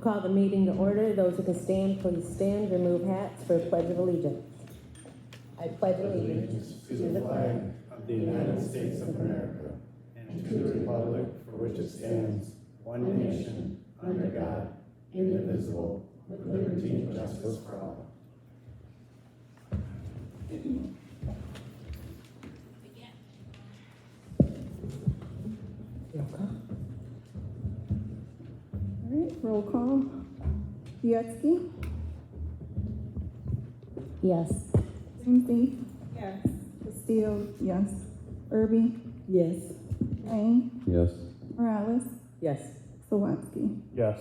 call the meeting to order. Those who can stand, please stand. Remove hats for Pledge of Allegiance. I pledge allegiance to the flag of the United States of America and to the republic for which it stands, one nation, under God, indivisible, with liberty and justice for all. All right, roll call. Bietsky? Yes. Lindsay? Yes. Castillo? Yes. Irby? Yes. Lang? Yes. Morales? Yes. Sawatski? Yes.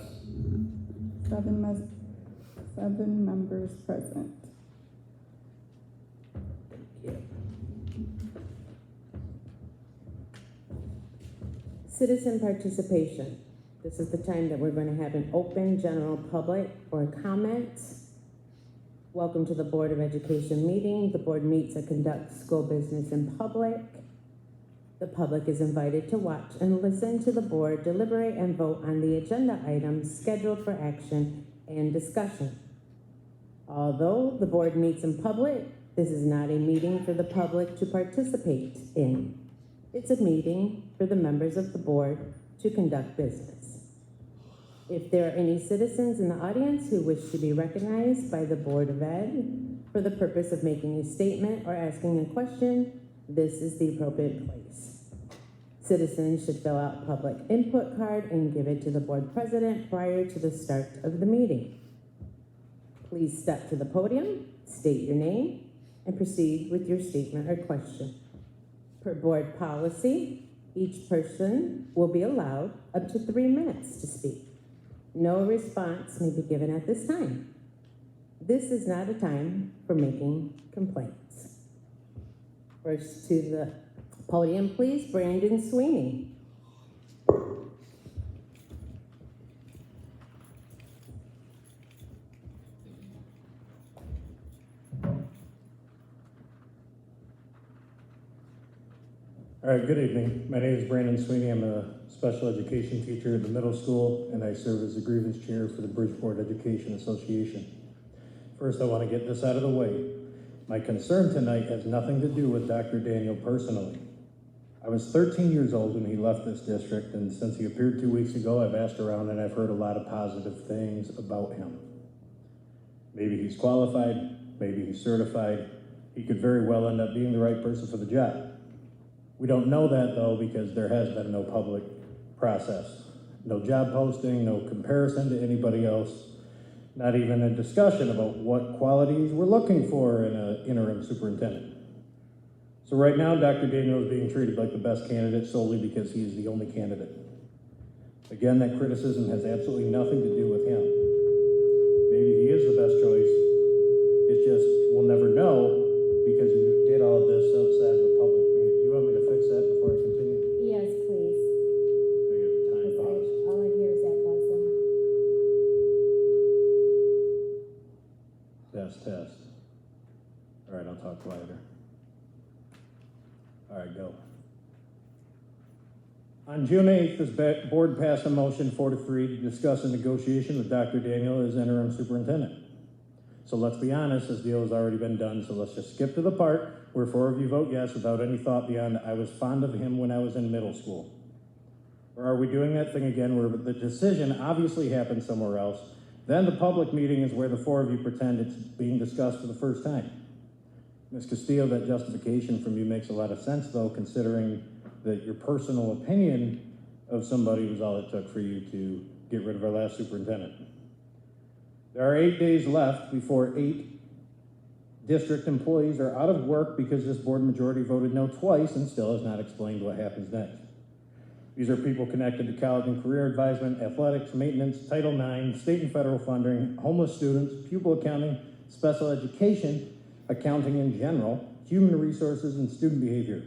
Seven members present. Citizen participation. This is the time that we're going to have an open general public or comments. Welcome to the Board of Education meeting. The board meets and conducts school business in public. The public is invited to watch and listen to the board deliberate and vote on the agenda items scheduled for action and discussion. Although the board meets in public, this is not a meeting for the public to participate in. It's a meeting for the members of the board to conduct business. If there are any citizens in the audience who wish to be recognized by the Board of Ed for the purpose of making a statement or asking a question, this is the appropriate place. Citizens should fill out a public input card and give it to the board president prior to the start of the meeting. Please step to the podium, state your name, and proceed with your statement or question. Per board policy, each person will be allowed up to 3 minutes to speak. No response may be given at this time. This is not a time for making complaints. First to the podium, please, Brandon Sweeney. All right, good evening. My name is Brandon Sweeney. I'm a special education teacher at the middle school, and I serve as the grievance chair for the Bridgeport Education Association. First, I want to get this out of the way. My concern tonight has nothing to do with Dr. Daniel personally. I was 13 years old when he left this district, and since he appeared 2 weeks ago, I've asked around and I've heard a lot of positive things about him. Maybe he's qualified, maybe he's certified. He could very well end up being the right person for the job. We don't know that, though, because there has been no public process. No job posting, no comparison to anybody else, not even a discussion about what qualities we're looking for in an interim superintendent. So right now, Dr. Daniel is being treated like the best candidate solely because he is the only candidate. Again, that criticism has absolutely nothing to do with him. Maybe he is the best choice. It's just we'll never know because you did all of this outside of the public meeting. Do you want me to fix that before I continue? Yes, please. I get the time pause. All I hear is that buzzing. Test. All right, I'll talk quieter. All right, go. On June 8th, this board passed a motion 4-3 to discuss a negotiation with Dr. Daniel as interim superintendent. So let's be honest, this deal has already been done, so let's just skip to the part where 4 of you vote yes without any thought beyond, I was fond of him when I was in middle school. Or are we doing that thing again where the decision obviously happened somewhere else, then the public meeting is where the 4 of you pretend it's being discussed for the first time? Ms. Castillo, that justification from you makes a lot of sense, though, considering that your personal opinion of somebody was all it took for you to get rid of our last superintendent. There are 8 days left before 8 district employees are out of work because this board majority voted no twice and still has not explained what happens next. These are people connected to college and career advisement, athletics, maintenance, Title IX, state and federal funding, homeless students, pupil accounting, special education, accounting in general, human resources, and student behavior.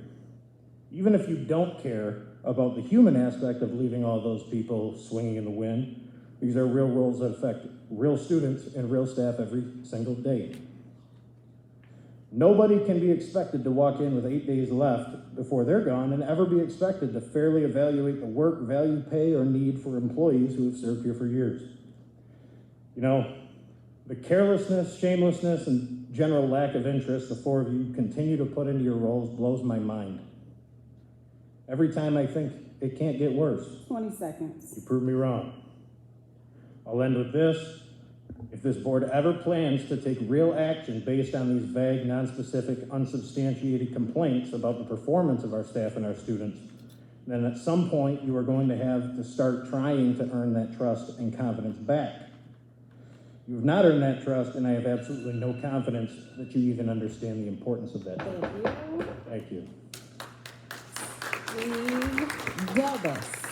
Even if you don't care about the human aspect of leaving all those people swinging in the wind, these are real roles that affect real students and real staff every single day. Nobody can be expected to walk in with 8 days left before they're gone and ever be expected to fairly evaluate the work, value, pay, or need for employees who have served here for years. You know, the carelessness, shamelessness, and general lack of interest the four of you continue to put into your roles blows my mind. Every time I think it can't get worse, 20 seconds. you prove me wrong. I'll end with this. If this board ever plans to take real action based on these vague, non-specific, unsubstantiated complaints about the performance of our staff and our students, then at some point you are going to have to start trying to earn that trust and confidence back. You have not earned that trust, and I have absolutely no confidence that you even understand the importance of that. Thank you. Thank you. Steve Dobis.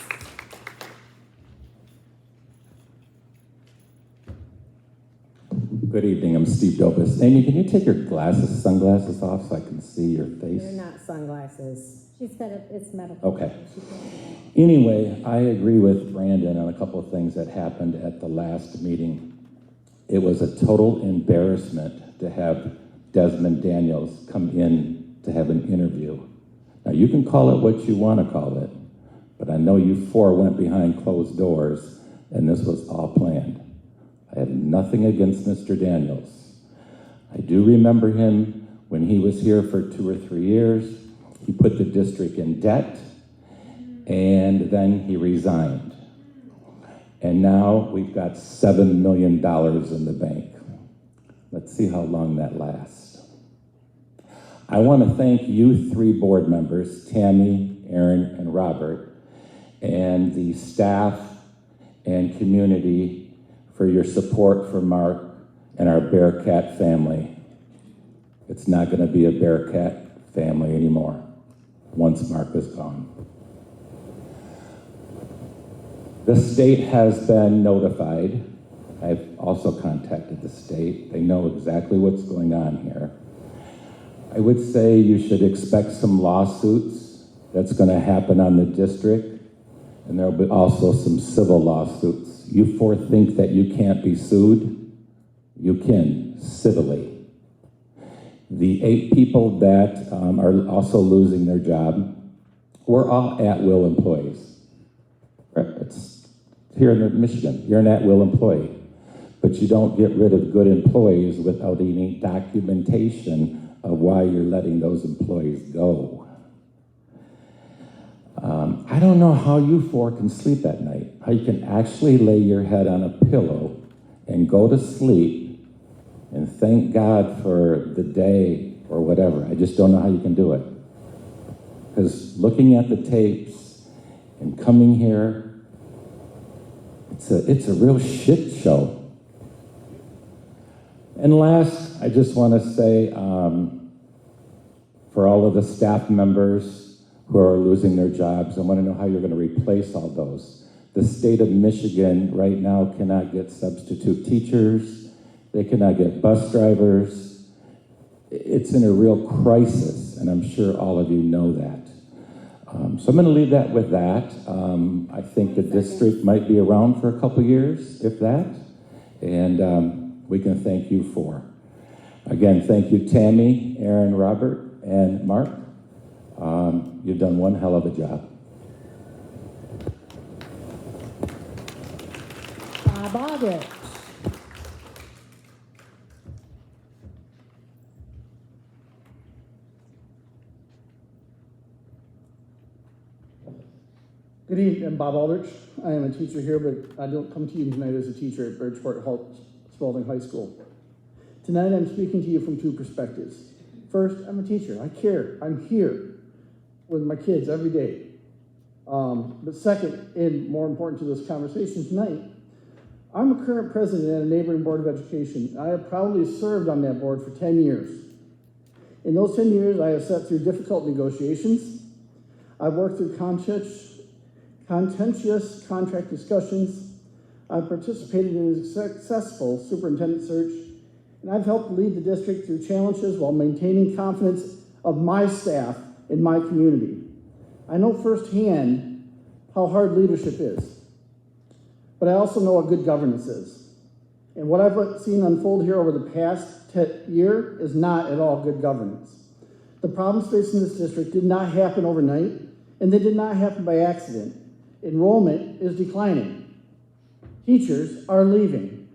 Good evening, I'm Steve Dobis. Amy, can you take your sunglasses off so I can see your face? They're not sunglasses. She's got it's medical. Okay. She can't do that. Anyway, I agree with Brandon on a couple of things that happened at the last meeting. It was a total embarrassment to have Desmond Daniels come in to have an interview. Now, you can call it what you want to call it, but I know you four went behind closed doors, and this was all planned. I have nothing against Mr. Daniels. I do remember him when he was here for 2 or 3 years. He put the district in debt, and then he resigned. And now we've got $7 million in the bank. Let's see how long that lasts. I want to thank you 3 board members, Tammy, Aaron, and Robert, and the staff and community for your support for Mark and our Bearcat family. It's not going to be a Bearcat family anymore once Mark is gone. The state has been notified. I've also contacted the state. They know exactly what's going on here. I would say you should expect some lawsuits that's going to happen on the district, and there will be also some civil lawsuits. You 4 think that you can't be sued? You can, civilly. The 8 people that are also losing their job were all at-will employees. It's here in Michigan, you're an at-will employee, but you don't get rid of good employees without any documentation of why you're letting those employees go. I don't know how you 4 can sleep at night, how you can actually lay your head on a pillow and go to sleep and thank God for the day or whatever. I just don't know how you can do it. Because looking at the tapes and coming here, it's a real shit show. And last, I just want to say, for all of the staff members who are losing their jobs, I want to know how you're going to replace all those. The state of Michigan right now cannot get substitute teachers. They cannot get bus drivers. It's in a real crisis, and I'm sure all of you know that. So I'm going to leave that with that. I think the district might be around for a couple years, if that, and we can thank you 4. Again, thank you, Tammy, Aaron, Robert, and Mark. You've done one hell of a job. Aldrich. Good evening, I'm Bob Aldrich. I am a teacher here, but I don't come to you tonight as a teacher at Bridgeport Spalding High School. Tonight I'm speaking to you from 2 perspectives. First, I'm a teacher. I care. I'm here with my kids every day. But second, and more important to this conversation tonight, I'm a current president at a neighboring board of education. I have proudly served on that board for 10 years. In those 10 years, I have sat through difficult negotiations. I've worked through contentious contract discussions. I've participated in a successful superintendent search, and I've helped lead the district through challenges while maintaining confidence of my staff in my community. I know firsthand how hard leadership is, but I also know what good governance is. And what I've seen unfold here over the past year is not at all good governance. The problems facing this district did not happen overnight, and they did not happen by accident. Enrollment is declining. Teachers are leaving.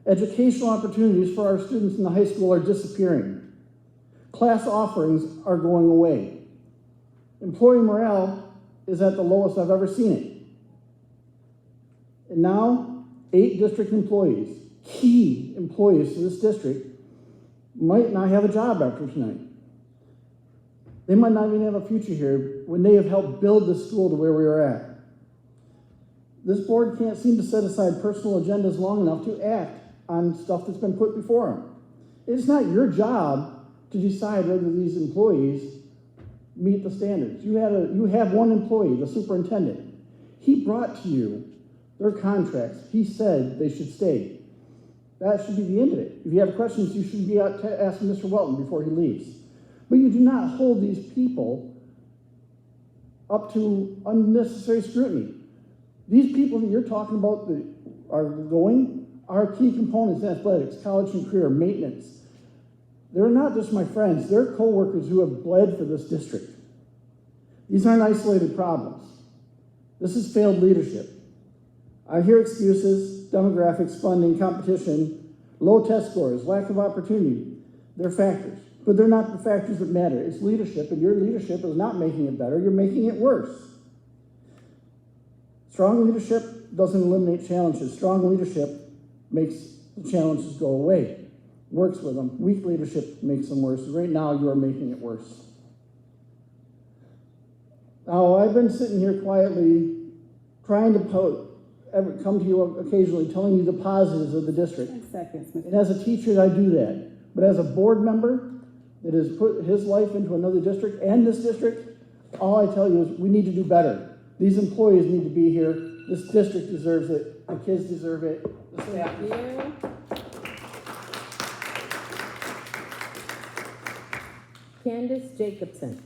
Educational opportunities for our students in the high school are disappearing. Class offerings are going away. Employee morale is at the lowest I've ever seen it. And now, 8 district employees, key employees to this district, might not have a job after tonight. They might not even have a future here when they have helped build the school to where we are at. This board can't seem to set aside personal agendas long enough to act on stuff that's been put before them. It's not your job to decide whether these employees meet the standards. You have one employee, the superintendent. He brought to you their contracts. He said they should stay. That should be the end of it. If you have questions, you should be out asking Mr. Whelton before he leaves. But you do not hold these people up to unnecessary scrutiny. These people that you're talking about that are going are key components in athletics, college and career, maintenance. They're not just my friends, they're coworkers who have bled for this district. These aren't isolated problems. This is failed leadership. I hear excuses, demographics, funding, competition, low test scores, lack of opportunity. They're factors, but they're not the factors that matter. It's leadership, and your leadership is not making it better, you're making it worse. Strong leadership doesn't eliminate challenges. Strong leadership makes the challenges go away, works with them. Weak leadership makes them worse. Right now, you are making it worse. Now, I've been sitting here quietly trying to come to you occasionally, telling you the positives of the district. 10 seconds, Mr. And as a teacher, I do that. But as a board member that has put his life into another district and this district, all I tell you is we need to do better. These employees need to be here. This district deserves it. The kids deserve it. The staff. Thank you. Candace Jacobson.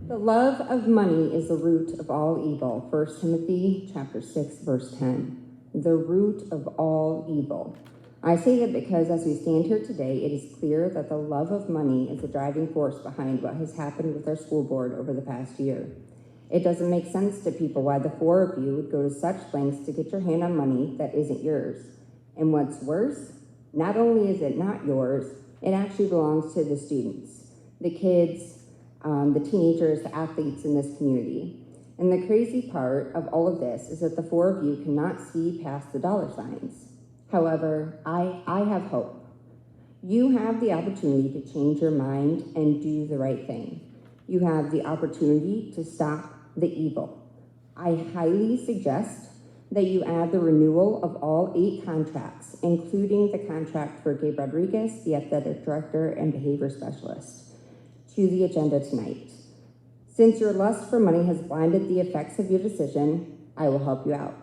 The love of money is the root of all evil. 1 Timothy chapter 6, verse 10. The root of all evil. I say that because as we stand here today, it is clear that the love of money is the driving force behind what has happened with our school board over the past year. It doesn't make sense to people why the 4 of you would go to such lengths to get your hand on money that isn't yours. And what's worse, not only is it not yours, it actually belongs to the students, the kids, the teenagers, the athletes in this community. And the crazy part of all of this is that the 4 of you cannot see past the dollar signs. However, I have hope. You have the opportunity to change your mind and do the right thing. You have the opportunity to stop the evil. I highly suggest that you add the renewal of all 8 contracts, including the contract for Gabe Rodriguez, the athletic director and behavior specialist, to the agenda tonight. Since your lust for money has blinded the effects of your decision, I will help you out.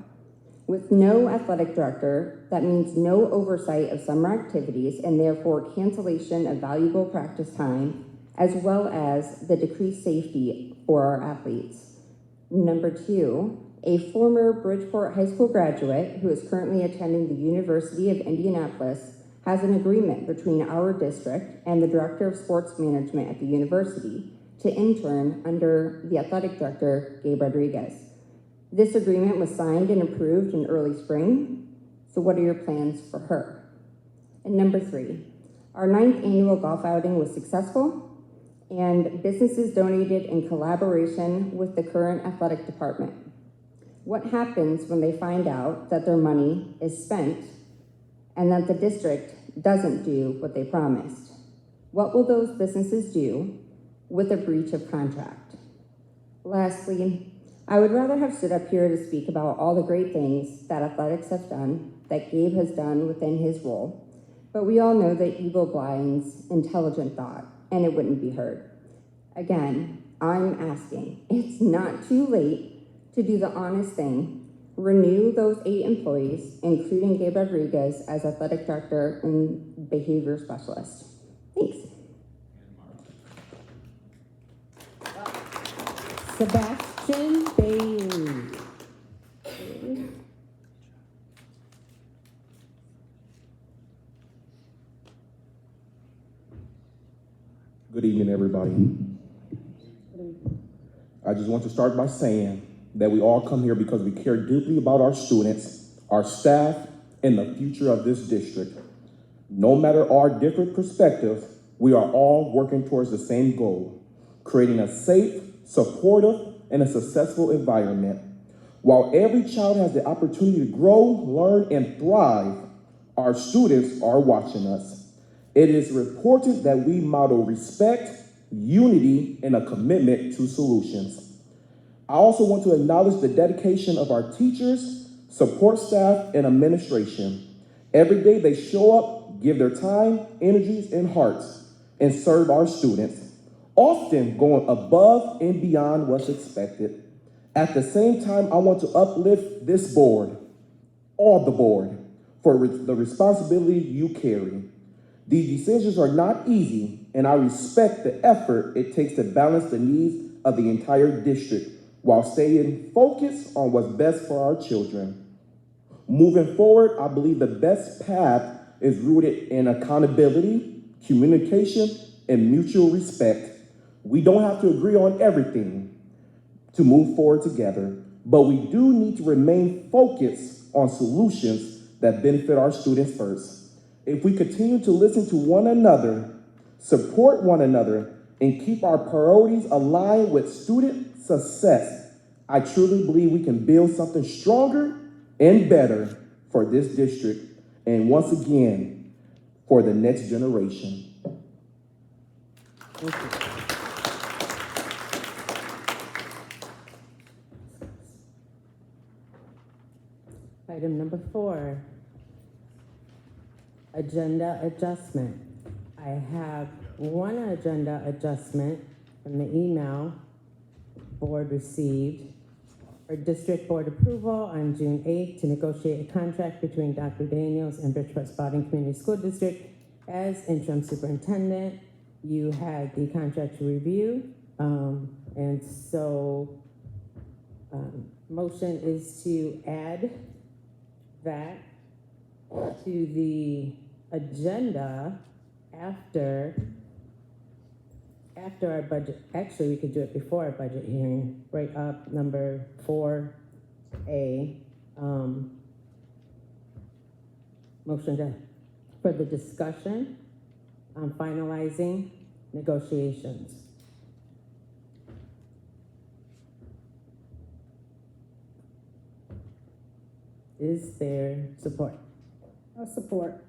With no athletic director, that means no oversight of summer activities and therefore cancellation of valuable practice time, as well as the decreased safety for our athletes. Number 2, a former Bridgeport High School graduate who is currently attending the University of Indianapolis has an agreement between our district and the Director of Sports Management at the university to intern under the athletic director, Gabe Rodriguez. This agreement was signed and approved in early spring, so what are your plans for her? And number 3, our 9th annual golf outing was successful, and businesses donated in collaboration with the current athletic department. What happens when they find out that their money is spent and that the district doesn't do what they promised? What will those businesses do with a breach of contract? Lastly, I would rather have stood up here to speak about all the great things that athletics have done, that Gabe has done within his role, but we all know that evil blinds intelligent thought, and it wouldn't be heard. Again, I'm asking, it's not too late to do the honest thing. Renew those 8 employees, including Gabe Rodriguez as athletic director and behavior specialist. Thanks. Sebastian Bailey. Good evening, everybody. I just want to start by saying that we all come here because we care deeply about our students, our staff, and the future of this district. No matter our different perspectives, we are all working towards the same goal, creating a safe, supportive, and a successful environment. While every child has the opportunity to grow, learn, and thrive, our students are watching us. It is important that we model respect, unity, and a commitment to solutions. I also want to acknowledge the dedication of our teachers, support staff, and administration. Every day they show up, give their time, energies, and hearts, and serve our students, often going above and beyond what's expected. At the same time, I want to uplift this board, all the board, for the responsibility you carry. These decisions are not easy, and I respect the effort it takes to balance the needs of the entire district while staying focused on what's best for our children. Moving forward, I believe the best path is rooted in accountability, communication, and mutual respect. We don't have to agree on everything to move forward together, but we do need to remain focused on solutions that benefit our students first. If we continue to listen to one another, support one another, and keep our priorities aligned with student success, I truly believe we can build something stronger and better for this district, and once again, for the next generation. Thank you. Item number 4, agenda adjustment. I have one agenda adjustment from the email board received for district board approval on June 8th to negotiate a contract between Dr. Daniels and Bridgeport-Spalding Community School District as interim superintendent. You had the contract to review, and so motion is to add that to the agenda after our budget. Actually, we could do it before our budget hearing, right up number 4A. Motion for the discussion on finalizing negotiations. Is there support? I'll support.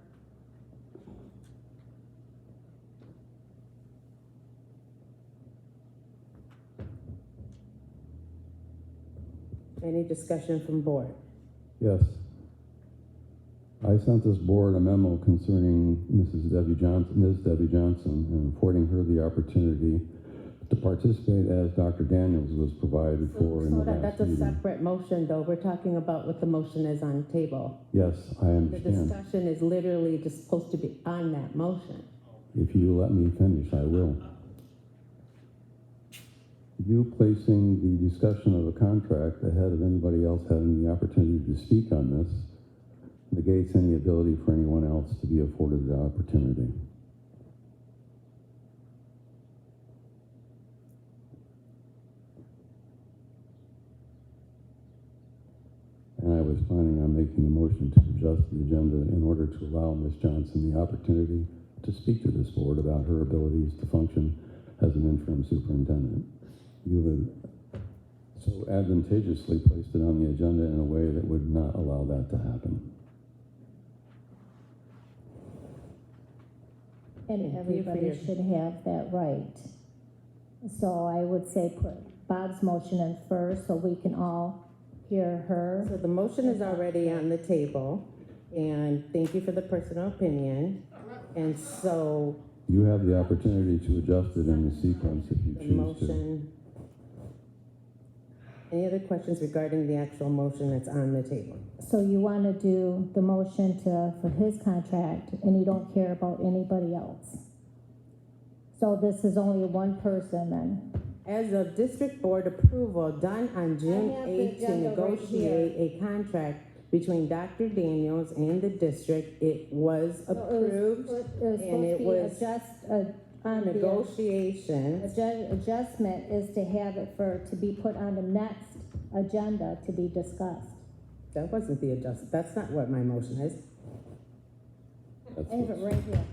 Any discussion from board? Yes. I sent this board a memo concerning Ms. Devi Johnson, and affording her the opportunity to participate as Dr. Daniels was provided for in the last That's a meeting. separate motion, though. We're talking about what the motion is on the table. Yes, I The understand. discussion is literally just supposed to be on that motion. If you let me finish, I will. You placing the discussion of a contract ahead of anybody else having the opportunity to speak on this negates any ability for anyone else to be afforded the opportunity. And I was planning on making a motion to adjust the agenda in order to allow Ms. Johnson the opportunity to speak to this board about her abilities to function as an interim superintendent. You have so advantageously placed it on the agenda in a way that would not allow that to happen. And everybody should have that right. So I would say put Bob's motion in first so we can all hear her. So the motion is already on the table, and thank you for the personal opinion. And so You have the opportunity to adjust it in the sequence if you the choose to. motion, any other questions regarding the actual motion that's on the table? So you want to do the motion for his contract and you don't care about anybody else. So this is only one person then. As of district board approval done on June I have the 8th to agenda right negotiate a contract between Dr. Daniels and the district, it was approved. It was and it supposed to be was- on the Negotiations, adjustment is to have it to be put on the next agenda to be discussed. that wasn't the that's not what my motion is. That's I have it what's- right here.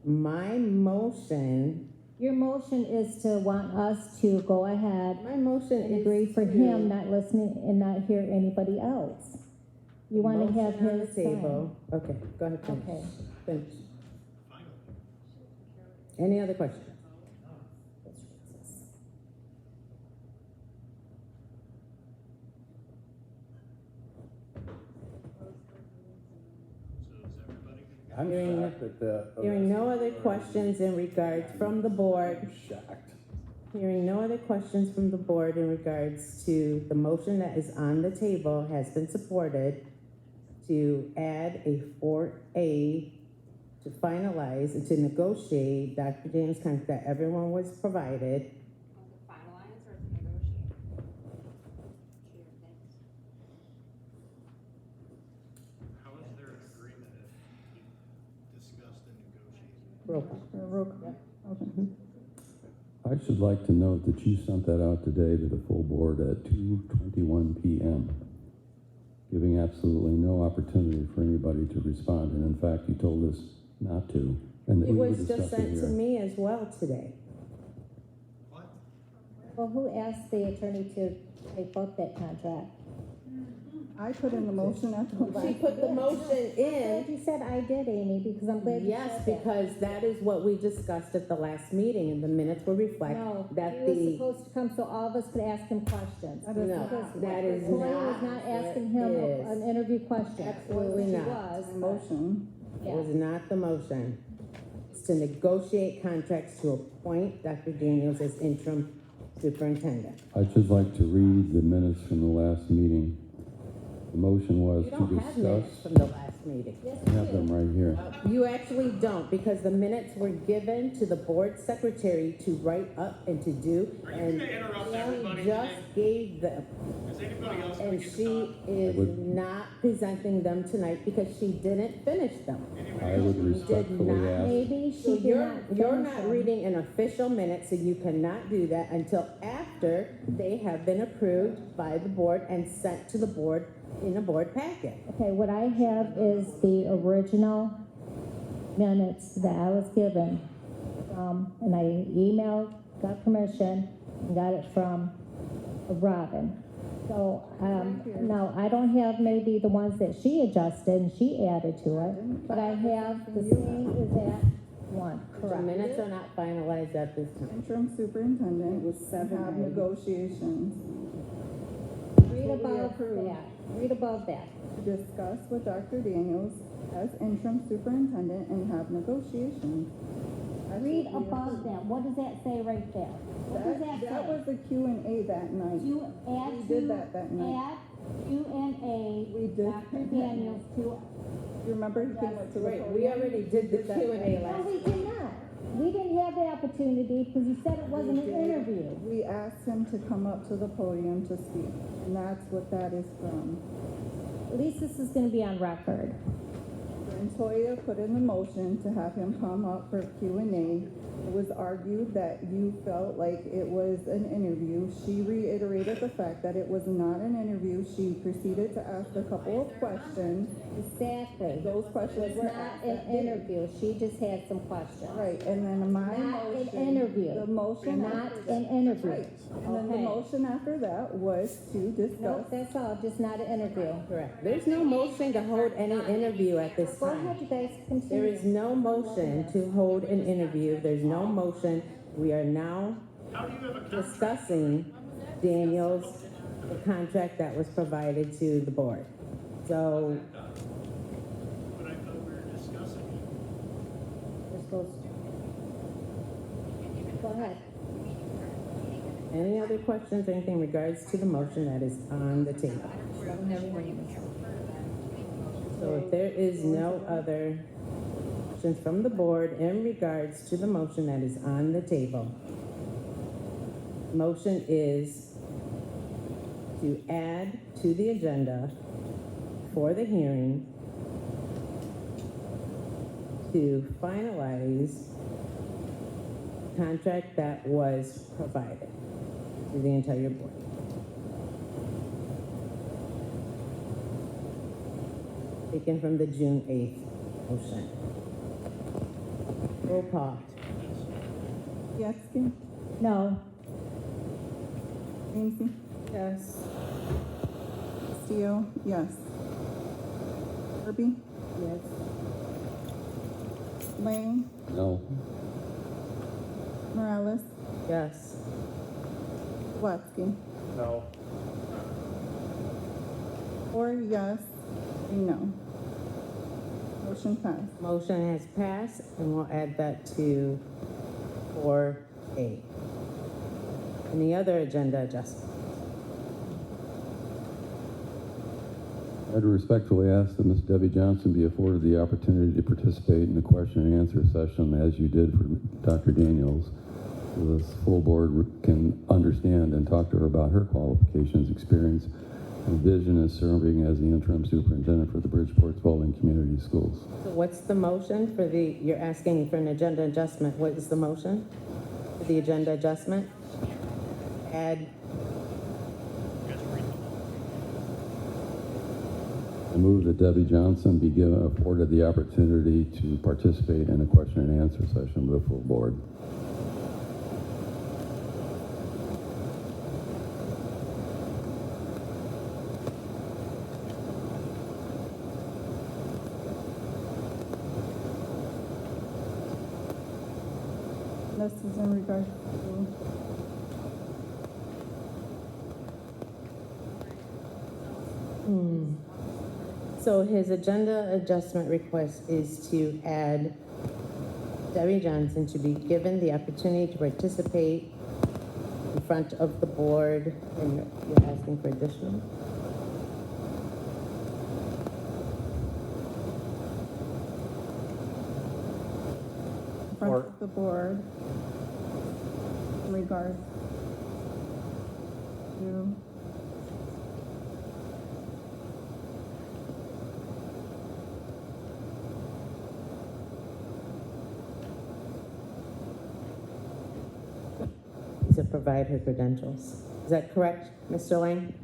My motion, Your motion is to want us to go ahead my motion and is agree for to- him, not listening and not hear anybody else. You want to have motion on his the table. Okay, go ahead, time. finish. Okay. Finish. Any other questions? I'm Hearing- shocked that the. Hearing no other questions in regards from the board, I'm shocked. hearing no other questions from the board in regards to the motion that is on the table has been supported to add a 4A to finalize and to negotiate Dr. James' contract that everyone was provided. Finalize or to negotiate? How is there an agreement if you discussed and negotiated? Roll call. Roll call. Okay. I should like to note that you sent that out today to the full board at 2:21 p.m., giving absolutely no opportunity for anybody to respond. And in fact, you told us not to. And that It we were was just discussing sent to here. me as well today. What? Well, who asked the attorney to take up that contract? I put in the motion at the She last. put the motion in. You said I did, Amy, because I'm glad you Yes, said that. because that is what we discussed at the last meeting, and the minutes will reflect No, that he was the, supposed to come so all of us could ask him questions. That is no, not that is Toya not. was not asking what him it is. an interview question. Absolutely She not. was, My motion. It was not the motion. It's to negotiate contracts to appoint Dr. Daniels as interim superintendent. I should like to read the minutes from the last meeting. The motion was You to don't have minutes discuss. from the last meeting. Yes, I have them right here. You actually don't, because the minutes were given to the board secretary to write up and to do, and gonna interrupt she everybody just today? gave them. Is anybody else And going to she talk? is would- not presenting them tonight because she didn't finish them. I would respectfully not ask. Maybe So she did you're not. not reading an official minute, so you cannot do that until after they have been approved by the board and sent to the board in a board packet. Okay, what I have is the original minutes that I was given, and I emailed, got permission, and got it from Robin. So, no, I don't have maybe the ones that she adjusted and she added to it, but I have the same as that one, The correct? minutes are not finalized at this time. Interim superintendent was seven, have right? negotiations Read what we above approved. that, read above that. to discuss with Dr. Daniels as interim superintendent and have negotiations. That's Read what we above approved. that, what does that say right there? What does that say? That was the Q&A that night. To add We to, did that night. add Q&A, We did Dr. that Daniels to, You remember he came up to the Right, podium? we already did the that Q&A night. no, last. we did not. We didn't have the opportunity because you said it wasn't an We did. interview. We asked him to come up to the podium to speak, and that's what that is from. At least this is gonna be on record. And Toya put in the motion to have him come up for Q&A. It was argued that you felt like it was an interview. She reiterated the fact that it was not an interview. She proceeded to ask a couple of questions. Exactly. Those questions It's were not asked an that day. interview, she just had some questions. Right, and then my Not an motion. interview. The motion Not after that. an interview. Right, and then the Okay. motion after that was to No, discuss. that's all, just not an interview. Correct. There's no motion to hold any interview at this Go ahead, time. you guys, continue. There is no motion to hold an interview. There's no motion. We are now How do you have a contract? discussing Daniel's, the contract that was provided to the board. So, But I thought we were discussing it. We're supposed to. Go ahead. any other questions or anything in regards to the motion that is on the table? So if there is no other questions from the board in regards to the motion that is on the table, motion is to add to the agenda for the hearing to finalize contract that was provided to the entire board. Taken from the June 8th motion. Roll call. Bianski, No. Ramsey, Yes. Steele, yes. Kirby, Yes. Lang, No. Morales, Yes. Watsky. No. 4 yes, 3 no. Motion passed. Motion has passed, and we'll add that to 4A. Any other agenda adjustments? I'd respectfully ask that Ms. Devi Johnson be afforded the opportunity to participate in the question and answer session as you did for Dr. Daniels, so this full board can understand and talk to her about her qualifications, experience, and vision as serving as the interim superintendent for the Bridgeport Spalding Community Schools. So what's the motion for you're asking for an agenda adjustment. What is the motion for the agenda adjustment? Add, I move that Debbie Johnson be afforded the opportunity to participate in a question and answer session with the full board. This is in regards to, so his agenda adjustment request is to add Debbie Johnson to be given the opportunity to participate in front of the board, and you're asking for additional? in front of the board in regards to To provide her credentials. Is that correct, Mr. Lang?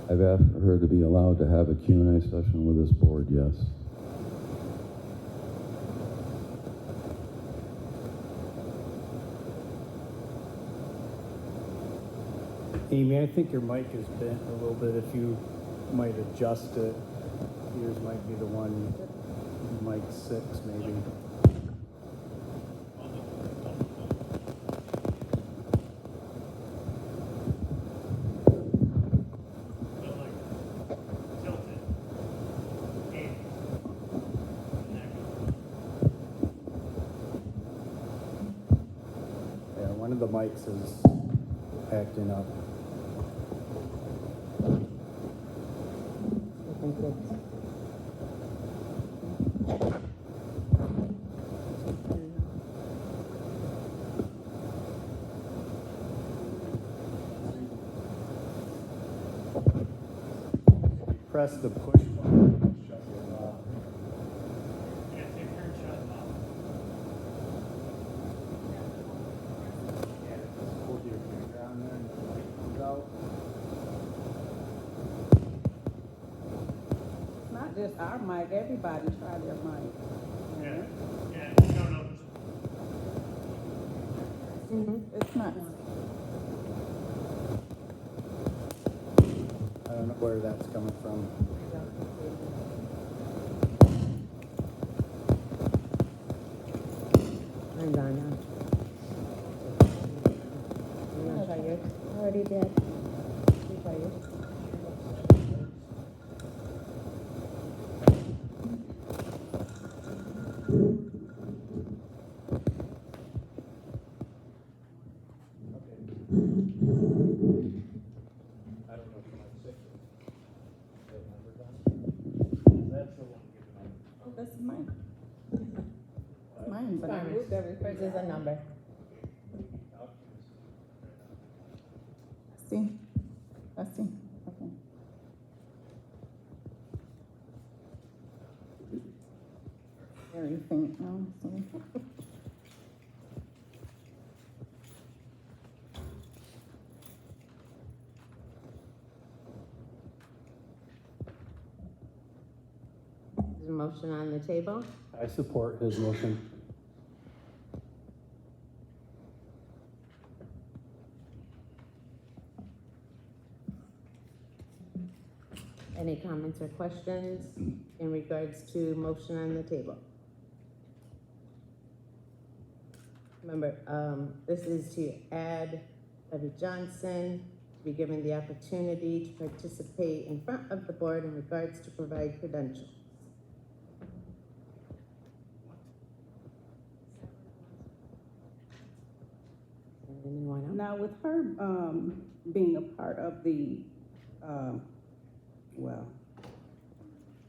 I've asked her to be allowed to have a Q&A session with this board, yes. Amy, I think your mic is bent a little bit. If you might adjust it, yours might be the one, mic 6 maybe. Yeah, one of the mics is acting up. I think it's. Press the push button. Shut it off. Hold your finger on there and the light comes out. not just our mic, everybody try their mic. It's not. I don't know where that's coming from. I'm done now. You want to try yours? I already did. You try yours? That's mine. It's mine, but I moved everything. Yours is a number. See? Let's see. Okay. Very faint now, so. motion on the table? I support his motion. Any comments or questions in regards to motion on the table? Remember, this is to add Devi Johnson, to be given the opportunity to participate in front of the board in regards to provide credentials. Anyone else? Now, with her being a part of the, well,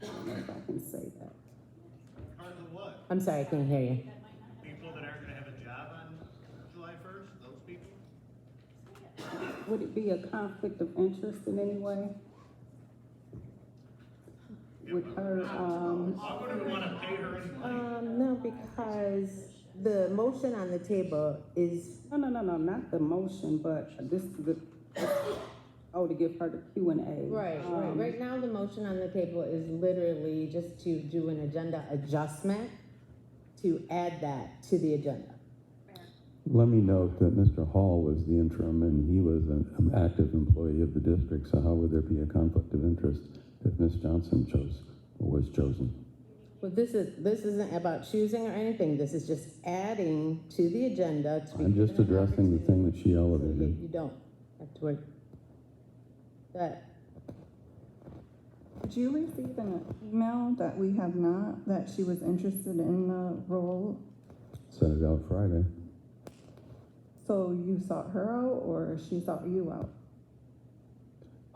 I don't know if I can say that. Part of what? I'm sorry, I can't hear you. People that aren't gonna have a job on July 1st, those people? Would it be a conflict of interest in any way? With her, Why would we wanna pay her any money? No, because the motion on the table is, no, not the motion, but this is the, to give her the Q&A. right. Right now, the motion on the table is literally just to do an agenda adjustment to add that to the agenda. Let me note that Mr. Hall was the interim and he was an active employee of the district, so how would there be a conflict of interest if Ms. Johnson was chosen? Well, this isn't about choosing or anything. This is just adding to the agenda to be. I'm just given an addressing the thing that she opportunity. elevated. You don't have to worry. That, Did you receive an email that we have not, that she was interested in the role? Sent it out Friday. So you sought her out or she sought you out?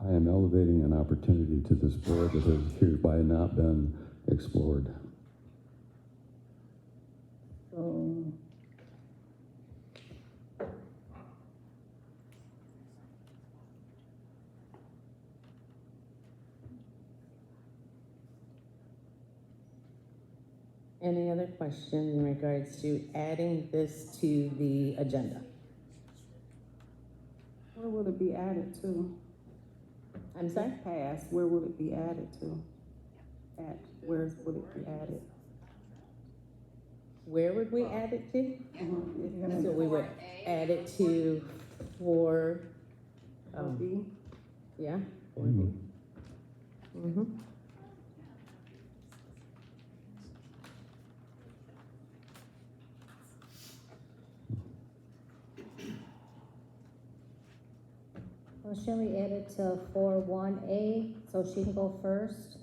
I am elevating an opportunity to this board that has hereby not been explored. So, any other questions in regards to adding this to the agenda? Where will it be added to? I'm sorry? Pass, where will it be added to? Where will it be added? Where would we add it to? Mm-hmm. So we would add it to 4, B? yeah, 4B. Mm-hmm. Well, should we add it to 4-1A, so she can go first?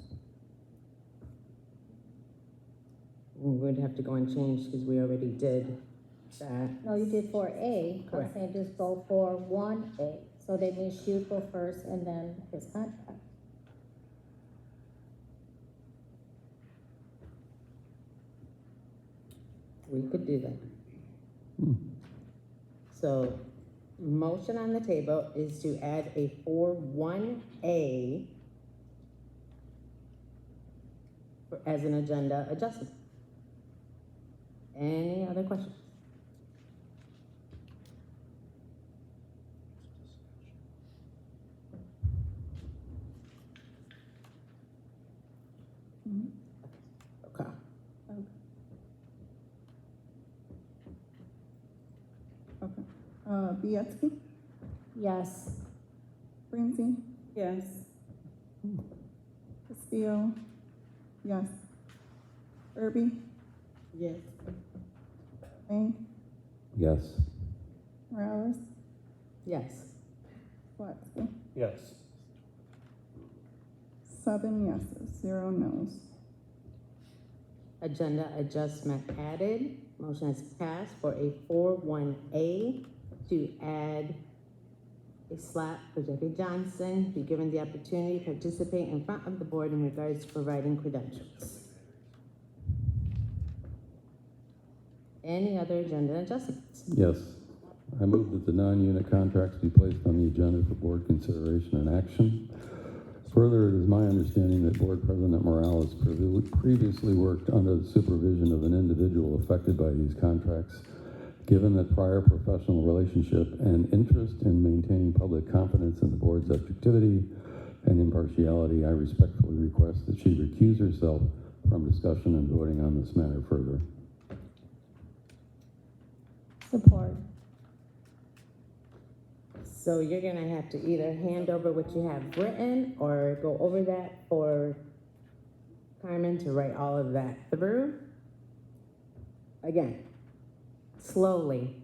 We would have to go and change because we already did that. No, you did 4A. I'm Correct. saying just go for 1A. So that means she would go first and then his contract. We could do that. So, motion on the table is to add a 4-1A as an agenda adjustment. Any other questions? Okay. okay. Bietsky, Yes. Brinzy, Yes. Castillo, yes. Irby, Yes. May, Yes. Morales, Yes. Watsky. Yes. 7 yeses, 0 nos. Agenda adjustment added. Motion is passed for a 4-1A to add a slot for Devi Johnson, be given the opportunity to participate in front of the board in regards to providing credentials. Any other agenda adjustments? Yes. I move that the non-unit contracts be placed on the agenda for board consideration and action. Further, it is my understanding that Board President Morales previously worked under the supervision of an individual affected by these contracts. Given that prior professional relationship and interest in maintaining public confidence in the board's objectivity and impartiality, I respectfully request that she recuse herself from discussion and voting on this matter further. Support. So you're gonna have to either hand over what you have written or go over that for Carmen to write all of that through. Again, slowly.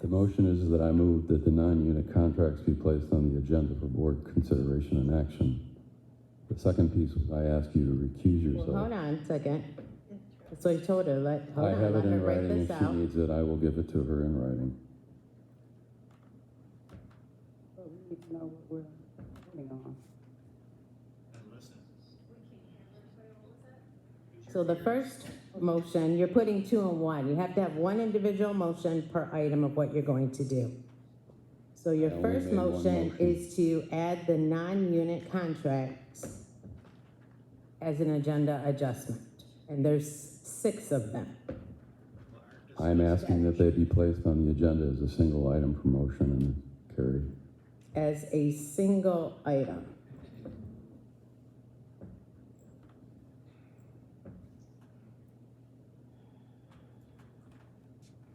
The motion is that I move that the non-unit contracts be placed on the agenda for board consideration and action. The second piece was I ask you to recuse Well, yourself. hold on a second. That's what I told her. I have let it her in write writing. this If she out. needs it, I will give it to her in writing. So we need to know what we're voting on. And listen. So the first motion, you're putting 2 in 1. You have to have one individual motion per item of what you're going to do. So your I only first made one motion motion. is to add the non-unit contracts as an agenda adjustment. And there's 6 of them. I'm asking that they be placed on the agenda as a single item for motion and carried. As a single item.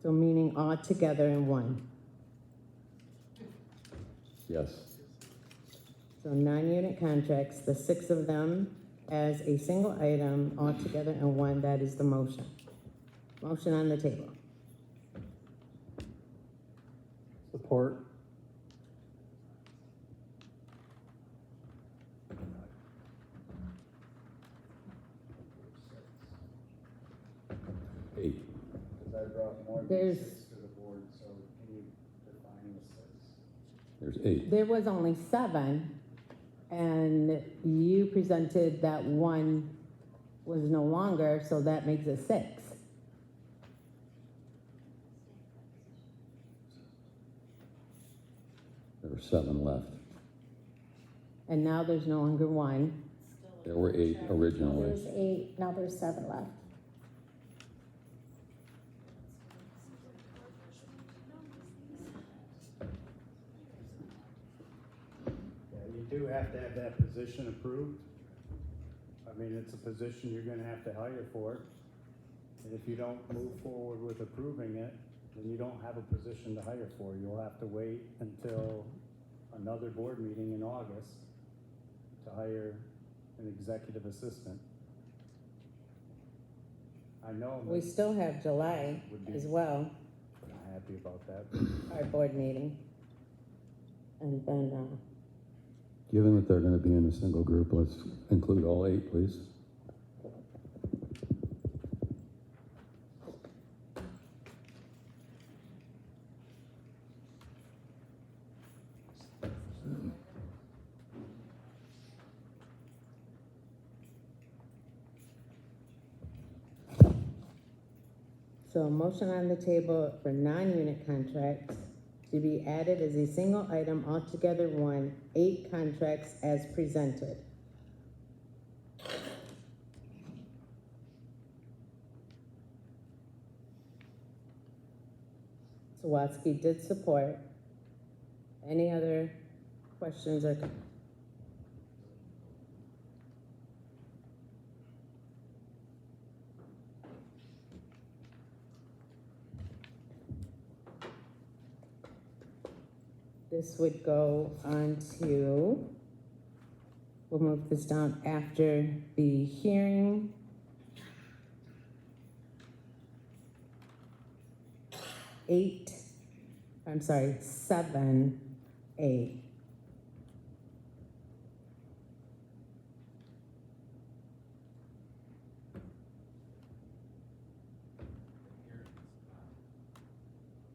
So meaning all together in one. Yes. So non-unit contracts, the 6 of them as a single item, all together in one, that is the motion. Motion on the table. Support. Eight. Because I brought more than There's- 6 to the board, so can you define the 6? There's 8. There was only 7, and you presented that 1 was no longer, so that makes it 6. There were 7 left. And now there's no longer 1. There were 8 originally. There's 8, now there's 7 left. Yeah, you do have to have that position approved. I mean, it's a position you're gonna have to hire for. And if you don't move forward with approving it, then you don't have a position to hire for. You'll have to wait until another board meeting in August to hire an executive assistant. I know We that still have July Would be- as well, I'm happy about that. our board meeting. And then, Given that they're going to be in a single group, let's include all 8, please. so a motion on the table for non-unit contracts to be added as a single item altogether one, 8 contracts as presented. Sawatsky did support. Any other questions or? This would go on to, we'll move this down after the hearing. Seven, A.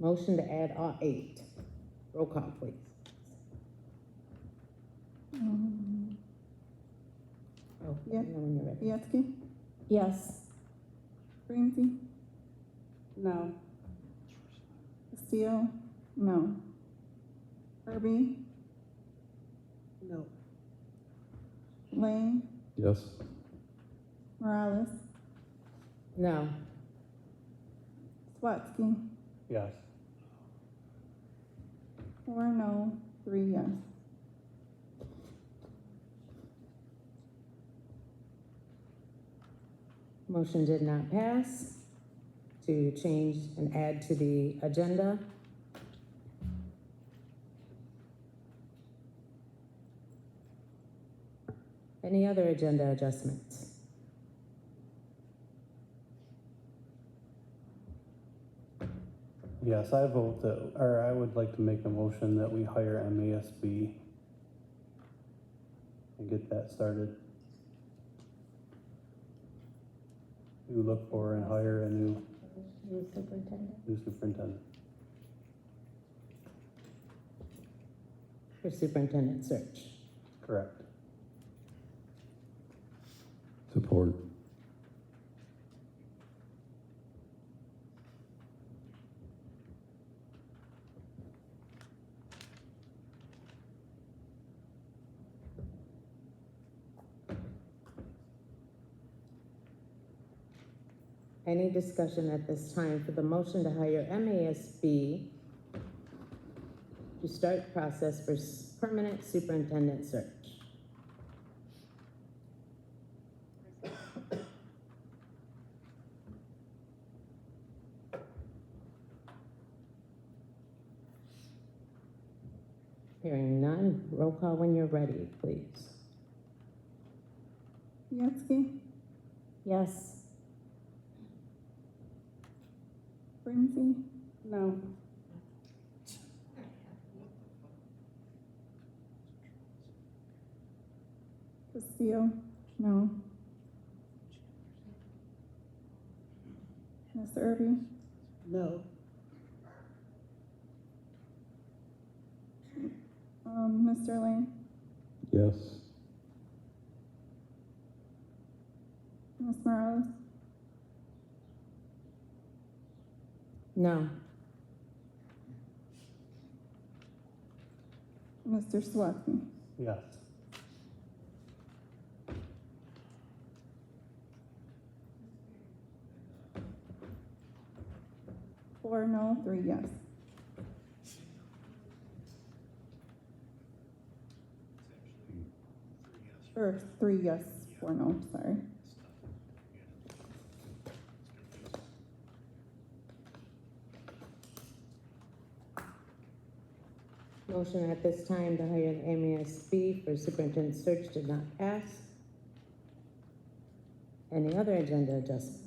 Motion to add all 8. Roll call, please. Oh, Yeah. I know when you're ready. Bianski, Yes. Ramsey, No. Castillo, no. Kirby, No. Lane, Yes? Morales, No. Swatsky, Yes. 4 no, 3 yes. Motion did not pass to change and add to the agenda. Any other agenda adjustments? Yes, I vote that, or I would like to make a motion that we hire MASB and get that started. We look for and hire a new superintendent. For superintendent search. Correct. Support. Any discussion at this time for the motion to hire MASB to start process for permanent superintendent search? Hearing none, roll call when you're ready, please. Yatsky, Yes. Brinkley, No. Castillo, no. Mr. Irby, No. Mr. Lane, Yes. Ms. Morales, No. Mr. Swetsky. Yes. Four no, three yes. Or three yes, four no, sorry. Motion at this time to hire an MASB for superintendent search did not pass. Any other agenda adjustments?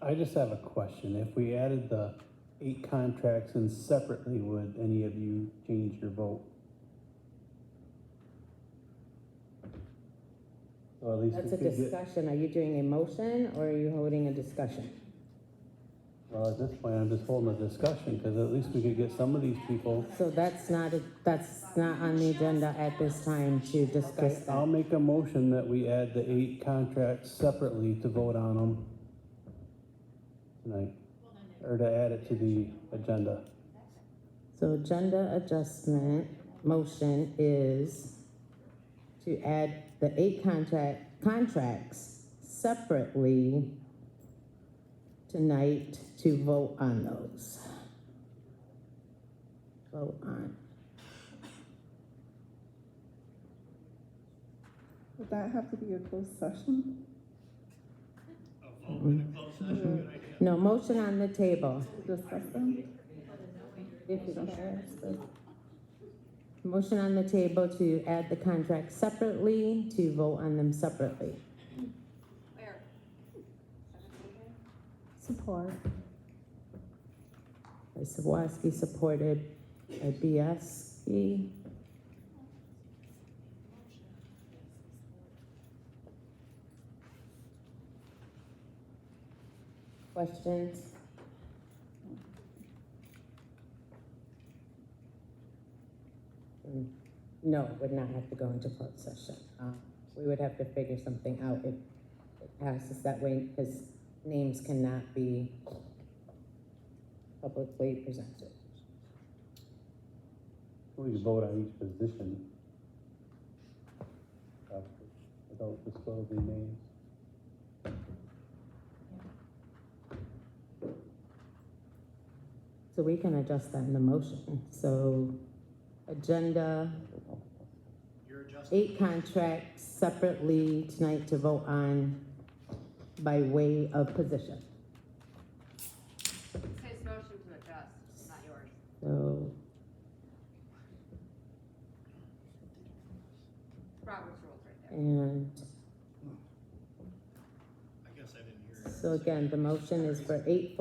I just have a question. If we added the 8 contracts in separately, would any of you change your vote? So at least That's we a could get, discussion. Are you doing a motion or are you holding a discussion? well, at this point, I'm just holding a discussion, because at least we could get some of these people. So that's not on the agenda at this time to discuss Okay, I'll that. make a motion that we add the 8 contracts separately to vote on them tonight, or to add it to the agenda. So agenda adjustment motion is to add the 8 contracts separately tonight to vote on those. Vote on. Would that have to be a closed session? No, motion on the table. Discuss them? If you don't have, so. Motion on the table to add the contracts separately, to vote on them separately. Support. By Sawaski, supported by BSCS. Questions? No, would not have to go into closed session. We would have to figure something out if it passes that way, because names cannot be publicly presented. We could vote on each position without disclosing names. So we can adjust that in the motion. So agenda, 8 contracts separately tonight to vote on by way of position. It's his motion to adjust, not yours. So, Robert's rules right there. and I guess I didn't hear. so again, the motion is for 8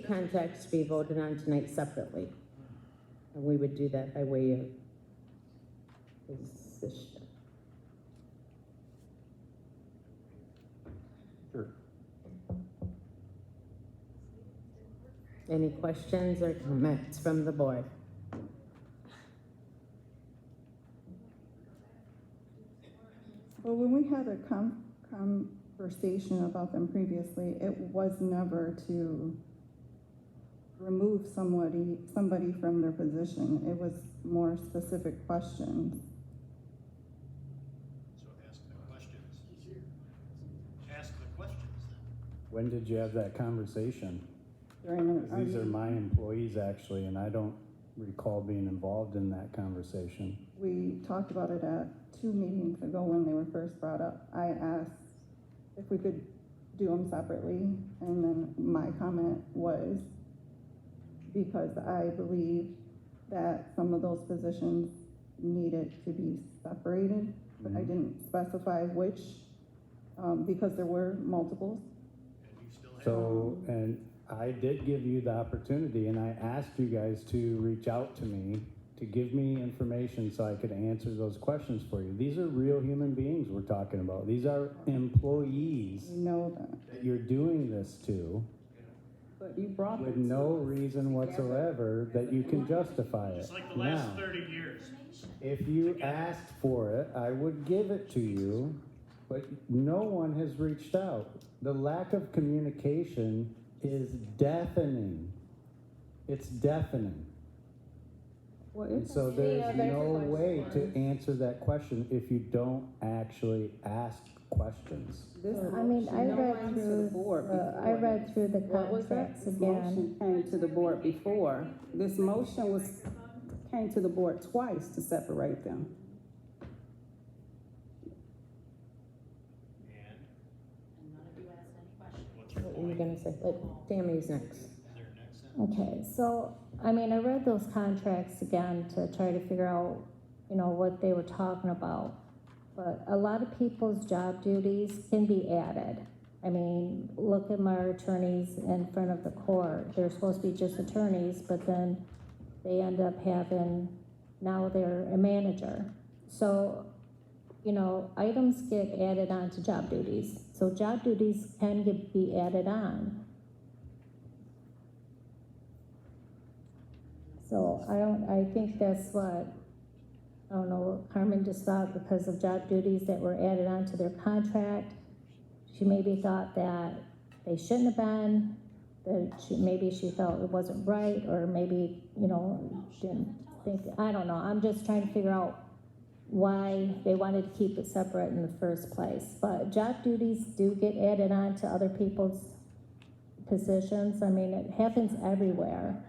contracts to be voted on tonight separately. And we would do that by way of position. Sure. Any questions or comments from the board? Well, when we had a conversation about them previously, it was never to remove somebody from their position. It was more specific questions. So ask the questions. Ask the questions then. When did you have that conversation? During an 'Cause these are argument. my employees actually, and I don't recall being involved in that conversation. We talked about it at 2 meetings ago when they were first brought up. I asked if we could do them separately, and then my comment was because I believe that some of those positions needed to be separated, but I didn't specify which, because there were multiples. And you still have. So, and I did give you the opportunity, and I asked you guys to reach out to me to give me information so I could answer those questions for you. These are real human beings we're talking about. These are employees You know that. that you're doing this to But you brought with it to no us reason together. whatsoever that you can justify it. Just like the last Now, 30 years. if you asked for it, I would give it to you, but no one has reached out. The lack of communication is deafening. It's deafening. Well, And it's so there's there's no a way question. to answer that question if you don't actually ask questions. this I mean, I motion read came to through, the board I read through the What was that? contracts This again. motion came to the board before. This motion came to the board twice to separate them. And None of you asked any questions. Oh, What were you gonna say? Tammy's next. their next sentence. Okay, so, I mean, I read those contracts again to try to figure out, what they were talking about. But a lot of people's job duties can be added. I mean, look at my attorneys in front of the court. They're supposed to be just attorneys, but then they end up now they're a manager. So, items get added on to job duties. So job duties can be added on. So I think that's what, I don't know, Carmen just thought because of job duties that were added onto their contract. She maybe thought that they shouldn't have been, maybe she felt it wasn't right, or maybe, didn't think, I don't know. I'm just trying to figure out why they wanted to keep it separate in the first place. But job duties do get added on to other people's positions. I mean, it happens everywhere.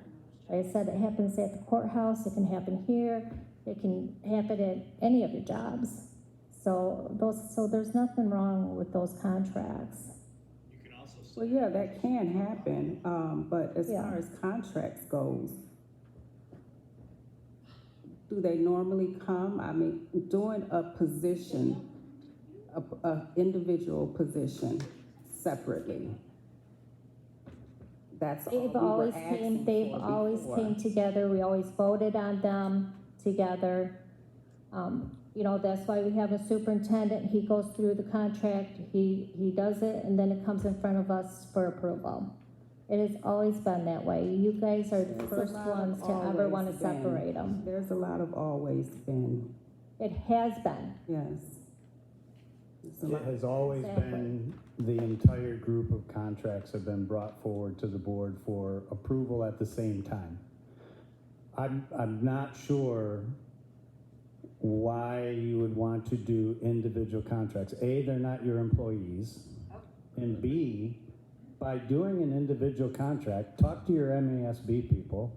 Like I said, it happens at the courthouse, it can happen here, it can happen at any of your jobs. So there's nothing wrong with those contracts. You can also say. Well, yeah, that can happen, but as Yeah. far as contracts goes, do they normally come? I mean, doing a position, a individual position separately. That's all we They've were always asking for always before. came together, we always voted on them together. That's why we have a superintendent, he goes through the contract, he does it, and then it comes in front of us for approval. It has always been that way. You guys are the There's a first lot of ones to ever want to always been. separate them. There's a lot of always been, It has been. yes. There's a It lot- has always Exactly. been, the entire group of contracts have been brought forward to the board for approval at the same time. I'm not sure why you would want to do individual contracts. A, they're not your employees. And B, by doing an individual contract, talk to your MASB people.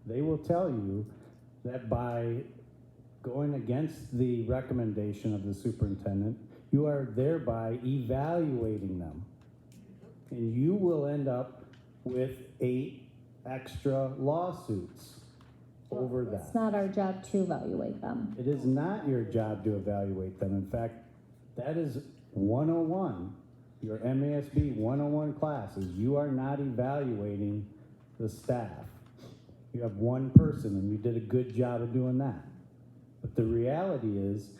They will tell you that by going against the recommendation of the superintendent, you are thereby evaluating them. And you will end up with 8 extra lawsuits over that. It's not our job to evaluate them. It is not your job to evaluate them. In fact, that is 101, your MASB 101 classes. You are not evaluating the staff. You have one person, and you did a good job of doing that. But the reality is,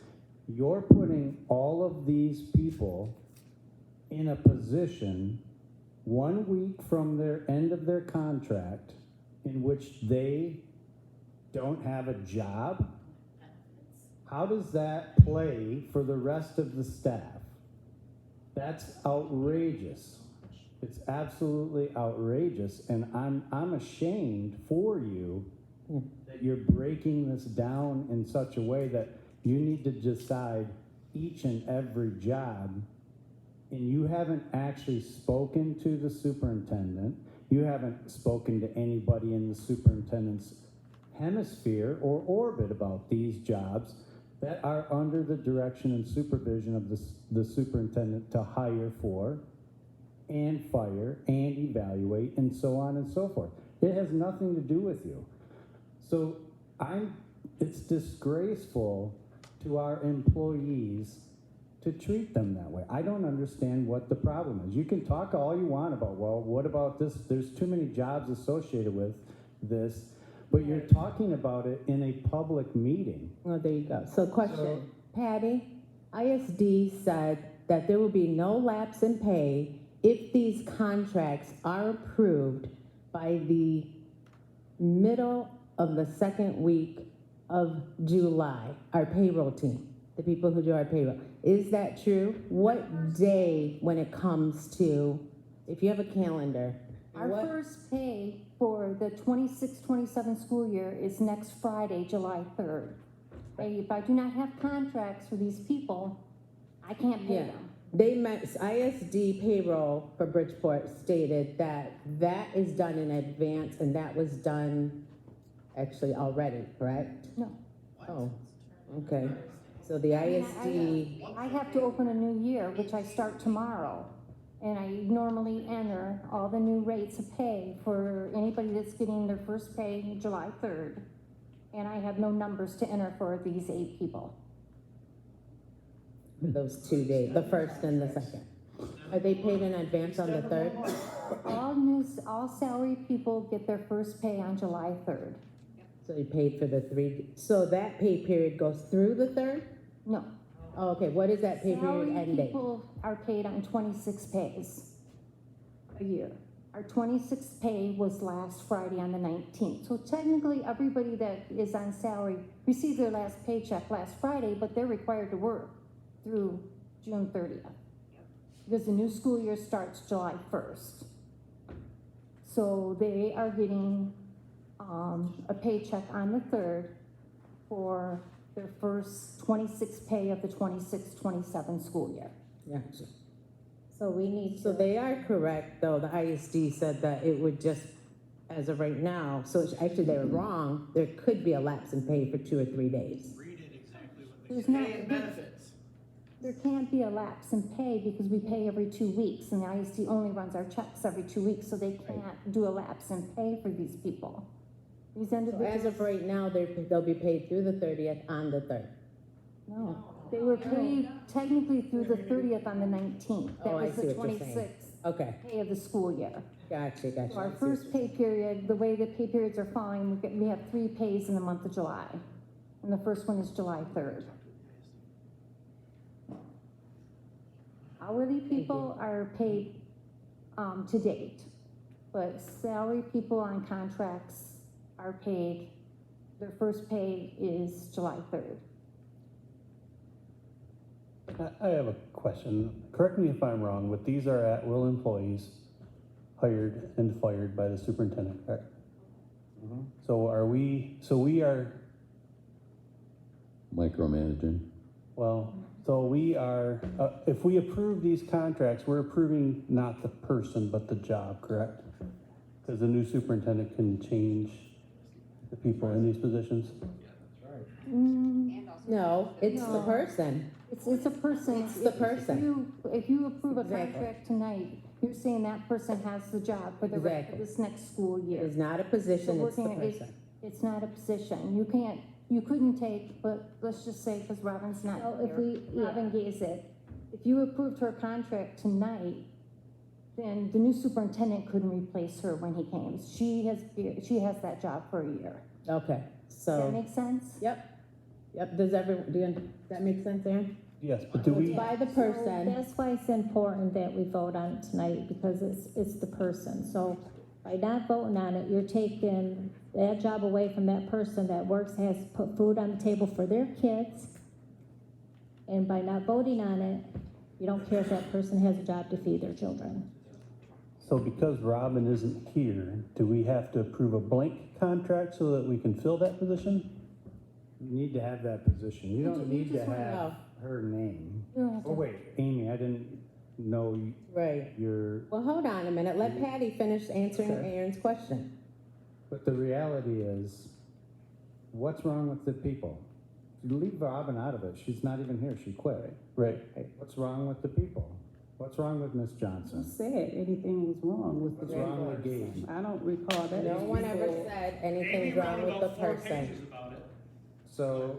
you're putting all of these people in a position 1 week from their end of their contract in which they don't have a job. How does that play for the rest of the staff? That's outrageous. It's absolutely outrageous, and I'm ashamed for you that you're breaking this down in such a way that you need to decide each and every job, and you haven't actually spoken to the superintendent. You haven't spoken to anybody in the superintendent's hemisphere or orbit about these jobs that are under the direction and supervision of the superintendent to hire for and fire and evaluate and so on and so forth. It has nothing to do with you. So it's disgraceful to our employees to treat them that way. I don't understand what the problem is. You can talk all you want about, well, what about this? There's too many jobs associated with this, but you're talking about it in a public meeting. Oh, there you go. So question, Patty, ISD said that there will be no lapse in pay if these contracts are approved by the middle of the second week of July, our payroll team, the people who do our payroll. Is that true? What day, when it comes to, if you have a calendar, Our what- first pay for the 26-27 school year is next Friday, July 3rd. If I do not have contracts for these people, I can't pay Yeah. them. They meant, ISD payroll for Bridgeport stated that that is done in advance, and that was done actually already, correct? No. Oh, okay. So the ISD, I have to open a new year, which I start tomorrow. And I normally enter all the new rates of pay for anybody that's getting their first pay July 3rd. And I have no numbers to enter for these 8 people. those 2 days, the first and the second. Are they paid in advance on the 3rd? All salaried people get their first pay on July 3rd. So you paid for the 3, so that pay period goes through the 3rd? No. Oh, okay, what is that pay period Salaried end date? people are paid on 26 pays a year. Our 26th pay was last Friday on the 19th. So technically, everybody that is on salary received their last paycheck last Friday, but they're required to work through June 30th. Because the new school year starts July 1st. So they are getting a paycheck on the 3rd for their first 26th pay of the 26-27 school year. Gotcha. So we need So they are correct, though, the ISD said that it would just, as of right now, so actually they were wrong, there could be a lapse in pay for 2 or 3 days. There's not, there can't be a lapse in pay because we pay every 2 weeks, and the ISD only runs our checks every 2 weeks, so they can't do a lapse in pay for these people. These So individuals. as of right now, they'll be paid through the 30th on the 3rd. No, they were paid technically through the 30th on the 19th. That Oh, I was see the what you're saying. 26th Okay, pay of the school year. gotcha. So our I see what first you're pay period, the way the pay periods are falling, we have 3 pays in the month of July. And the first one is July 3rd. Hourly people are paid to date, but salary people on contracts are paid, their first pay is July 3rd. I have a question. Correct me if I'm wrong, but these are at-will employees hired and fired by the superintendent, correct? So we are, Micromanaging. well, so we are, if we approve these contracts, we're approving not the person, but the job, correct? Because the new superintendent can change the people in these positions? No, it's the person. It's a person. It's the person. If you approve a Exactly. contract tonight, you're saying that person has the job for the rest of Exactly. this next school It year. is not a position, So it's the working- person. It's not a position. You couldn't take, but let's just say, because Robin's not Oh, here. if we- Robin Gazet, if you approved her contract tonight, then the new superintendent couldn't replace her when he came. She has that job for a year. Okay, Does so, that make sense? yep, does that make sense, Aaron? Yes, but do we, By the So person, that's why it's important that we vote on it tonight, because it's the person. So by not voting on it, you're taking that job away from that person that works, has to put food on the table for their kids. And by not voting on it, you don't care if that person has a job to feed their children. so because Robin isn't here, do we have to approve a blank contract so that we can fill that position? You need to have that position. You don't need to just wanna have her name. You don't have Oh, to- wait, Amy, I didn't know right. your, Well, hold on a minute, let Patty finish answering Okay. Aaron's question. but the reality is, what's wrong with the people? You leave Robin out of it. She's not even here. She quit. Right. What's wrong with the people? What's wrong with Miss Who Johnson? said anything was wrong with the What's wrong with Gabe? I don't recall that. No one ever said anything's wrong with the person. So,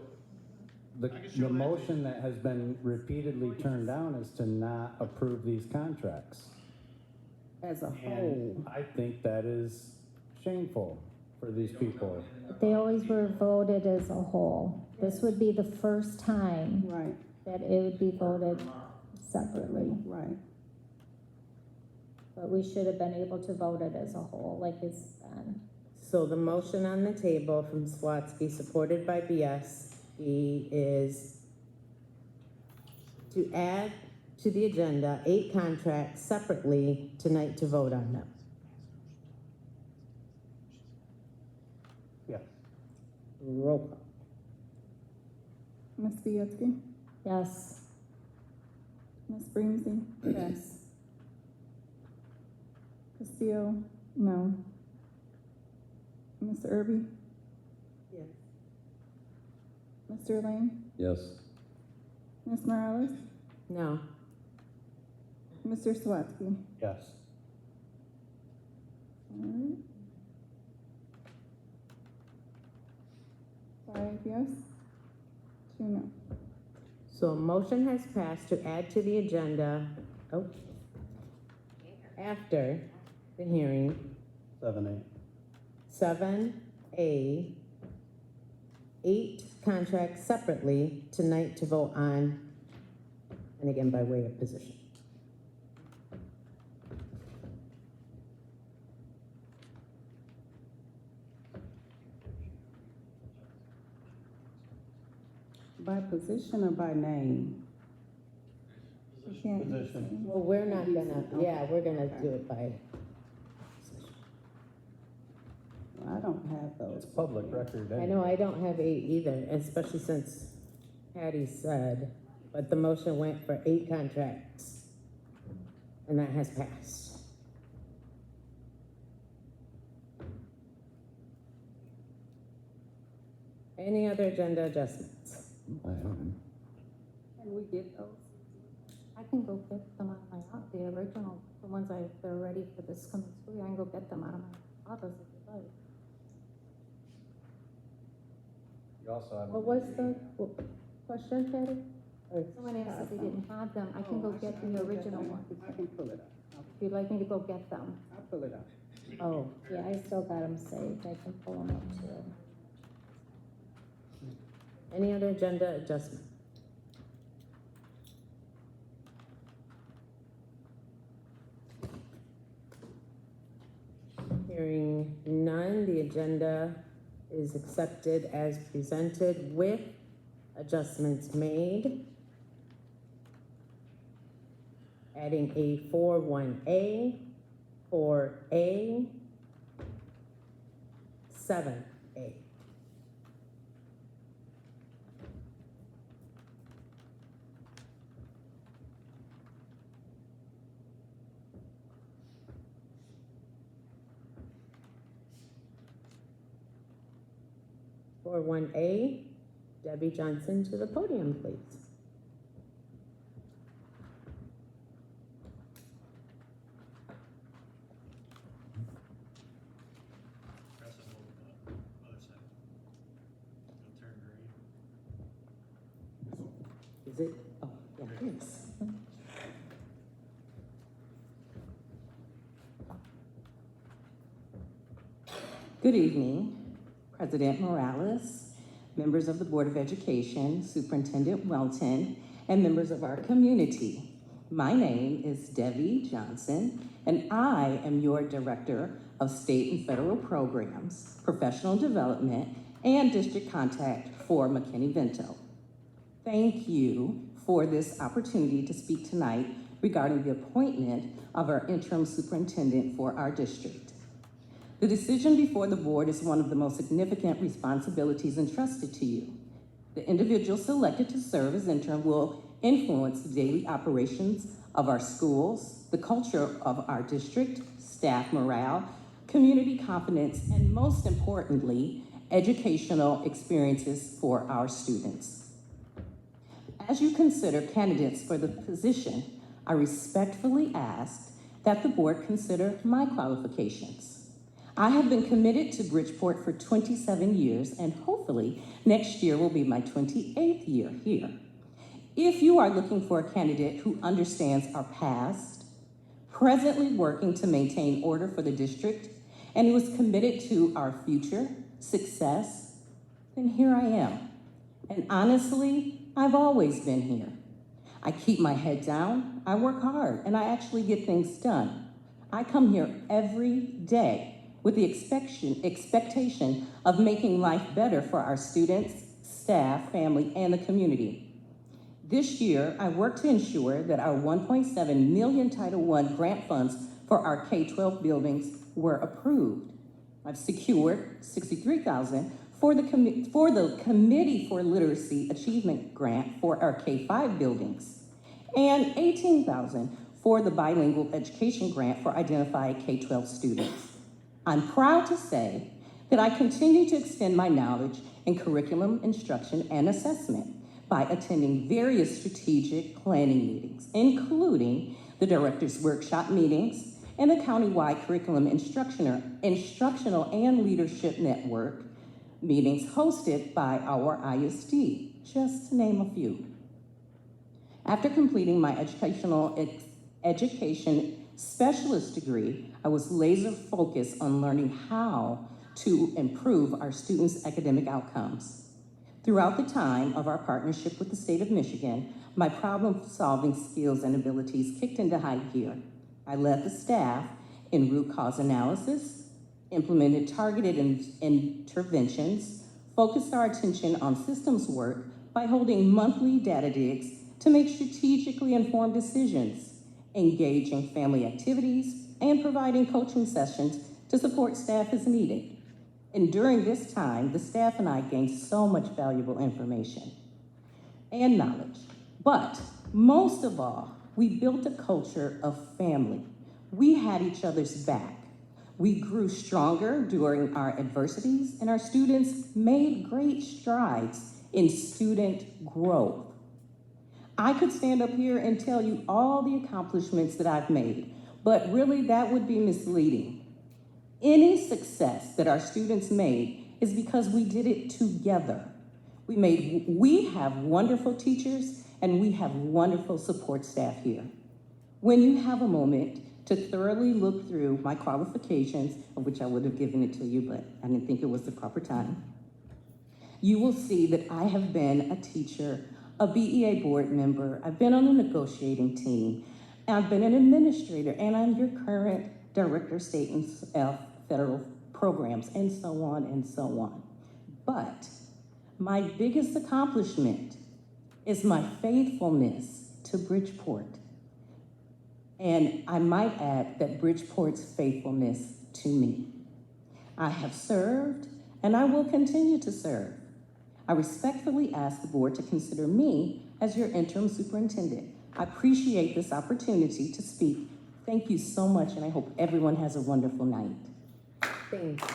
the motion that has been repeatedly turned down is to not approve these contracts. As a whole. And I think that is shameful for these people. They always were voted as a whole. This would be the first time Right, that it would be voted separately. right. But we should have been able to vote it as a whole, like it's done. So the motion on the table from Swatsky, supported by BSB, is to add to the agenda 8 contracts separately tonight to vote on them. Yeah. Roll call. Ms. Bietsky? Yes. Ms. Breemsey? Yes. Castillo? No. Mr. Irby? Yes. Mr. Lane? Yes. Ms. Morales? No. Mr. Swatsky? Yes. All right. 5 yes, 2 no. So a motion has passed to add to the agenda, after the hearing, 7-8. 7A, 8 contracts separately tonight to vote on, and again, by way of position. By position or by name? You can't. Position. Well, we're not gonna, we're gonna do it by, I don't have those. It's public record. I know I don't have 8 either, especially since Patty said, but the motion went for 8 contracts, and that has passed. Any other agenda adjustments? I haven't. Can we get those? I can go get them out of my office, the original, the ones they're ready for this coming school year. I can go get them out of my office if you'd like. You also have. What was the question, Patty? Or- Someone asked if they didn't have them. I can go get the original one. I can pull it up. If you'd like me to go get them. I'll pull it up. Oh, Yeah, I still got them saved. I can pull them up too. any other agenda adjustment? Hearing none, the agenda is accepted as presented with adjustments made. Adding a 4-1A, 4A, 7A. For 1A, Debbie Johnson to the podium, please. it? Oh, yeah, it is. Good evening, President Morales, members of the Board of Education, Superintendent Whelton, and members of our community. My name is Devi Johnson, and I am your Director of State and Federal Programs, Professional Development, and District Contact for McKinney-Vento. Thank you for this opportunity to speak tonight regarding the appointment of our interim superintendent for our district. The decision before the board is one of the most significant responsibilities entrusted to you. The individual selected to serve as interim will influence the daily operations of our schools, the culture of our district, staff morale, community confidence, and most importantly, educational experiences for our students. As you consider candidates for the position, I respectfully ask that the board consider my qualifications. I have been committed to Bridgeport for 27 years, and hopefully next year will be my 28th year here. If you are looking for a candidate who understands our past, presently working to maintain order for the district, and who is committed to our future success, then here I am. And honestly, I've always been here. I keep my head down, I work hard, and I actually get things done. I come here every day with the expectation of making life better for our students, staff, family, and the community. This year, I work to ensure that our $1.7 million Title I grant funds for our K-12 buildings were approved. I've secured $63,000 for the Committee for Literacy Achievement Grant for our K-5 buildings, and $18,000 for the Bilingual Education Grant for identified K-12 students. I'm proud to say that I continue to extend my knowledge in curriculum instruction and assessment by attending various strategic planning meetings, including the Director's Workshop meetings and the Countywide Curriculum Instructional and Leadership Network meetings hosted by our ISD, just to name a few. After completing my education specialist degree, I was laser focused on learning how to improve our students' academic outcomes. Throughout the time of our partnership with the state of Michigan, my problem-solving skills and abilities kicked into high gear. I led the staff in root cause analysis, implemented targeted interventions, focused our attention on systems work by holding monthly data digs to make strategically informed decisions, engaging family activities, and providing coaching sessions to support staff as needed. And during this time, the staff and I gained so much valuable information and knowledge. But most of all, we built a culture of family. We had each other's back. We grew stronger during our adversities, and our students made great strides in student growth. I could stand up here and tell you all the accomplishments that I've made, but really that would be misleading. Any success that our students made is because we did it together. We have wonderful teachers and we have wonderful support staff here. When you have a moment to thoroughly look through my qualifications, of which I would have given it to you, but I didn't think it was the proper time, you will see that I have been a teacher, a BEA board member, I've been on the negotiating team, I've been an administrator, and I'm your current Director of State and Federal Programs, and so on and so on. But my biggest accomplishment is my faithfulness to Bridgeport. And I might add that Bridgeport's faithfulness to me. I have served, and I will continue to serve. I respectfully ask the board to consider me as your interim superintendent. I appreciate this opportunity to speak. Thank you so much, and I hope everyone has a wonderful night. Thank you.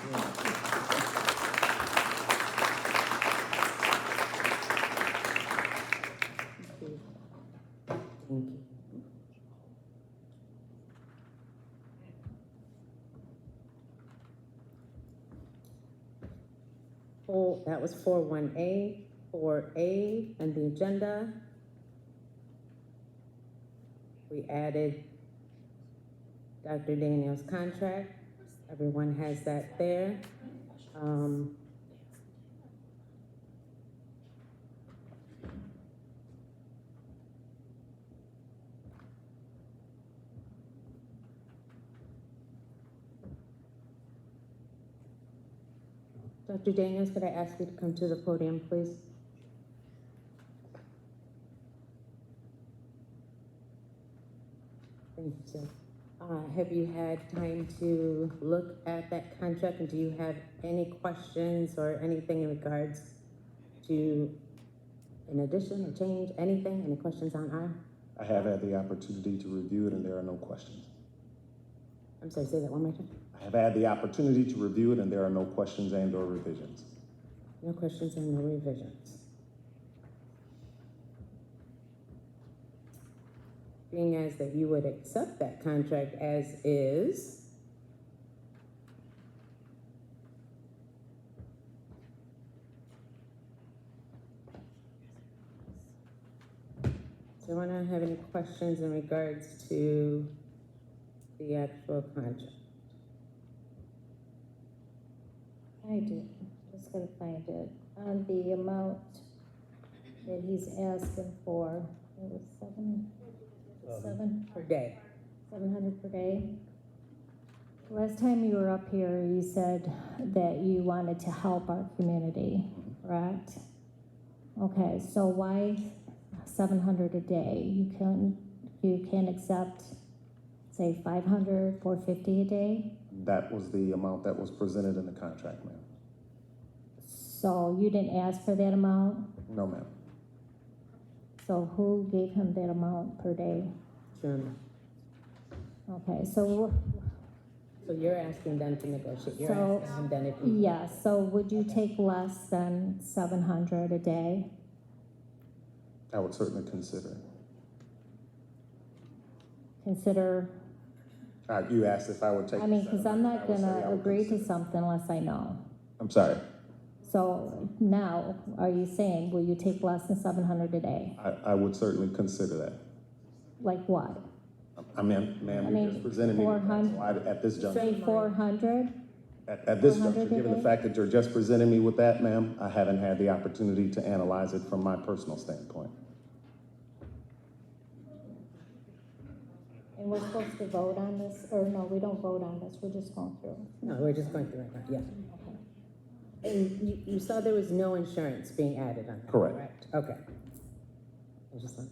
Thank you. That was 4-1A, 4A on the agenda. we added Dr. Daniel's contract. Everyone has that there. Dr. Daniels, could I ask you to come to the podium, please? Thank you, sir. Have you had time to look at that contract, and do you have any questions or anything in regards to an addition, a change, anything? Any questions on I? I have had the opportunity to review it, and there are no questions. I'm sorry, say that one more time. I have had the opportunity to review it, and there are no questions and/or revisions. No questions and no revisions. Being as that you would accept that contract as is, so I don't have any questions in regards to the actual contract. I do, just gotta find it. On the amount that he's asking for, it was seven Per day. 700 per day. Last time you were up here, you said that you wanted to help our community, correct? Okay, so why 700 a day? You can accept, say, 500, 450 a day? That was the amount that was presented in the contract, ma'am. So you didn't ask for that amount? No, ma'am. So who gave him that amount per day? Adjournment. Okay, so you're asking them to negotiate, you're So- asking them then if you. yeah, so would you take less than 700 a day? I would certainly consider it. Consider, You asked if I would take. I mean, because I'm not I would say gonna I would agree to consider it. something unless I know. I'm sorry. So now, are you saying, will you take less than 700 a day? I would certainly consider that. Like what? I mean, ma'am, I you mean, just presented me with that, 400 so at this juncture. Say 400? At this 400 juncture, a given the day? fact that you're just presenting me with that, ma'am, I haven't had the opportunity to analyze it from my personal standpoint. And we're supposed to vote on this, or no, we don't vote on this, we're just going through. No, we're just going through it right now, yeah. And you saw there was no insurance being added on that, Correct. correct? Okay. I just want.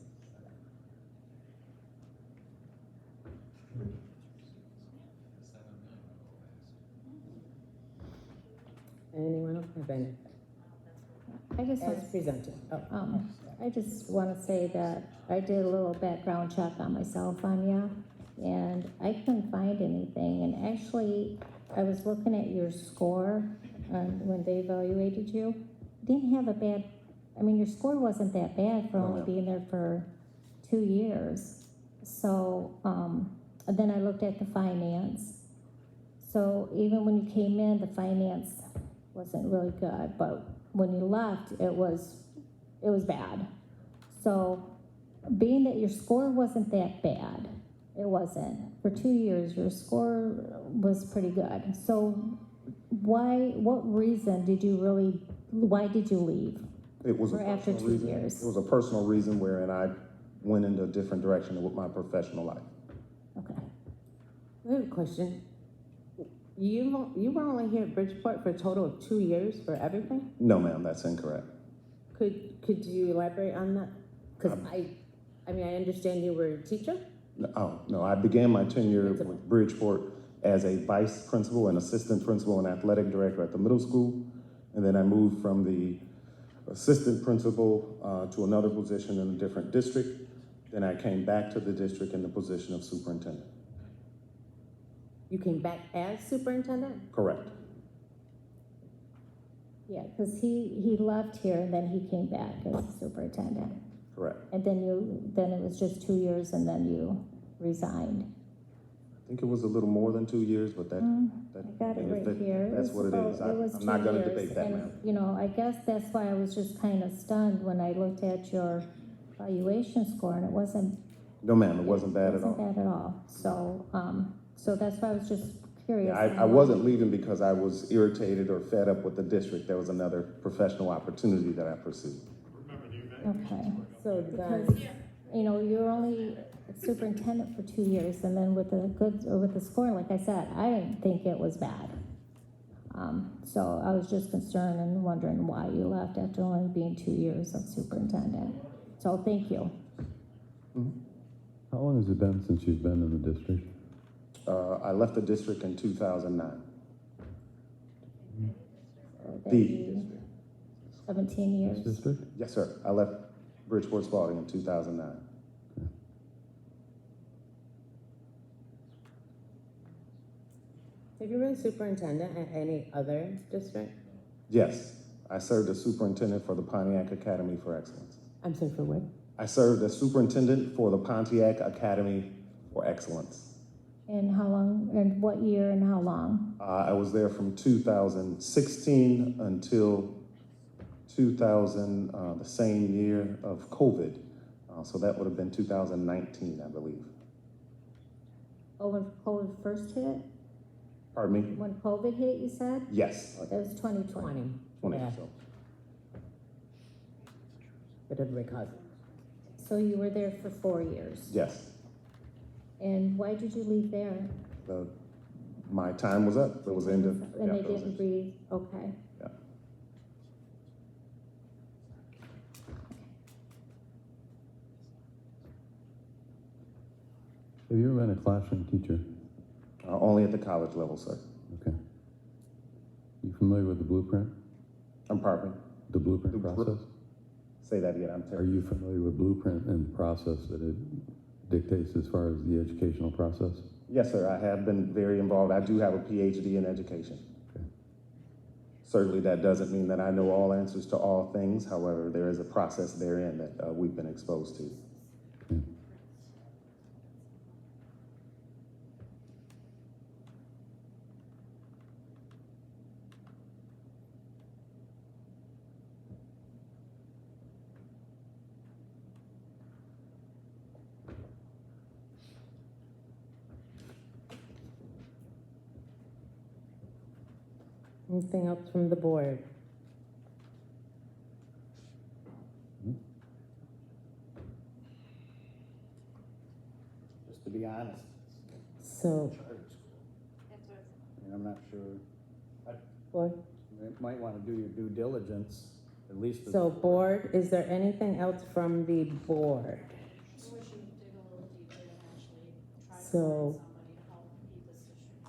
Anyone else have any? I just want As presented. Oh. I just want to say that I did a little background check on myself on you, and I couldn't find anything. And actually, I was looking at your score when they evaluated you. You didn't have a bad, I mean, your score wasn't that bad for only being there for 2 years. So, and then I looked at the finance. So even when you came in, the finance wasn't really good, but when you left, it was bad. So being that your score wasn't that bad, it wasn't. For 2 years, your score was pretty good. So what reason did you why did you leave? It was a For after personal 2 reason. years. It was a personal reason wherein I went into a different direction with my professional life. Okay. I have a question. You were only here at Bridgeport for a total of 2 years for everything? No, ma'am, that's incorrect. Could you elaborate on that? Because I mean, I understand you were a teacher? No, I began my tenure with Bridgeport as a vice principal and assistant principal and athletic director at the middle school. And then I moved from the assistant principal to another position in a different district. Then I came back to the district in the position of superintendent. You came back as superintendent? Correct. Yeah, because he left here and then he came back as superintendent. Correct. And then it was just 2 years and then you resigned. I think it was a little more than 2 years, but that, I got it right here. that's what it is. I'm not going to debate that, ma'am. You know, I guess that's why I was just kind of stunned when I looked at your evaluation score, and it wasn't No, ma'am, it wasn't bad It at all. wasn't bad at all. So, so that's why I was just curious. Yeah, I wasn't leaving because I was irritated or fed up with the district. There was another professional opportunity that I pursued. Okay. So Because, then, you know, you're only superintendent for 2 years, and then with the score, like I said, I didn't think it was bad. So I was just concerned and wondering why you left after only being 2 years of superintendent. So thank you. How long has it been since you've been in the district? I left the district in 2009. So that'd The be 17 years. This district? Yes, sir. I left Bridgeport Spalding in 2009. have you been superintendent at any other district? Yes, I served as superintendent for the Pontiac Academy for Excellence. I'm sorry, for what? I served as superintendent for the Pontiac Academy for Excellence. And how long, and what year and how long? I was there from 2016 until 2000, the same year of COVID. So that would have been 2019, I believe. Oh, when COVID first hit? Pardon me? When COVID hit, you said? Yes. Oh, that was 2020. 20, Yeah. so. Bit of recovery. So you were there for 4 years. Yes. And why did you leave there? My time was up. It was end of. And yeah, they it was- didn't breathe, okay. Yeah. Have you ever been a classroom teacher? Only at the college level, sir. Okay. You familiar with the blueprint? I'm pardon me? The blueprint The process? Say that again. I'm Are terrible. you familiar with blueprint and the process that it dictates as far as the educational process? Yes, sir. I have been very involved. I do have a PhD in education. Okay. Certainly, that doesn't mean that I know all answers to all things. However, there is a process therein that we've been exposed to. Okay. Anything else from the board? Just to be honest, So, charter school. I mean, I'm not sure. board? You might want to do your due diligence, at least. So board, is there anything else from the board? We should dig a little deeper and actually try to So- find somebody to help keep this district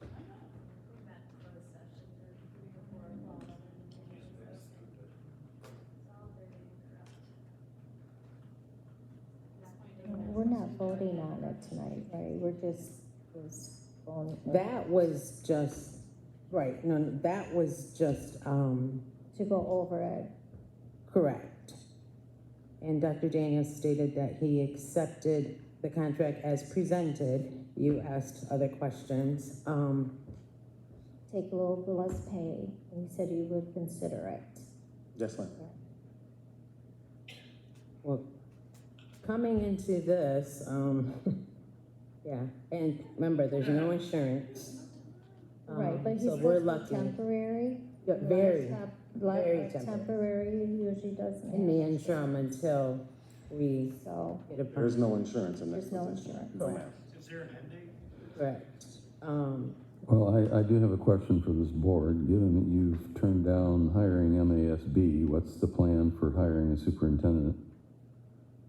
afloat. We met for a session, there were 3 or 4 of all other individuals. It's all very incorrect. We're not voting on it tonight, right? We're just going. That was just, right, no, that was just, To go over it. correct. And Dr. Daniels stated that he accepted the contract as presented. You asked other questions. Take a little bit less pay, and you said you would consider it. Yes, ma'am. Well, coming into this, yeah, and remember, there's no insurance. Right, but he's So we're supposed to be lucky. temporary. Yeah, very, very Temporary usually doesn't in the have, interim until we so get a There's permit. no insurance in this there's no position. insurance. No, ma'am. Correct. Well, I do have a question for this board. Given that you've turned down hiring MASB, what's the plan for hiring a superintendent?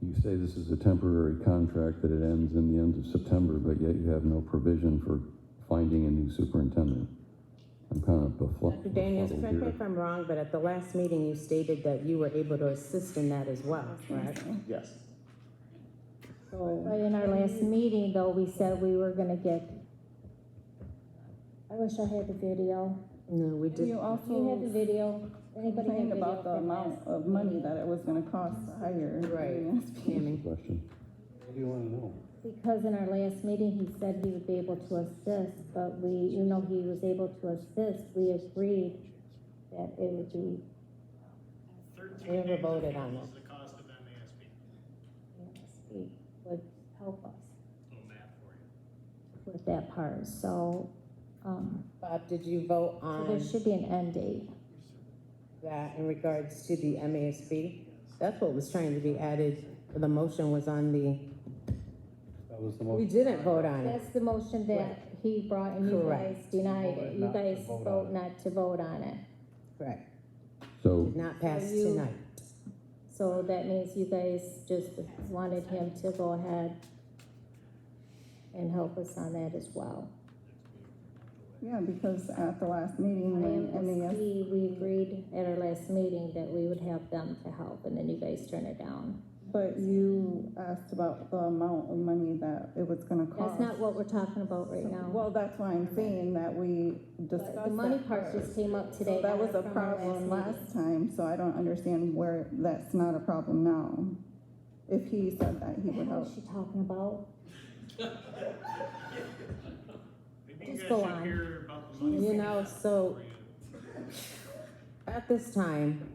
You say this is a temporary contract, that it ends in the end of September, but yet you have no provision for finding a new superintendent. I'm kind of Dr. Daniels, befuddled correct me here. if I'm wrong, but at the last meeting, you stated that you were able to assist in that as well, correct? Yes. But in our last meeting, though, we said we were gonna get, I wish I had the video. No, we did. You Do you have the also video? Anybody have complained video about the from amount last of money meeting? that it was gonna cost to hire. Right. MASB. Tammy. Question. What do you want to know? Because in our last meeting, he said he would be able to assist, but we, even though he was able to assist, we agreed that it would be, We never voted on that. The cost of MASB would help us with that part, so, Bob, did you vote so on there should be an end date. that in regards to the MASB? That's what was trying to be added, the motion was on the, That was the we motion. didn't vote on it. That's the motion that he brought and you guys Correct. denied it. You Not to guys vote on vote it. not to vote on it. Correct. So, Did not pass So you- tonight. So that means you guys just wanted him to go ahead and help us on that as well. Yeah, because at the last meeting, when MAS, MASB, we agreed at our last meeting that we would have them to help, and then you guys turned it down. but you asked about the amount of money that it was gonna cost. That's not what we're talking about right now. Well, that's why I'm saying that we discussed But the money that part first. just came up today. So that was a from our problem last last time, so I don't understand where that's not a problem now. If he said that he would What help. is she talking about? Just go on. You know, so at this time,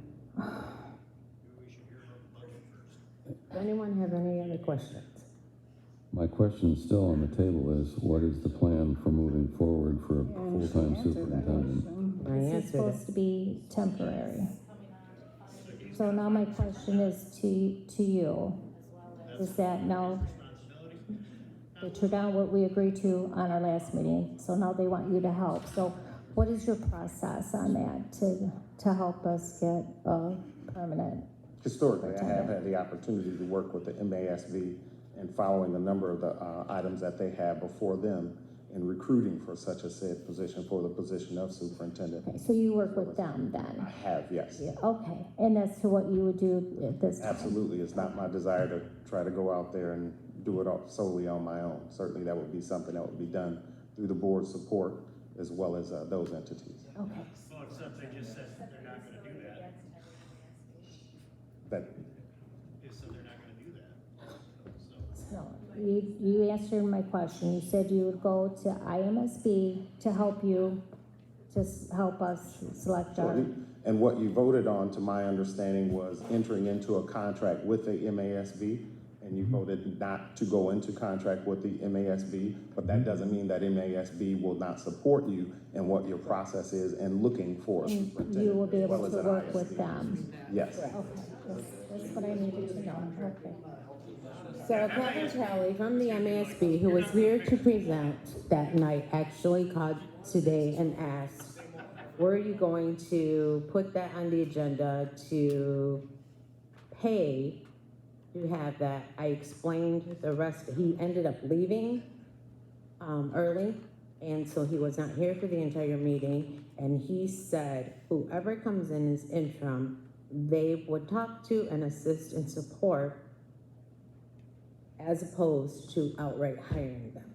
does anyone have any other questions? my question still on the table is, what is the plan for moving forward for a And she full-time answered that superintendent? question. I This is answered it. supposed to be temporary. So now my question is to you, is that now they tore down what we agreed to on our last meeting, so now they want you to help. So what is your process on that to help us get a permanent? Historically, I have had the opportunity to work with the MASB and following a number of the items that they have before them in recruiting for such a said position, for the position of superintendent. Okay, so you work with them I then? have, yes. Okay, and that's to what you would do at this time? Absolutely. It's not my desire to try to go out there and do it all solely on my own. Certainly, that would be something that would be done through the board's support as well as those entities. Okay. Well, except they just said they're not gonna do that. That They said they're not gonna do that. So. No, you answered my question. You said you would go to IMSB to help you, help us select our. And what you voted on, to my understanding, was entering into a contract with the MASB, and you voted not to go into contract with the MASB, but that doesn't mean that MASB will not support you in what your process is and looking for a And superintendent. you will be as able well as to an work with ISD. them. Yes. Okay, that's what I needed to know. Okay. So Kevin Charlie from the MASB, who was here to present that night, actually called today and asked, were you going to put that on the agenda to pay to have that? I explained the rest. He ended up leaving early, and so he was not here for the entire meeting. And he said, whoever comes in as interim, they would talk to and assist and support as opposed to outright hiring them.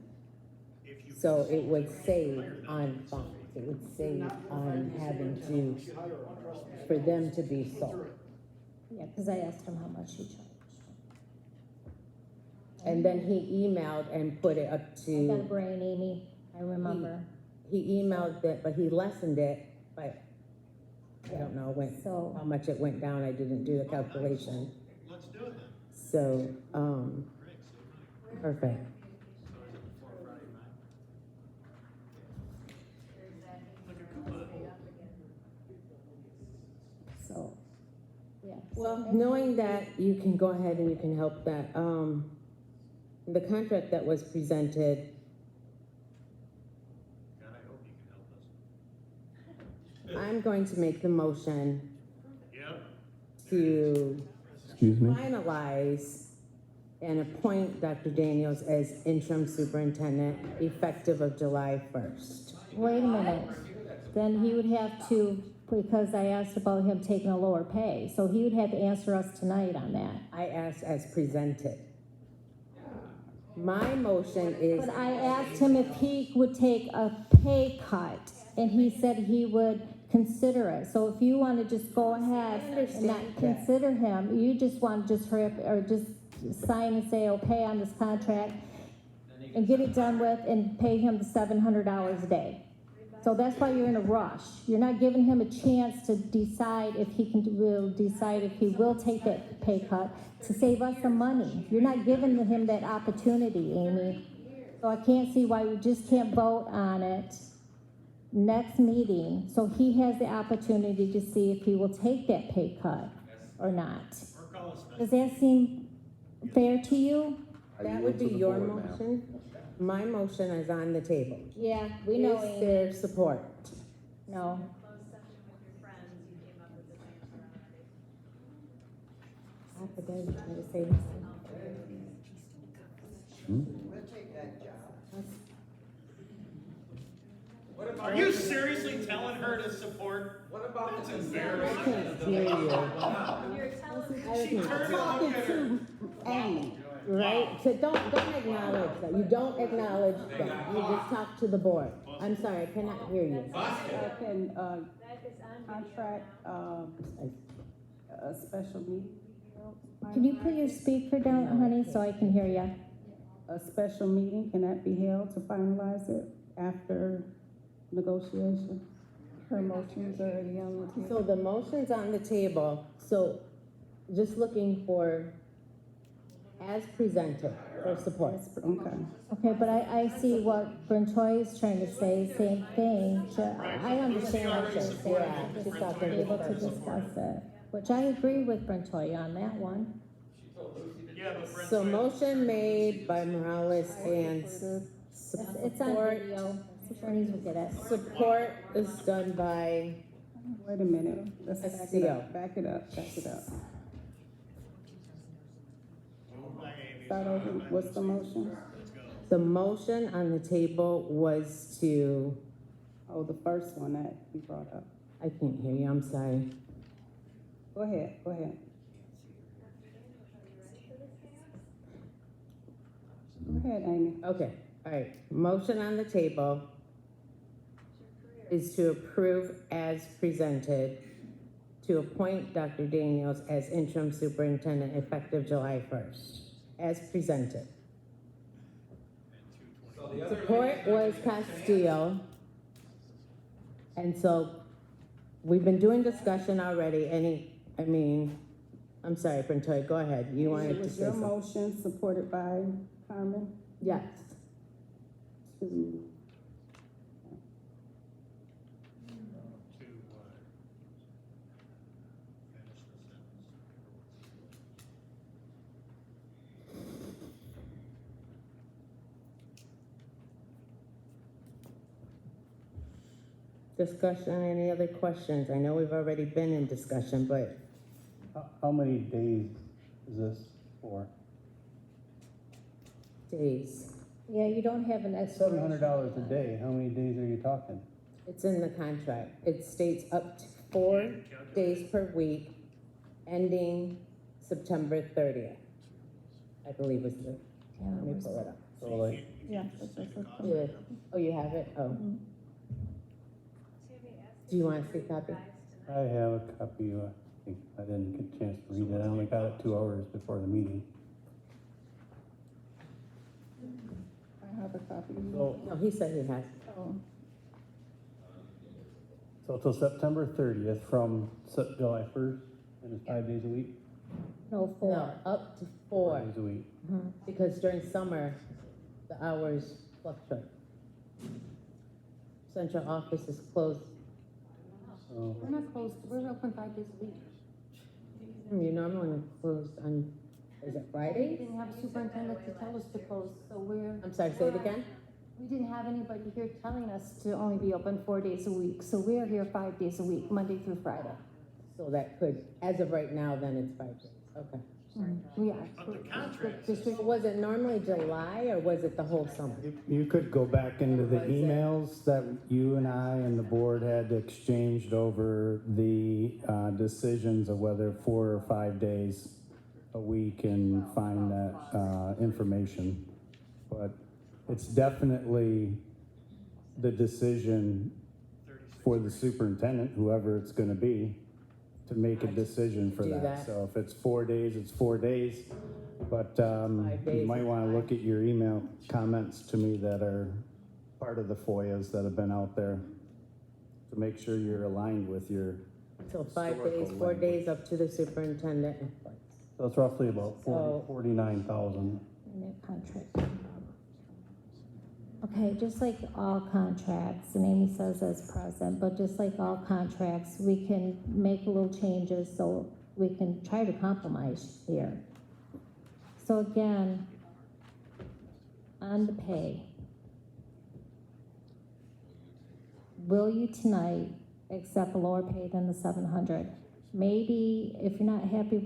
So it would save on funds. It would save on having to, for them to be sold. Yeah, because I asked him how much he charged. And then he emailed and put it up I got a to, brain, Amy. I remember. he emailed it, but he lessened it, but I don't know how much it went down. I didn't do the calculation. Let's do it then. So, perfect. So, yeah. Well, knowing that you can go ahead and you can help that, the contract that was presented, God, I hope you can help us. I'm going to make the motion Yep. to Excuse me? finalize and appoint Dr. Daniels as interim superintendent effective of July 1st. Wait a minute. Then he would have to, because I asked about him taking a lower pay, so he would have to answer us tonight on that. I asked as presented. My motion is. But I asked him if he would take a pay cut, and he said he would consider it. So if you want to just go ahead and not consider him, you just want to just hurry up, or just sign and say, okay, on this contract, and get it done with, and pay him the $700 a day. So that's why you're in a rush. You're not giving him a chance to decide if he will take that pay cut to save us some money. You're not giving him that opportunity, Amy. So I can't see why we just can't vote on it next meeting, so he has the opportunity to see if he will take that pay cut or not. Does that seem fair to you? That would be your motion. My motion is on the table. Yeah, we know, Is there support? No. Closed session with your friends, you came up with the answer already. I forgot to try to say this. Are you seriously telling her to support? What about that's embarrassing? I can't hear you. You're telling She turned and looked at her. Amy, right? So don't acknowledge that. You don't acknowledge that. You just talk to the board. I'm sorry, I cannot hear you. Can, that is on contract, a special meeting? Can you put your speaker down, honey, so I can hear you? A special meeting, can that be held to finalize it after negotiation? Her motion's already on the table. So the motion's on the table, so just looking for as presented for support. Okay. Okay, but I see what Brentoy is trying to say, same thing. I understand what you're saying. Yeah, Just not being able to discuss it, which I agree with Brentoy on that one. So motion made by Morales and It's on support. video. Attorneys will get it. Support is done by Wait a minute, let's back it SCO. up, back it up. Start over, what's the motion? The motion on the table was to, Oh, the first one that you brought up. I can't hear you, I'm sorry. Go ahead. Go ahead, Amy. Okay, all right. Motion on the table is to approve as presented to appoint Dr. Daniels as interim superintendent effective July 1st, as presented. Support was Castillo. And so we've been doing discussion already. I'm sorry, Brentoy, go ahead. You wanted to Was say your something. motion supported by Carmen? Yes. To Discussion, any other questions? I know we've already been in discussion, but How many days is this for? days. Yeah, you don't have an expiration. $700 a day, how many days are you talking? It's in the contract. It states up to 4 days per week, ending September 30th. I believe is the, let me pull it up. So like, Yeah. Yeah. Oh, you have it? Oh. Do you want to see a copy? I have a copy, I think I didn't get a chance to read it, I only got it 2 hours before the meeting. I have a copy. So, No, he said he has. Oh, so till September 30th from July 1st, and it's 5 days a week? No, 4. No, up to 4, 5 days a week. because during summer, the hours fluctuate. Central office is closed. So, We're not closed, we're open 5 days a week. You normally close on, is it We Friday? didn't have a superintendent to tell us to close, so we're. I'm sorry, say it again? We didn't have anybody here telling us to only be open 4 days a week, so we're here 5 days a week, Monday through Friday. So that could, as of right now, then it's 5 days, okay. We are. But the contract The district- Was it normally July, or was it the whole summer? you could go back into the Was it? emails that you and I and the board had exchanged over the decisions of whether 4 or 5 days a week and find that information. But it's definitely the decision for the superintendent, whoever it's gonna be, to make a decision for Do that. that. So if it's 4 days, it's 4 days. But 5 days you might is wanna fine. look at your email comments to me that are part of the FOIAs that have been out there. to make sure you're aligned with your, So 5 days, Historical 4 days language. up to the superintendent. so it's roughly about So- 49,000. And their contract. Okay, just like all contracts, and Amy says as present, but just like all contracts, we can make little changes so we can try to compromise here. So again, on the pay, will you tonight accept a lower pay than the 700? Maybe if you're not happy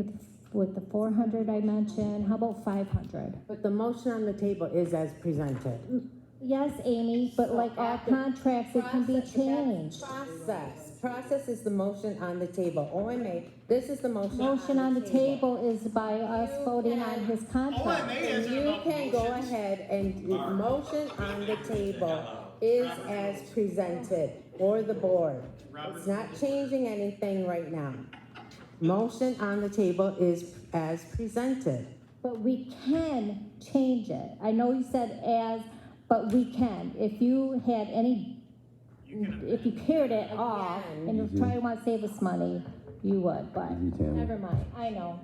with the 400 I mentioned, how about 500? But the motion on the table is as presented. Yes, Amy, but like all contracts, it can be Process- changed. Process is the motion on the table. OMA, this is the motion. Motion on the table is by us voting on his contract. And you can go ahead and, the motion on the table is as presented for the board. It's not changing anything right now. Motion on the table is as presented. But we can change it. I know you said as, but we can. If you had any, if you cared at all, and you probably want to save us money, you would, but Easy, Tammy. never mind. I know.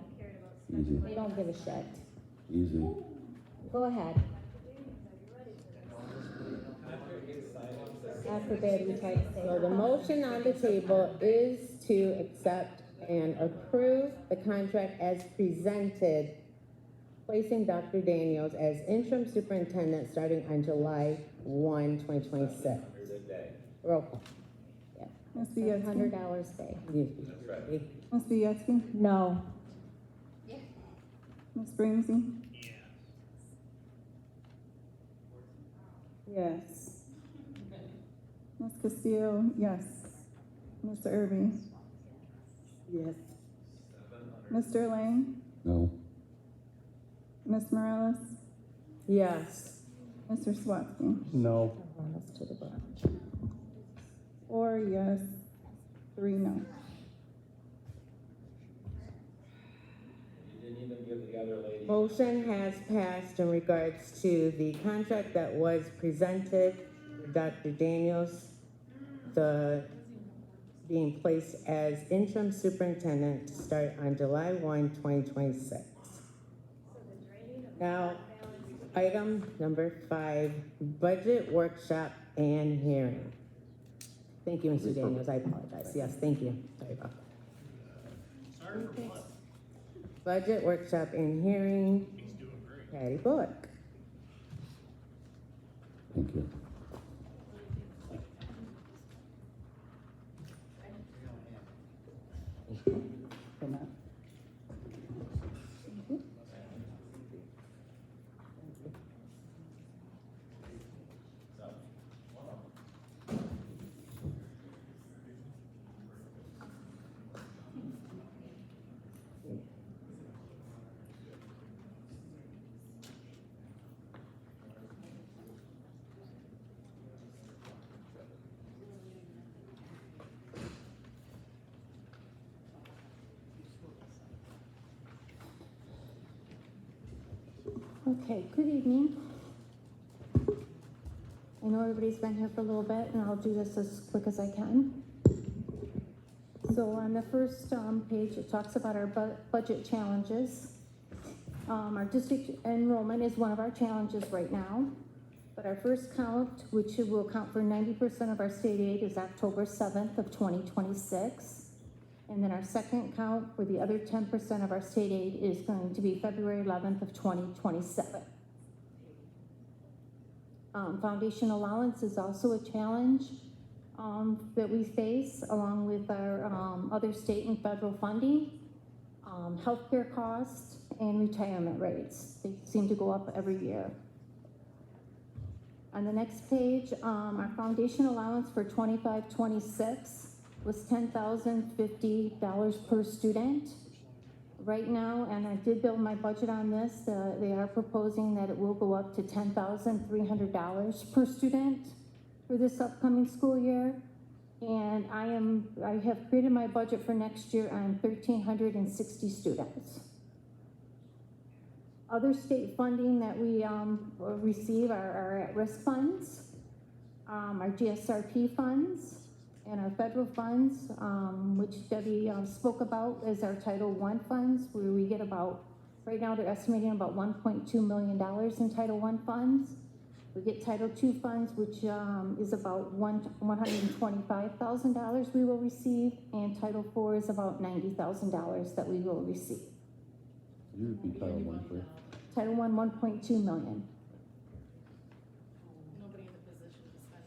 Easy, They don't give a shit. easy. Go ahead. After that, we try to say. So the motion on the table is to accept and approve the contract as presented, placing Dr. Daniels as interim superintendent starting on July 1, 2026. Roll call. Ms. Bietsky? $100 pay. Ms. Bietsky? No. Ms. Ramsey? Yes. Ms. Castillo? Yes. Mr. Irby? Yes. Mr. Lang? No. Ms. Morales? Yes. Mr. Swatsky? No. To the bottom. 4 yes, 3 no. Motion has passed in regards to the contract that was presented for Dr. Daniels, being placed as interim superintendent to start on July 1, 2026. Now, item number 5, budget workshop and hearing. Thank you, Mr. Daniels, I apologize. Yes, thank you. Sorry about that. Sorry for what? Budget workshop and hearing, He's doing great. Patty Bullock. Thank you. Come on. Okay, good evening. I know everybody's been here for a little bit, and I'll do this as quick as I can. So on the first page, it talks about our budget challenges. Our district enrollment is one of our challenges right now, but our first count, which will count for 90% of our state aid, is October 7th of 2026. And then our second count for the other 10% of our state aid is going to be February 11th of 2027. Foundation allowance is also a challenge that we face, along with our other state and federal funding, healthcare costs, and retirement rates. They seem to go up every year. On the next page, our foundation allowance for 25-26 was $10,050 per student. Right now, and I did build my budget on this, they are proposing that it will go up to $10,300 per student for this upcoming school year. And I have created my budget for next year on 1,360 students. Other state funding that we receive are our at-risk funds, our GSRP funds, And our federal funds, which Debbie spoke about, is our Title I funds, where we get about, right now they're estimating about $1.2 million in Title I funds. We get Title II funds, which is about $125,000 we will receive, and Title IV is about $90,000 that we will receive. You would be Title I, please. Title I, $1.2 million. Nobody in the position to spend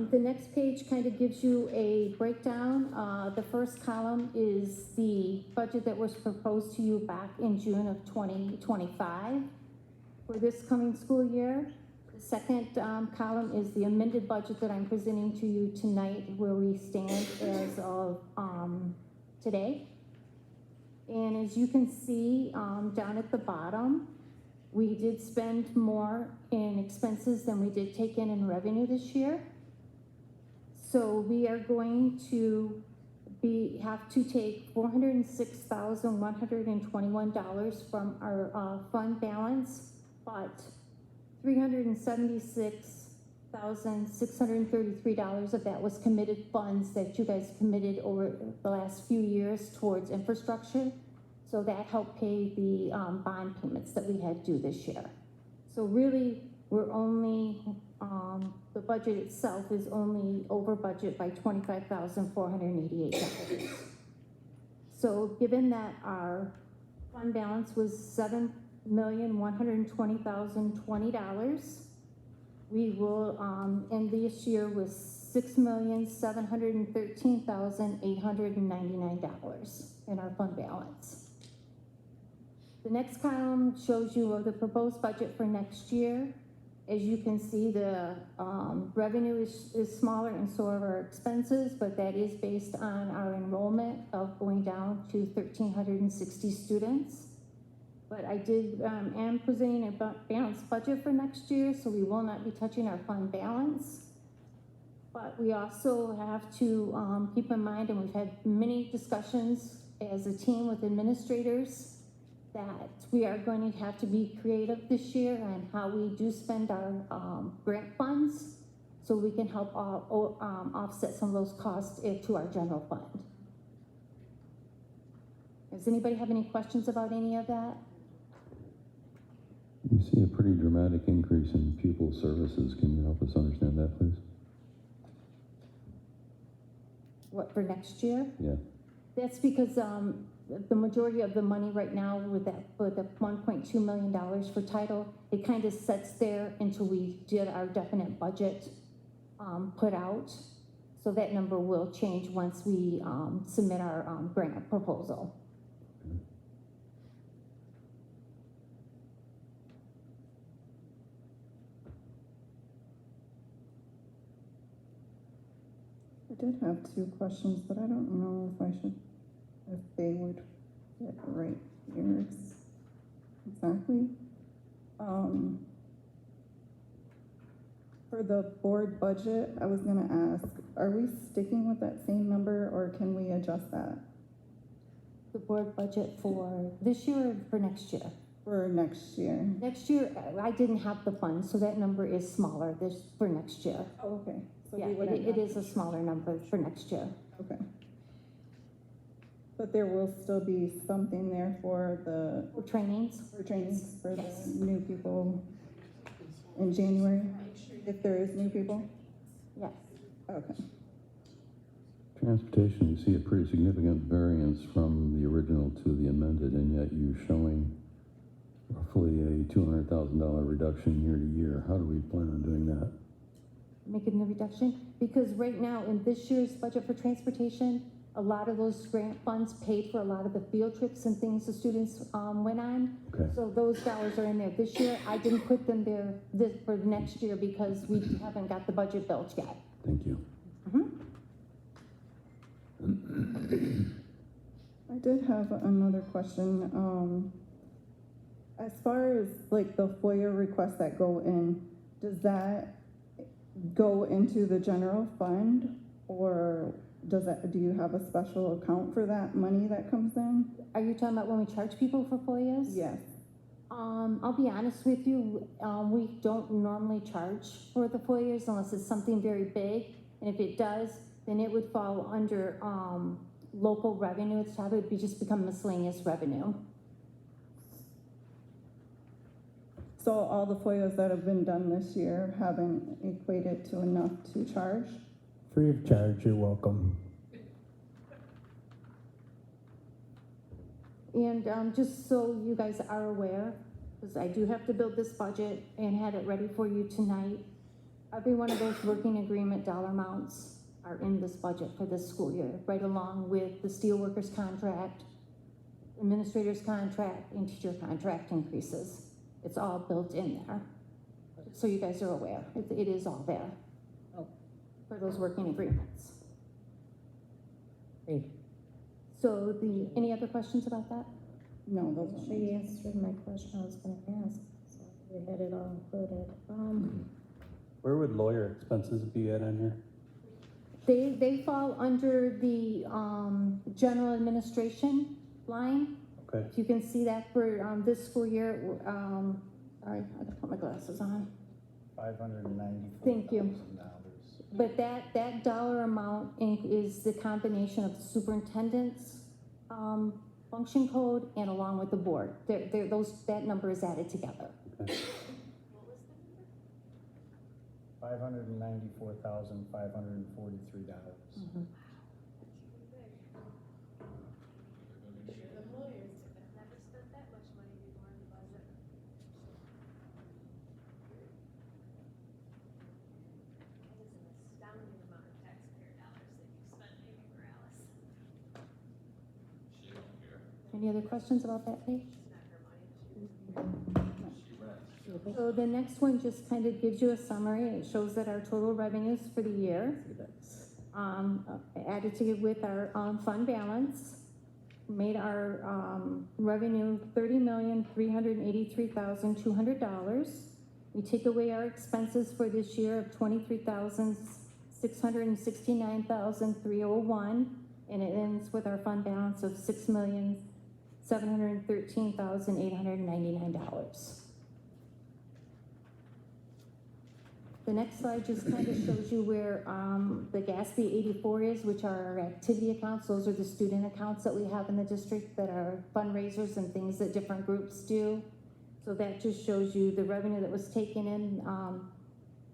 it. The next page kind of gives you a breakdown. The first column is the budget that was proposed to you back in June of 2025 for this coming school year. The second column is the amended budget that I'm presenting to you tonight, where we stand as of today. And as you can see down at the bottom, we did spend more in expenses than we did take in revenue this year. So we are going to have to take $406,121 from our fund balance, but $376,633 of that was committed funds that you guys committed over the last few years towards infrastructure. So that helped pay the bond payments that we had due this year. So really, we're only, the budget itself is only over budget by $25,488. So given that our fund balance was $7,120,020, we will end this year with $6,713,899 in our fund balance. The next column shows you the proposed budget for next year. As you can see, the revenue is smaller and so are our expenses, but that is based on our enrollment of going down to 1,360 students. But I am presenting a balanced budget for next year, so we will not be touching our fund balance. But we also have to keep in mind, and we've had many discussions as a team with administrators, that we are going to have to be creative this year on how we do spend our grant funds, so we can help offset some of those costs to our general fund. Does anybody have any questions about any of that? We see a pretty dramatic increase in pupil services. Can you help us understand that, please? What, for next year? Yeah. That's because the majority of the money right now with the $1.2 million for title, it kind of sits there until we get our definite budget put out. So that number will change once we submit our grant proposal. I did have two questions, but I don't know if they would fit right here exactly. For the board budget, I was gonna ask, are we sticking with that same number or can we adjust that? The board budget for this year or for next year? For next year. Next year, I didn't have the funds, so that number is smaller for next year. Oh, okay. So Yeah, we wouldn't it have is a smaller number for next year. Okay. But there will still be something there for trainings? For trainings for Yes. the new people in January, if there is new people? Yes. Okay. Transportation, you see a pretty significant variance from the original to the amended, and yet you're showing roughly a $200,000 reduction year to year. How do we plan on doing that? Making the reduction? Because right now in this year's budget for transportation, a lot of those grant funds paid for a lot of the field trips and things the students went on. Okay. So those dollars are in there this year. I didn't put them there for next year because we haven't got the budget built yet. Thank you. I did have another question. As far as like the FOIA requests that go in, does that go into the general fund, or do you have a special account for that money that comes in? Are you talking about when we charge people for FOIAs? Yes. I'll be honest with you, we don't normally charge for the FOIAs unless it's something very big. And if it does, then it would fall under, local revenue at the top. It would be just become miscellaneous revenue. So all the FOIAs that have been done this year haven't equated to enough to charge? Free of charge, you're welcome. And just so you guys are aware, because I do have to build this budget and had it ready for you tonight, every one of those working agreement dollar amounts are in this budget for this school year, right along with the steelworkers contract, administrator's contract, and teacher contract increases. It's all built in there. So you guys are aware, it is all there for those working agreements. Thank you. So any other questions about that? No, those are. She answered my question I was gonna ask, so we had it all included. Where would lawyer expenses be at on here? They fall under the, general administration line. Okay. If you can see that for, this school year, sorry, I gotta put my glasses on. $594,000. Thank you. But that dollar amount is the combination of the superintendent's, function code and along with the board. That number is added together. Okay. $594,543. Mm-hmm. The lawyers have never spent that much money before in the budget. That is an astounding amount of taxpayer dollars that you spent, Amy Morales. Any other questions about that page? It's not her money. So the next one just kind of gives you a summary. It shows that our total revenues for the year, added to with our fund balance, made our revenue $30,383,200. We take away our expenses for this year of $23,669,301, and it ends with our fund balance of $6,713,899. The next slide just kind of shows you where the GASB 84 is, which are our activity accounts. Those are the student accounts that we have in the district that are fundraisers and things that different groups do. So that just shows you the revenue that was taken in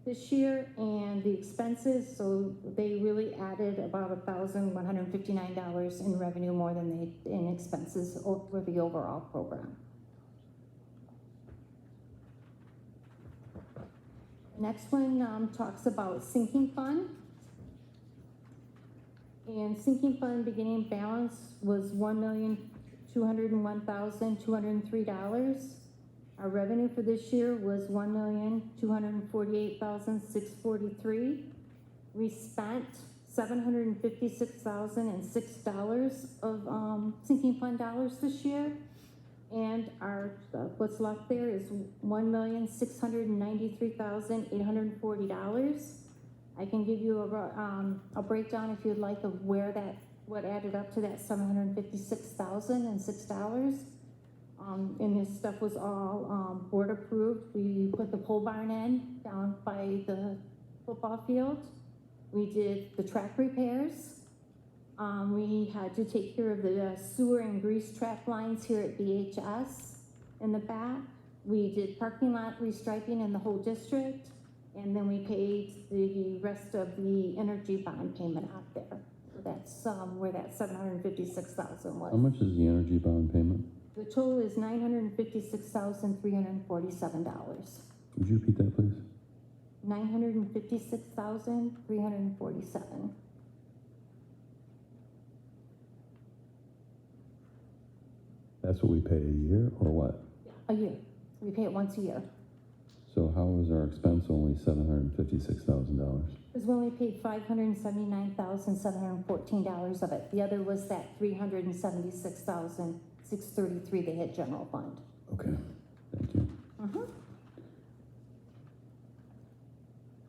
this year and the expenses. So they really added about $1,159 in revenue more than they in expenses for the overall program. Next one talks about sinking fund. And sinking fund beginning balance was $1,201,203. Our revenue for this year was $1,248,643. We spent $756,006 of sinking fund dollars this year. And our what's left there is $1,693,840. I can give you a breakdown if you'd like of where what added up to that $756,006. And this stuff was all board approved. We put the pole barn in down by the football field. We did the track repairs. We had to take care of the sewer and grease trap lines here at BHS in the back. We did parking lot restriping in the whole district, and then we paid the rest of the energy bond payment out there. So that's where that $756,000 was. How much is the energy bond payment? The total is $956,347. Would you repeat that, please? $956,347. That's what we pay a year, or what? A year. We pay it once a year. So how is our expense only $756,000? Because we only paid $579,714 of it. The other was that $376,633 they had general fund. Okay, thank you. Uh-huh.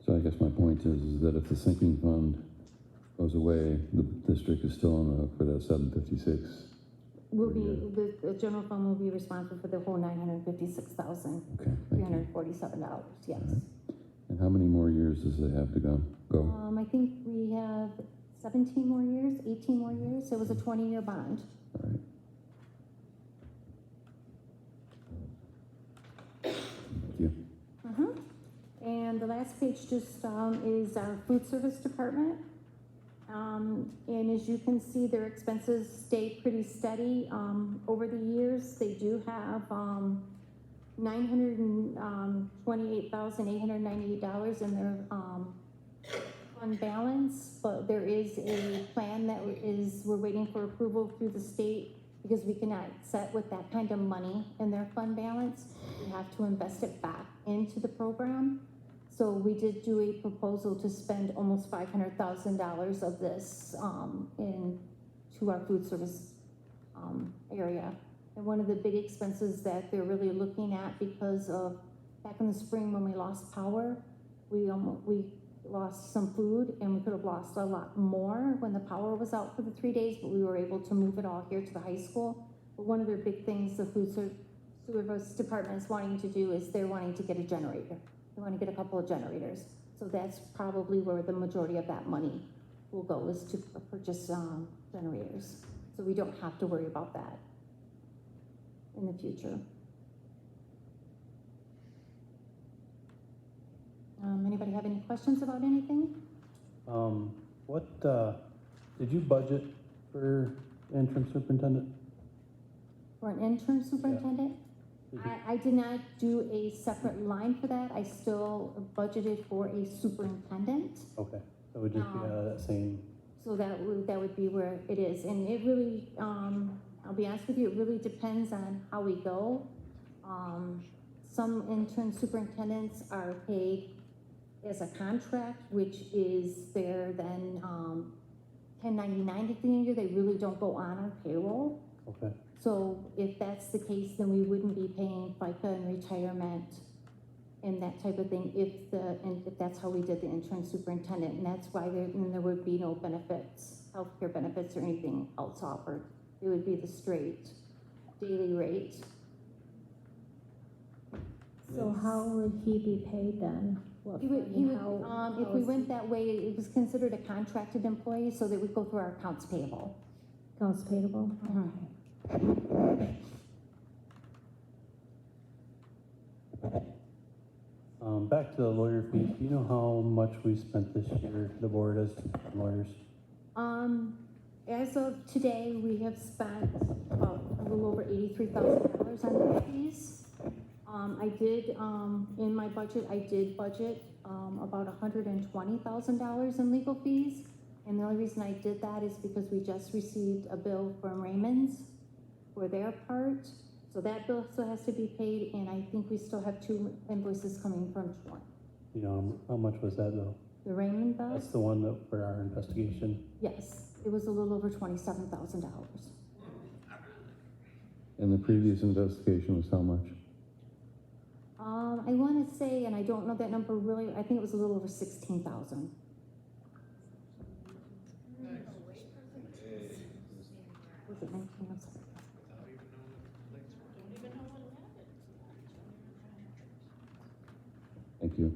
So I guess my point is that if the sinking fund goes away, the district is still on the hook for that $756. The general fund will be responsible for the whole $956,347. Yes. And how many more years does it have to go? I think we have 17 more years, 18 more years. It was a 20-year bond. All right. Thank you. And the last page just is our food service department. And as you can see, their expenses stay pretty steady over the years. They do have $928,898 in their fund balance, but there is a plan that we're waiting for approval through the state because we cannot set with that kind of money in their fund balance. We have to invest it back into the program. So we did do a proposal to spend almost $500,000 of this into our food service area. And one of the big expenses that they're really looking at, because of back in the spring when we lost power, we lost some food, and we could have lost a lot more when the power was out for the 3 days, but we were able to move it all here to the high school. But one of their big things the food service department is wanting to do is they're wanting to get a generator. They want to get a couple of generators. So that's probably where the majority of that money will go, is to purchase generators. So we don't have to worry about that in the future. Anybody have any questions about anything? What, did you budget for interim superintendent? For an interim superintendent? I did not do a separate line for that. I still budgeted for a superintendent. Okay, so it would just be that same. So that would be where it is. And it really, I'll be honest with you, it really depends on how we go. Some intern superintendents are paid as a contract, which is their then 1099 at the end of the year. They really don't go on our payroll. Okay. So if that's the case, then we wouldn't be paying FICA and retirement and that type of thing if that's how we did the interim superintendent. And that's why there would be no benefits, healthcare benefits or anything else offered. It would be the straight daily rate. So how would he be paid then? If we went that way, it was considered a contracted employee, so that would go through our accounts payable. Accounts payable? Back to the lawyer fees. Do you know how much we spent this year, the board, as lawyers? As of today, we have spent about a little over $83,000 on legal fees. I did, in my budget, I did budget about $120,000 in legal fees. And the only reason I did that is because we just received a bill from Raymond's for their part. So that bill still has to be paid, and I think we still have 2 invoices coming from Schwartz. You know, how much was that though? The Raymond bill? That's the one that for our investigation. Yes, it was a little over $27,000. And the previous investigation was how much? I want to say, and I don't know that number really, I think it was a little over 16,000. Was it 19? I'm sorry. Thank you.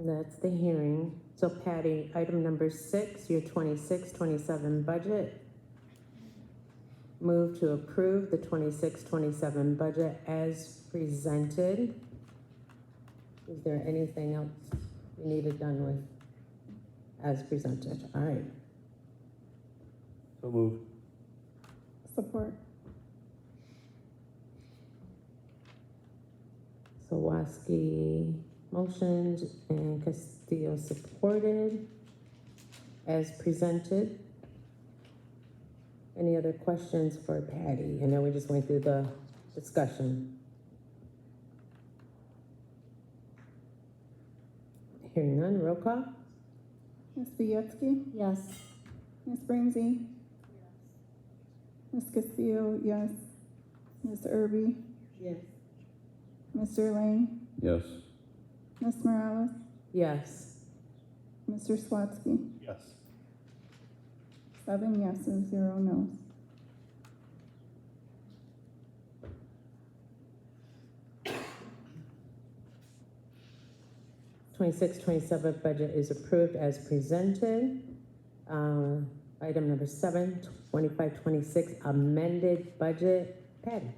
That's the hearing. So Patty, item number 6, your 26-27 budget. Move to approve the 26-27 budget as presented. Is there anything else you needed done with as presented? All right. So moved. Support. Sawaski motioned and Castillo supported as presented. Any other questions for Patty? I know we just went through the discussion. Hearing none, roll call. Ms. Bietsky? Yes. Ms. Ramsey? Ms. Castillo, yes. Ms. Irby? Yes. Mr. Lang? Yes. Ms. Morales? Yes. Mr. Swatsky? Yes. 7 yeses, 0 nos. '26-27 budget is approved as presented. Item number 7, 25-26 amended budget. Patty?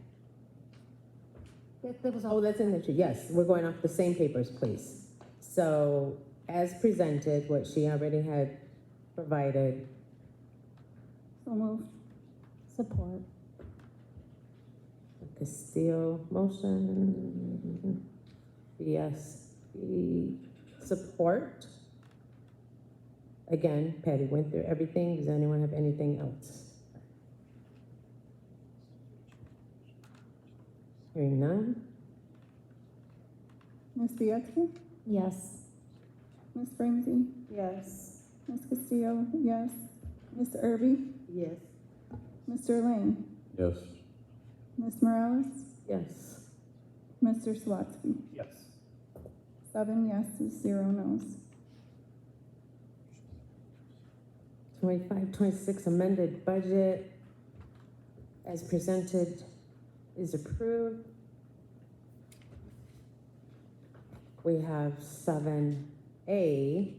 That was Oh, all. that's in there too. Yes, we're going off the same papers, please. So, as presented, what she already had provided. So moved. Support. Castillo, motion. BSB, support. Again, Patty went through everything. Does anyone have anything else? Hearing none. Ms. Bietsky? Yes. Ms. Ramsey? Yes. Ms. Castillo, yes. Ms. Irby? Yes. Mr. Lang? Yes. Ms. Morales? Yes. Mr. Swatsky? Yes. 7 yeses, 0 nos. 25-26 amended budget as presented is approved. We have 7A,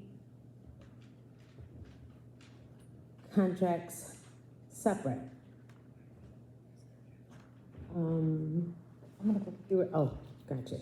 contracts separate. I'm gonna go. You were, oh, gotcha.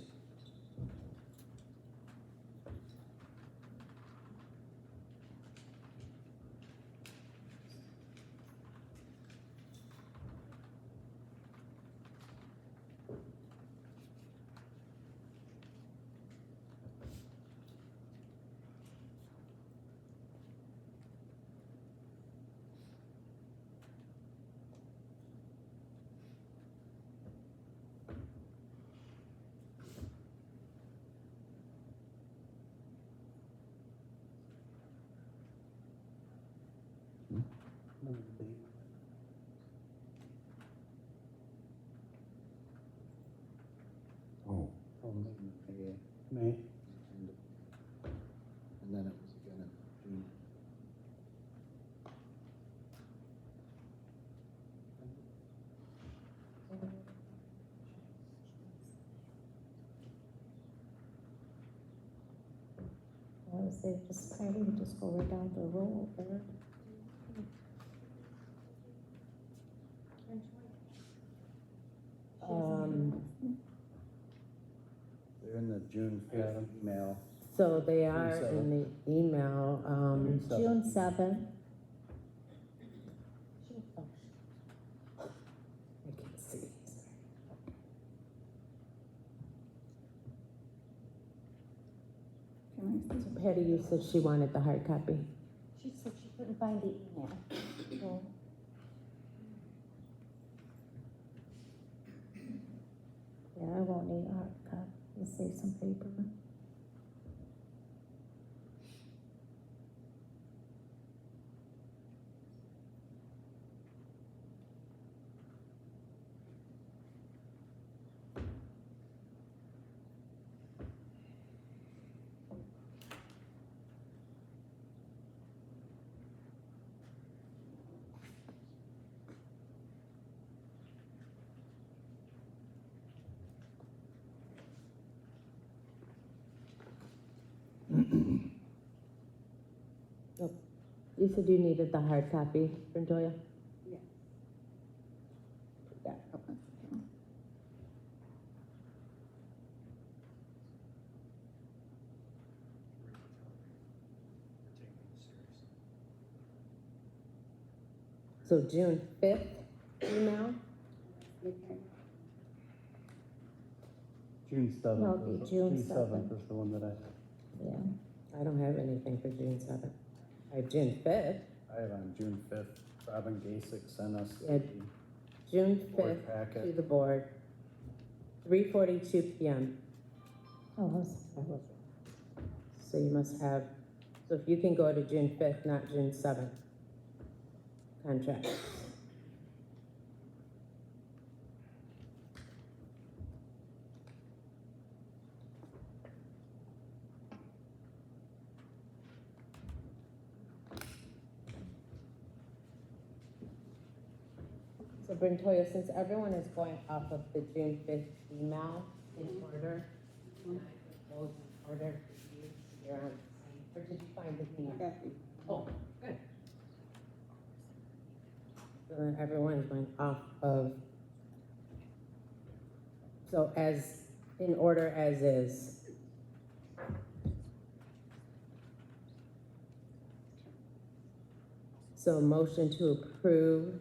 Oh. May. And then it was again in June. I would say just probably just go right down the road there. They're in the June 5th email. So they are in the email, June 7th. I can't see. Can I see? So Patty, you said she wanted the hard copy. She said she couldn't find the email. So, yeah, I won't need a hard copy. Just save some paper. Oh, you said you needed the hard copy, Brentoya? Yeah. Yeah. So June 5th email? June 7th. No, it'll be June 7th. is the one that I have. Yeah. I don't have anything for June 7th. I have June 5th. I have on June 5th, Robin Gasick sent us Yeah. the June board 5th packet. to the board, 3:42 PM. Oh, that was, So you must have, So if you can go to June 5th, not June 7th, contract. So Brentoya, since everyone is going off of the June 5th email in order, can I propose in order for you to your own? Or did you find the email? Oh, good. So then everyone is going off of, so as, in order as is. So motion to approve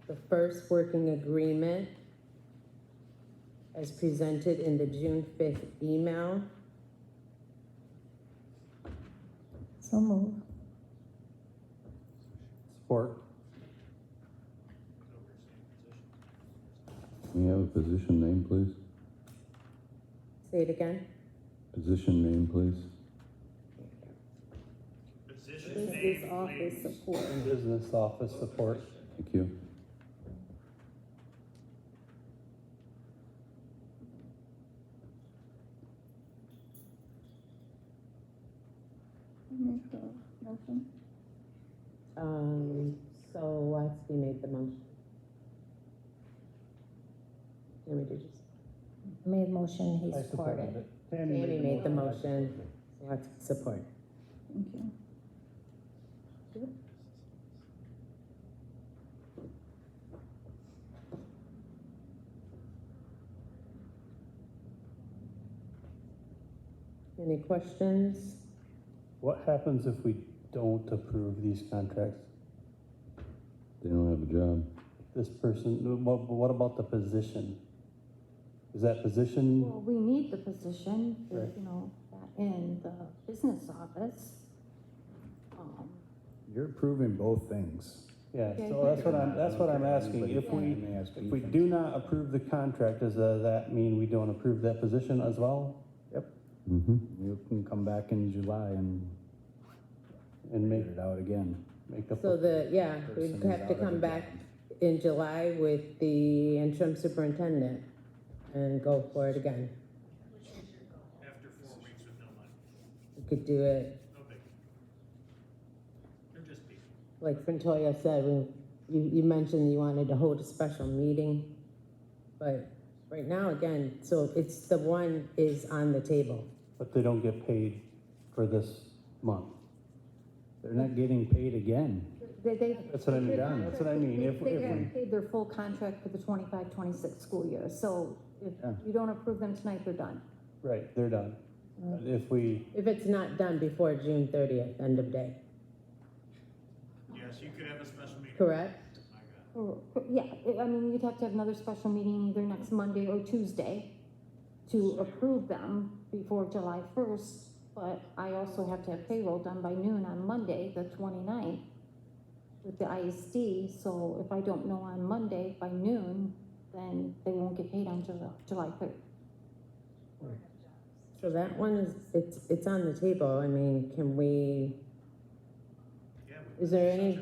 the first working agreement as presented in the June 5th email. So move. Support. Can we have a position name, please? Say it again. Position name, please. Business office support. Business office support. Thank you. Make the motion. So Watsky made the motion. Let me do just. Made motion, he I supported. it. Tammy made the motion, so Watsky support. Thank you. Any questions? What happens if we don't approve these contracts? They don't have a job. This person, what about the position? Is that position, Well, we need the position, Right. you know, in the business office. You're approving both things. yeah, Okay. so that's what I'm asking. If we do not approve the contract, does that mean we don't approve that position as well? Mm-hmm. You can come back in July and make it out again. Make up. So we'd Person is have to out of come a back job. in July with the interim superintendent and go for it again. After 4 weeks with no money. We could do it, No big. They're just people. like Frontoya said, you mentioned you wanted to hold a special meeting, but right now, again, so it's the one is on the table. But they don't get paid for this month. They're not getting paid again. That's what I mean. That's what I mean. If They we, got paid their full contract for the 25-26 school year, so if Yeah. you don't approve them tonight, they're done. right, they're done. But if we, If it's not done before June 30th, end of day, Yes, you could have a special meeting. correct? Yeah, I mean, you'd have to have another special meeting either next Monday or Tuesday to approve them before July 1st, but I also have to have payroll done by noon on Monday, the 29th, with the ISD, so if I don't know on Monday by noon, then they won't get paid on July 3rd. So that one is, it's on the table, I mean, can we, Yeah, is there any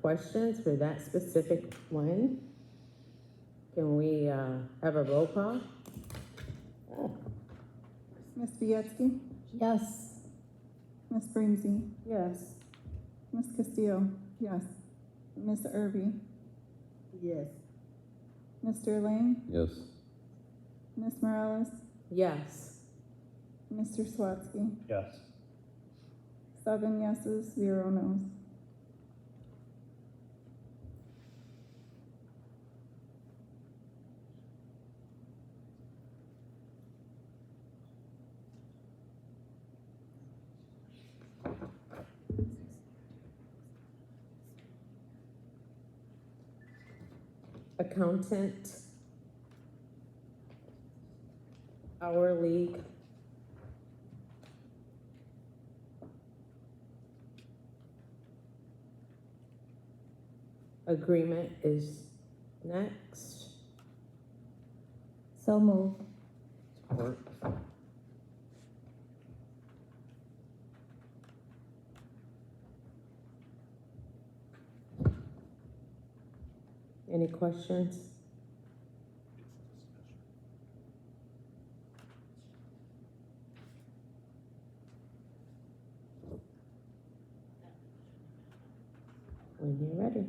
questions for that specific one? Can we, have a roll call? Ms. Bietsky? Yes. Ms. Brimsey? Yes. Ms. Castillo? Yes. Ms. Irby? Yes. Mr. Lang? Yes. Ms. Morales? Yes. Mr. Swatsky? yes. 7 yeses, 0 noes. Accountant, hourly, agreement is next. So move. Support. Any questions? When you're ready.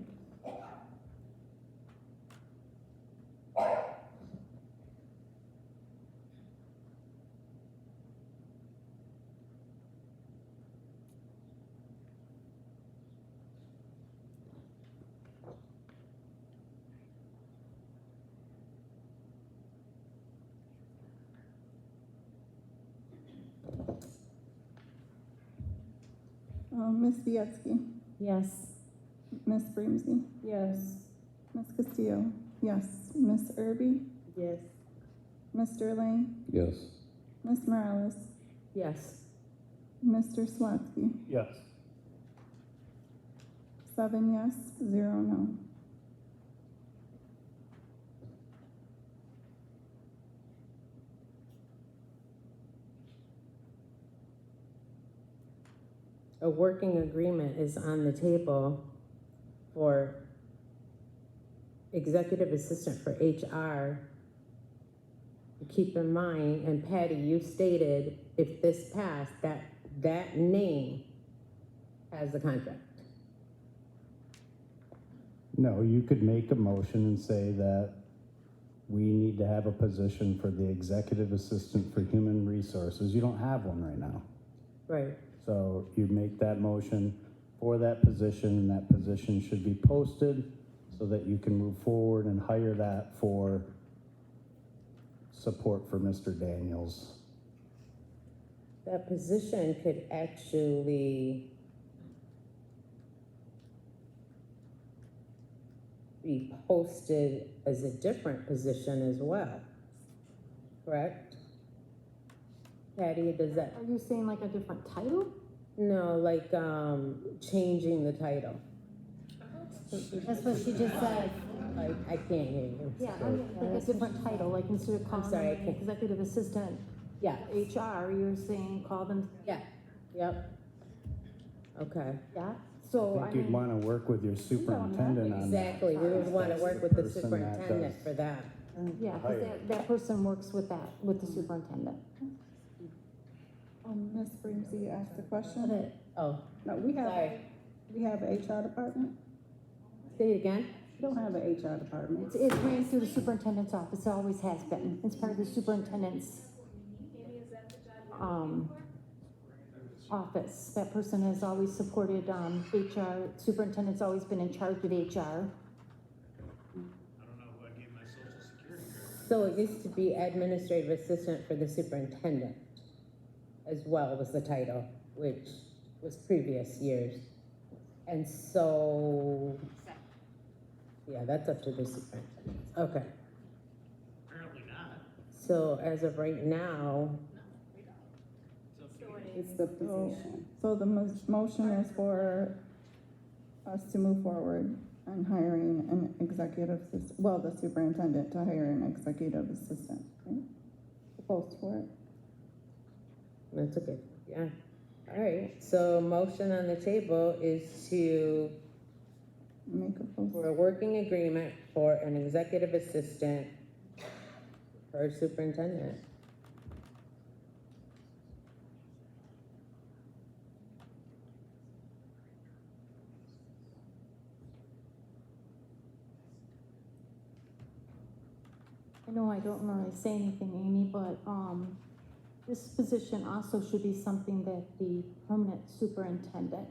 Ms. Bietsky, Yes. Ms. Brimsey, Yes. Ms. Castillo, yes. Ms. Irby, Yes. Mr. Lang, Yes. Ms. Morales, Yes. Mr. Swatsky. Yes. 7 yes, 0 no. A working agreement is on the table for executive assistant for HR. Keep in mind, and Patty, you stated if this passed, that name has the contract. No, you could make a motion and say that we need to have a position for the executive assistant for human resources. You don't have one right now. Right. So you make that motion for that position, and that position should be posted so that you can move forward and hire that for support for Mr. Daniels. That position could actually be posted as a different position as well, correct? Patty, does that? Are you saying like a different title? No, like, changing the title. That's what she just said. I can't hear you. Yeah, I mean, like a different title, like instead of calling sorry, I them can't- executive assistant Yeah, HR, you're saying call them, yeah, yep. Okay. yeah? So, I I think you'd mean, want to work with your superintendent on that. Exactly, we would want to work with the Person that superintendent does- for that. yeah, hire. because that person works with that, with the superintendent. Ms. Brimsey asked a Put question. it, Oh, No, we have sorry. an HR department. Say it again? We don't have an HR department. It's ran through the superintendent's office, it always has been. It's part of the superintendent's, office. That person has always supported, HR, superintendent's always been in charge of HR. I don't know who I gave my social security card. So it used to be administrative assistant for the superintendent as well was the title, which was previous years. And so, yeah, that's up to the superintendent. Okay. Apparently not. So as of right now, It's the position. So the motion is for us to move forward on hiring an executive assistant, well, the superintendent to hire an executive assistant, right? Post for it. that's okay, yeah. All right, so motion on the table is to, Make a post. for a working agreement for an executive assistant for superintendent. I know I don't normally say anything, Amy, but, this position also should be something that the permanent superintendent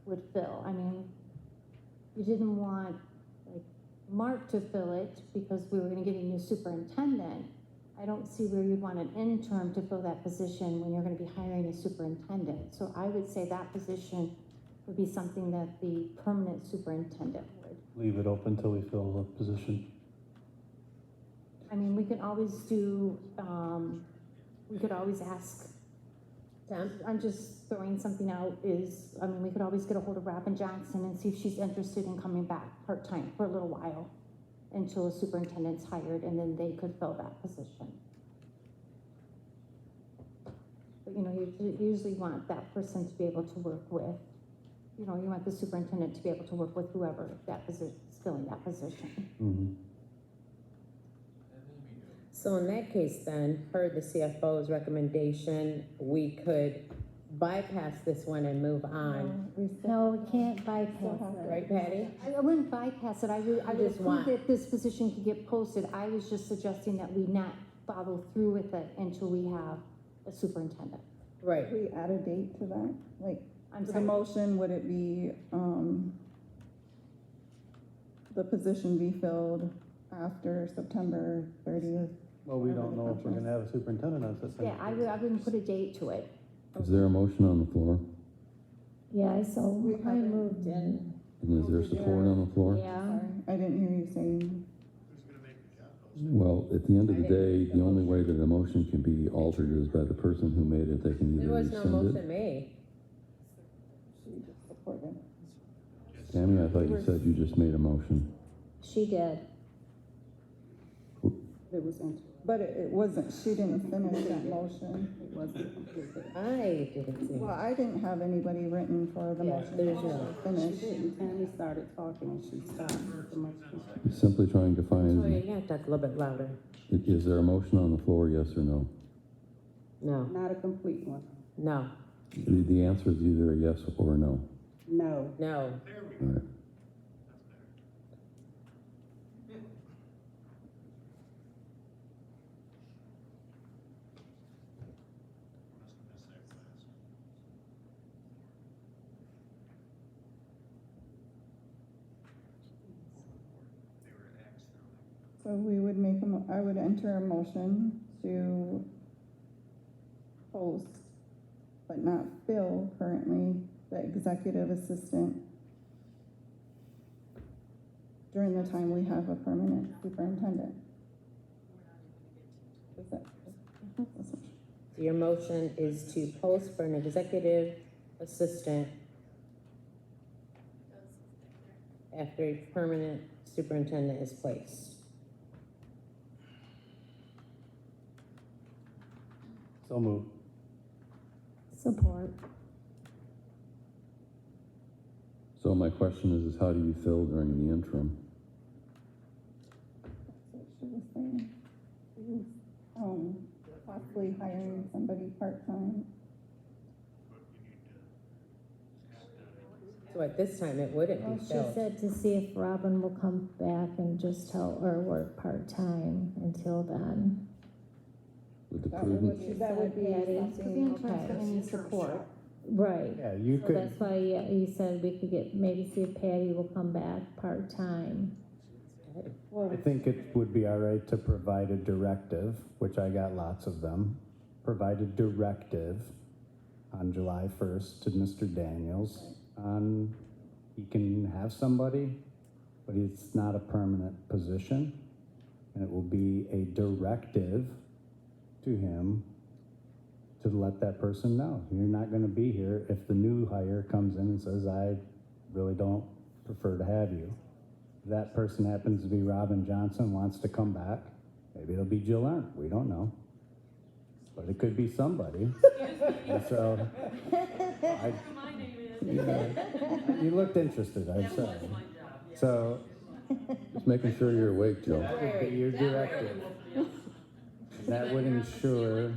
would fill. I mean, you didn't want, like, Mark to fill it because we were gonna get a new superintendent. I don't see where you'd want an interim to fill that position when you're gonna be hiring a superintendent. So I would say that position would be something that the permanent superintendent would. Leave it open till we fill the position. I mean, we can always do, we could always ask, I'm just throwing something out is, I mean, we could always get a hold of Robin Johnson and see if she's interested in coming back part-time for a little while until a superintendent's hired, and then they could fill that position. But, you know, you usually want that person to be able to work with you know, you want the superintendent to be able to work with whoever that is filling that position. Mhm. So in that case then, per the CFO's recommendation, we could bypass this one and move on. No, we can't bypass it. Right, Patty? I wouldn't bypass it, I would just approve want- that this position could get posted. I was just suggesting that we not follow through with it until we have a superintendent. Right. We add a date to that, like, I'm the sorry. motion, would it be, the position be filled after September 30th? Well, we don't know if we're gonna have a superintendent on September. Yeah, I wouldn't put a date to it. Is there a motion on the floor? Yeah, so I moved in. And is there support on the floor? Yeah. Sorry, I didn't hear you saying. Well, at the end of the day, the only way that a motion can be altered is by the person who made it. They can There either was no rescind motion it. made. She just supported. Tammy, I thought you said you just made a motion. She did. It was in, But it wasn't, she didn't finish that motion. it wasn't completed. I didn't see. Well, I didn't have anybody written for the Yeah, motion. there's no. She Finish. didn't, Tammy started talking and she stopped. The motion. Simply trying to Oh, find, yeah, you have to talk a little bit louder. is there a motion on the floor, yes or no? No, Not a complete one. no, The answer is either a yes or a no. No. no. All right. So we would make I would enter a motion to post, but not fill currently, the executive assistant during the time we have a permanent superintendent. Is that? So your motion is to post for an executive assistant after a permanent superintendent is placed. So moved. Support. So my question is how do you fill during the interim? That's what she was saying. She was, possibly hiring somebody part-time. So at this time, it wouldn't Well, be she filled. said to see if Robin will come back and just tell her work part-time until then. With the That would prudence, that would be Patty. Because the interim's gonna need support. Right. Yeah, you So could, that's why you said we could get, maybe see if Patty will come back part-time. I think it would be all right to provide a directive, which I got lots of them. Provide a directive on July 1st to Mr. Daniels on, he can have somebody, but it's not a permanent position. And it will be a directive to him to let that person know. You're not gonna be here if the new hire comes in and says, I really don't prefer to have you. If that person happens to be Robin Johnson, wants to come back, maybe it'll be Jill Arndt, we don't know. But it could be somebody. And so, you looked interested, I'm sorry. So, just making sure you're awake, Joe. that would be your directive. That would ensure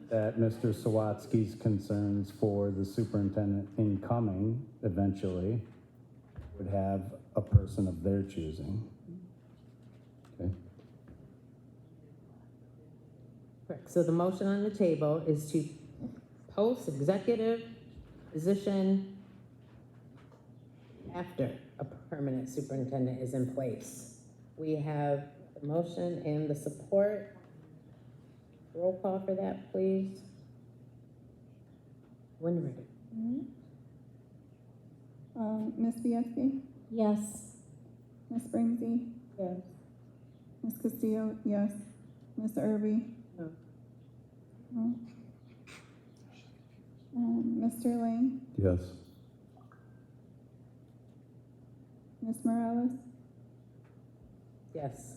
that Mr. Sawatsky's concerns for the superintendent incoming eventually would have a person of their choosing. Okay. Correct. So the motion on the table is to post executive position after a permanent superintendent is in place. We have the motion and the support. Roll call for that, please. When ready. Ms. Bianski? Yes. Ms. Bringsy? Yes. Ms. Castillo? Yes. Ms. Irby? No. No. Mr. Lane? Yes. Ms. Morales? Yes.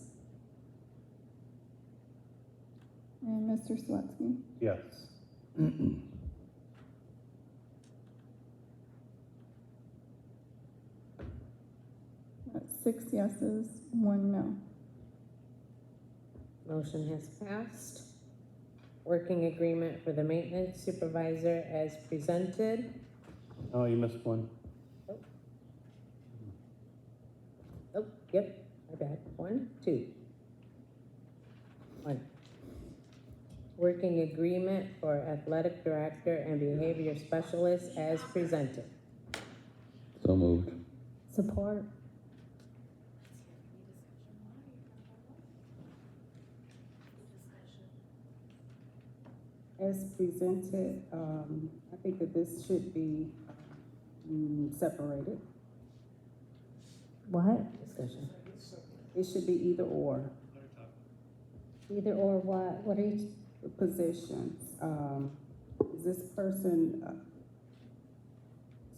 And Mr. Swatsky? Yes. 6 yeses, 1 no. Motion has passed. Working agreement for the maintenance supervisor as presented. Oh, you missed one. Oh, yep, my bad. 1, 2. 1. Working agreement for athletic director and behavior specialist as presented. So moved. Support. As presented, I think that this should be separated. What? Discussion. It should be either or Either or what? What are you? positions. Is this person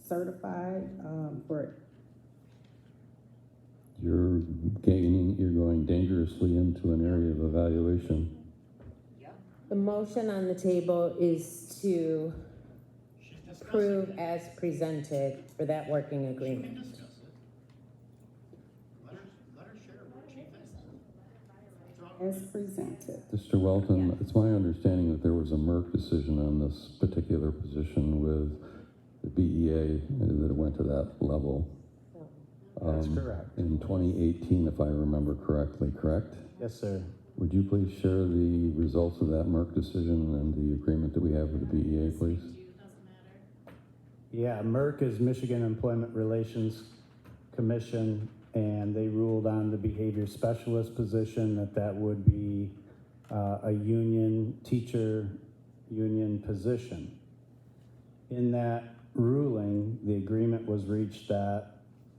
certified for You're going dangerously into an area of evaluation. The motion on the table is to approve as presented for that working agreement. as presented? Mr. Whelton, it's my understanding that there was a Merck decision on this particular position with the BEA that went to that level. That's correct. In 2018, if I remember correctly, correct? Yes, sir. Would you please share the results of that Merck decision and the agreement that we have with the BEA, please? Yeah, Merck is Michigan Employment Relations Commission, and they ruled on the behavior specialist position that would be a teacher union position. In that ruling, the agreement was reached that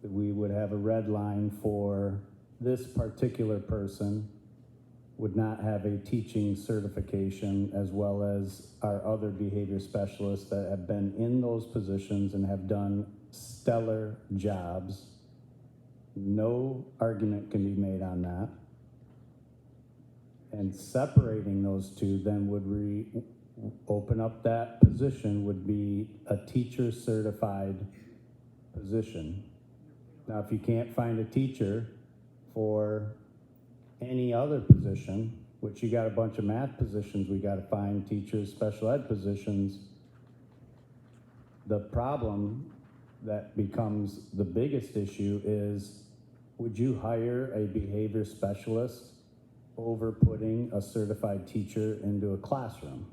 we would have a red line for this particular person would not have a teaching certification, as well as our other behavior specialists that have been in those positions and have done stellar jobs. No argument can be made on that. And separating those two then would open up that position would be a teacher certified position. Now, if you can't find a teacher for any other position, which you got a bunch of math positions, we got to find teachers, special ed positions. The problem that becomes the biggest issue is, would you hire a behavior specialist over putting a certified teacher into a classroom?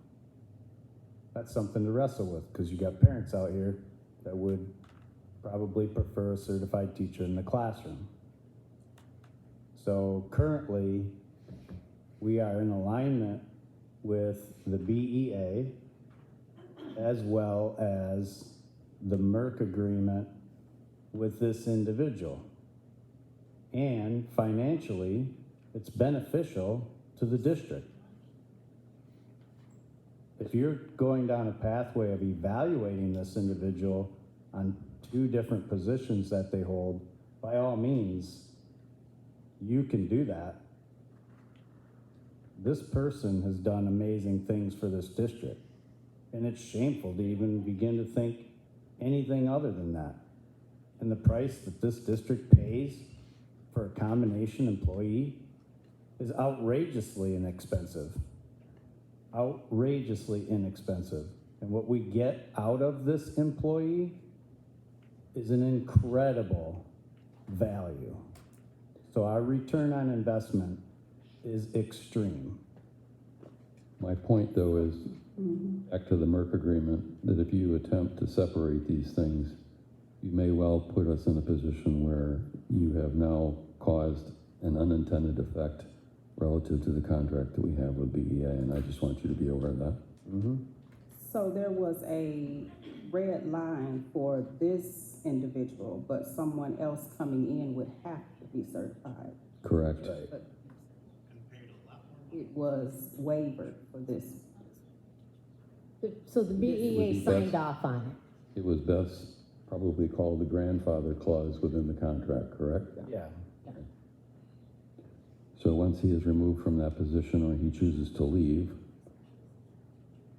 That's something to wrestle with, because you got parents out here that would probably prefer a certified teacher in the classroom. So currently, we are in alignment with the BEA as well as the Merck agreement with this individual. And financially, it's beneficial to the district. If you're going down a pathway of evaluating this individual on 2 different positions that they hold, by all means, you can do that. This person has done amazing things for this district, and it's shameful to even begin to think anything other than that. And the price that this district pays for a combination employee is outrageously inexpensive. Outrageously inexpensive. And what we get out of this employee is an incredible value. So our return on investment is extreme. My point, though, is back to the Merck agreement, that if you attempt to separate these things, you may well put us in a position where you have now caused an unintended effect relative to the contract that we have with BEA, and I just want you to be aware of that. So there was a red line for this individual, but someone else coming in would have to be certified. Correct. But it was wavered for this. So the BEA signed best- off on it. It was best probably called the grandfather clause within the contract, correct? Yeah. So once he is removed from that position or he chooses to leave,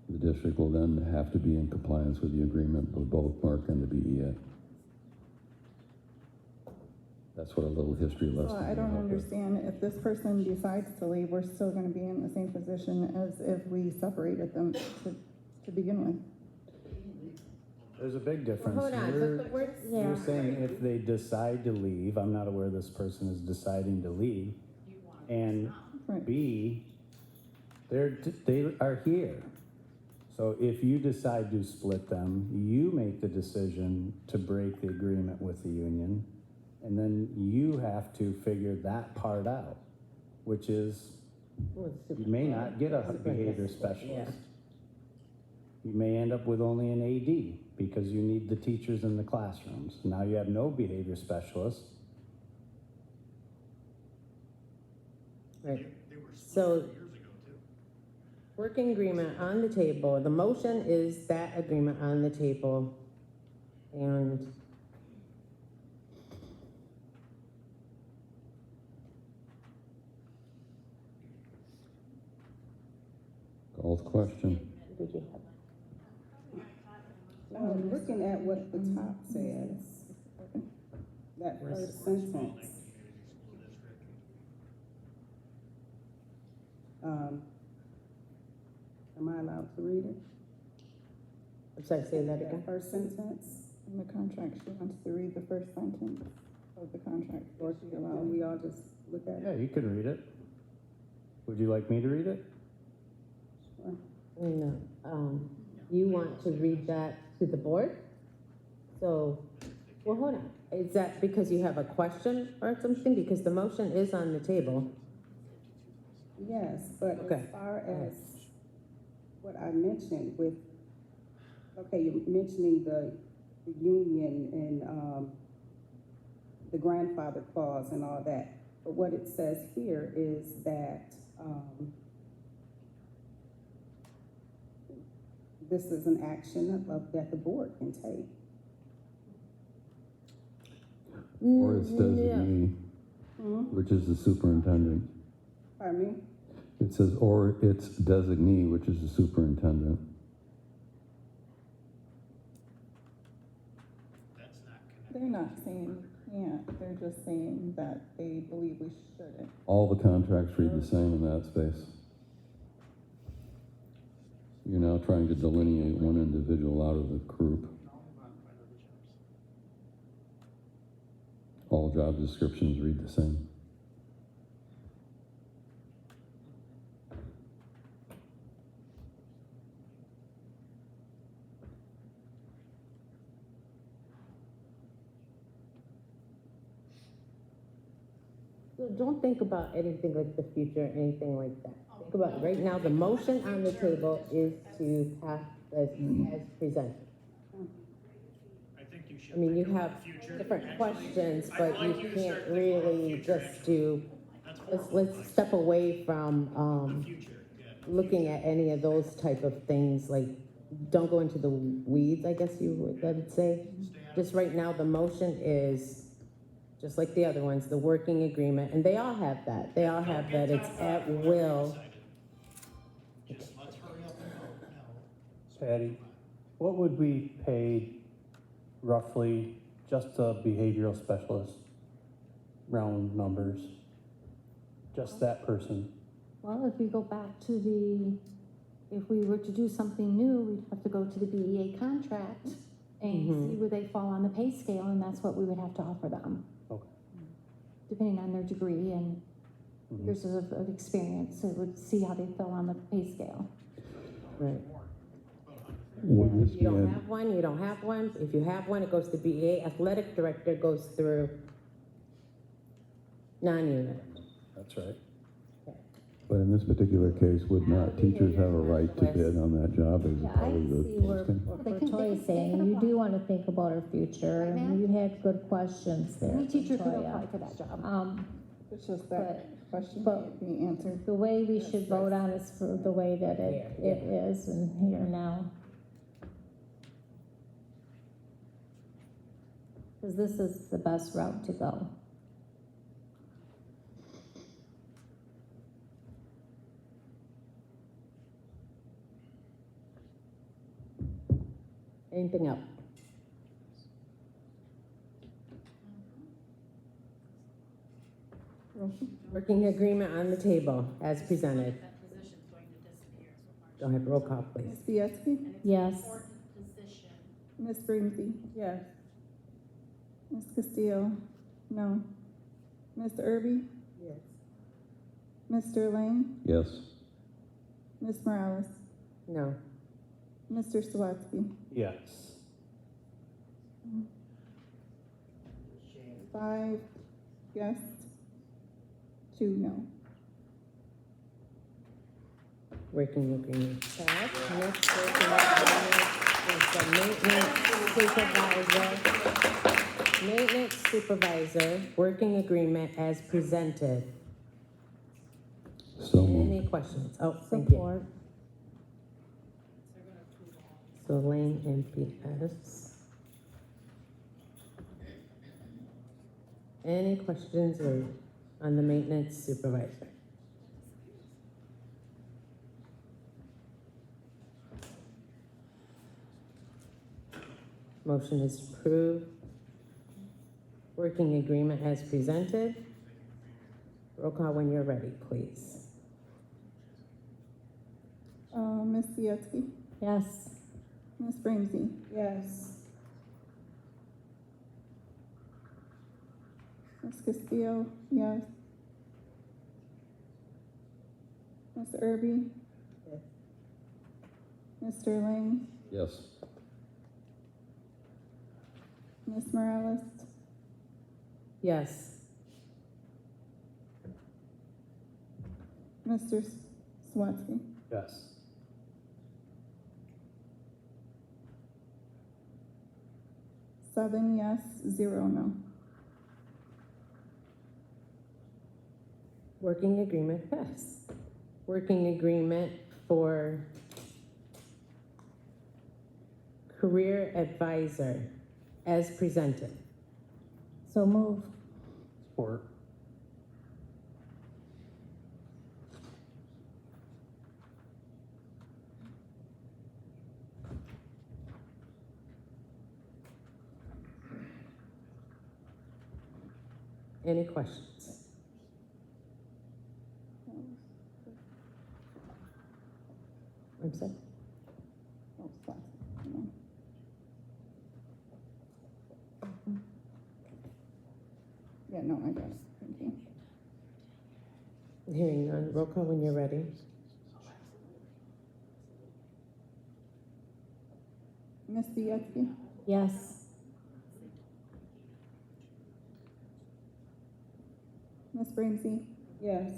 the district will then have to be in compliance with the agreement with both Merck and the BEA. That's what a little history lesson. So I will don't help with. understand, if this person decides to leave, we're still gonna be in the same position as if we separated them to begin with. There's a big difference. Hold on, You're saying if they decide to leave, I'm not aware this person is deciding to leave. And B, they are here. So if you decide to split them, you make the decision to break the agreement with the union. And then you have to figure that part out, which is you may not get a behavior specialist. You may end up with only an AD because you need the teachers in the classrooms. Now you have no behavior specialists. Right. So, working agreement on the table, the motion is that agreement on the table. And Call the question. Looking at what the top says, that first sentence. Am I allowed to read it? I'm sorry, say that again. First sentence? In the contract, she wants to read the first sentence of the contract. Or she allowed, we all just look at Yeah, it? you can read it. Would you like me to read it? No, you want to read that to the board? So, well, hold on. Is that because you have a question or something? Because the motion is on the table. Yes, but Okay. as far as what I mentioned with, okay, you're mentioning the union and, the grandfather clause and all that. But what it says here is that, this is an action that the board can take. Or its designee, Hmm? which is the superintendent. Pardon me? It says, or its designee, which is the superintendent. They're not saying you can't, they're just saying that they believe we shouldn't. All the contracts read the same in that space. You're now trying to delineate one individual out of the group. All job descriptions read the same. So don't think about anything like the future, anything like that. Think about right now, the motion on the table is to pass as presented. I mean, you have different questions, but you can't really just do, let's step away from, looking at any of those type of things, like, don't go into the weeds, I guess you would say. Just right now, the motion is, just like the other ones, the working agreement, and they all have that. They all have that, it's at will. Patty, what would we pay roughly just a behavioral specialist? Round numbers. Just that person. Well, if we go back to if we were to do something new, we'd have to go to the BEA contract and see where they fall on the pay scale, and that's what we would have to offer them. Okay. Depending on their degree and years of experience, it would see how they fell on the pay scale. Right. Would this You be don't a- have one, you don't have one. If you have one, it goes to BEA. Athletic director goes through non-unit. That's right. But in this particular case, would not teachers have a right to bid on that job as a Yeah, part I of the see where posting? Toya's saying, you do want to think about our future, Right, ma'am? and you had good questions there. Any teacher could Toya. apply for that job. It's just that question but- can't be answered. The way we should vote on is for the way that it is and here now. Because this is the best route to go. Anything else? Working agreement on the table as presented. That position's going to disappear, so Go ahead, roll call, please. Ms. Bietsky? Yes. position. Ms. Brimsey? Yes. Ms. Castillo? No. Mr. Irby? Yes. Mr. Lang? Yes. Ms. Morales? No. Mr. Swatsky? Yes. 5 yes, 2 no. Working agreement passed. Next working agreement is the maintenance supervisor, working agreement as presented. So moved. Any questions? Oh, thank you. Support. So Lane and PS. Any questions or on the maintenance supervisor? Motion is approved. Working agreement as presented. Roll call when you're ready, please. Ms. Bietsky? Yes. Ms. Brimsey? Yes. Ms. Castillo? Yes. Mr. Irby? Yes. Mr. Lang? Yes. Ms. Morales? Yes. Mr. Swatsky? Yes. Seven yes, 0 no. Working agreement passed. Working agreement for career advisor as presented. So move. Support. Any questions? I'm sorry. Oh, Swatsky, no. Yeah, no, I got it. Thank you. Hearing none, roll call when you're ready. Ms. Bietsky? Yes. Ms. Brimsey? Yes.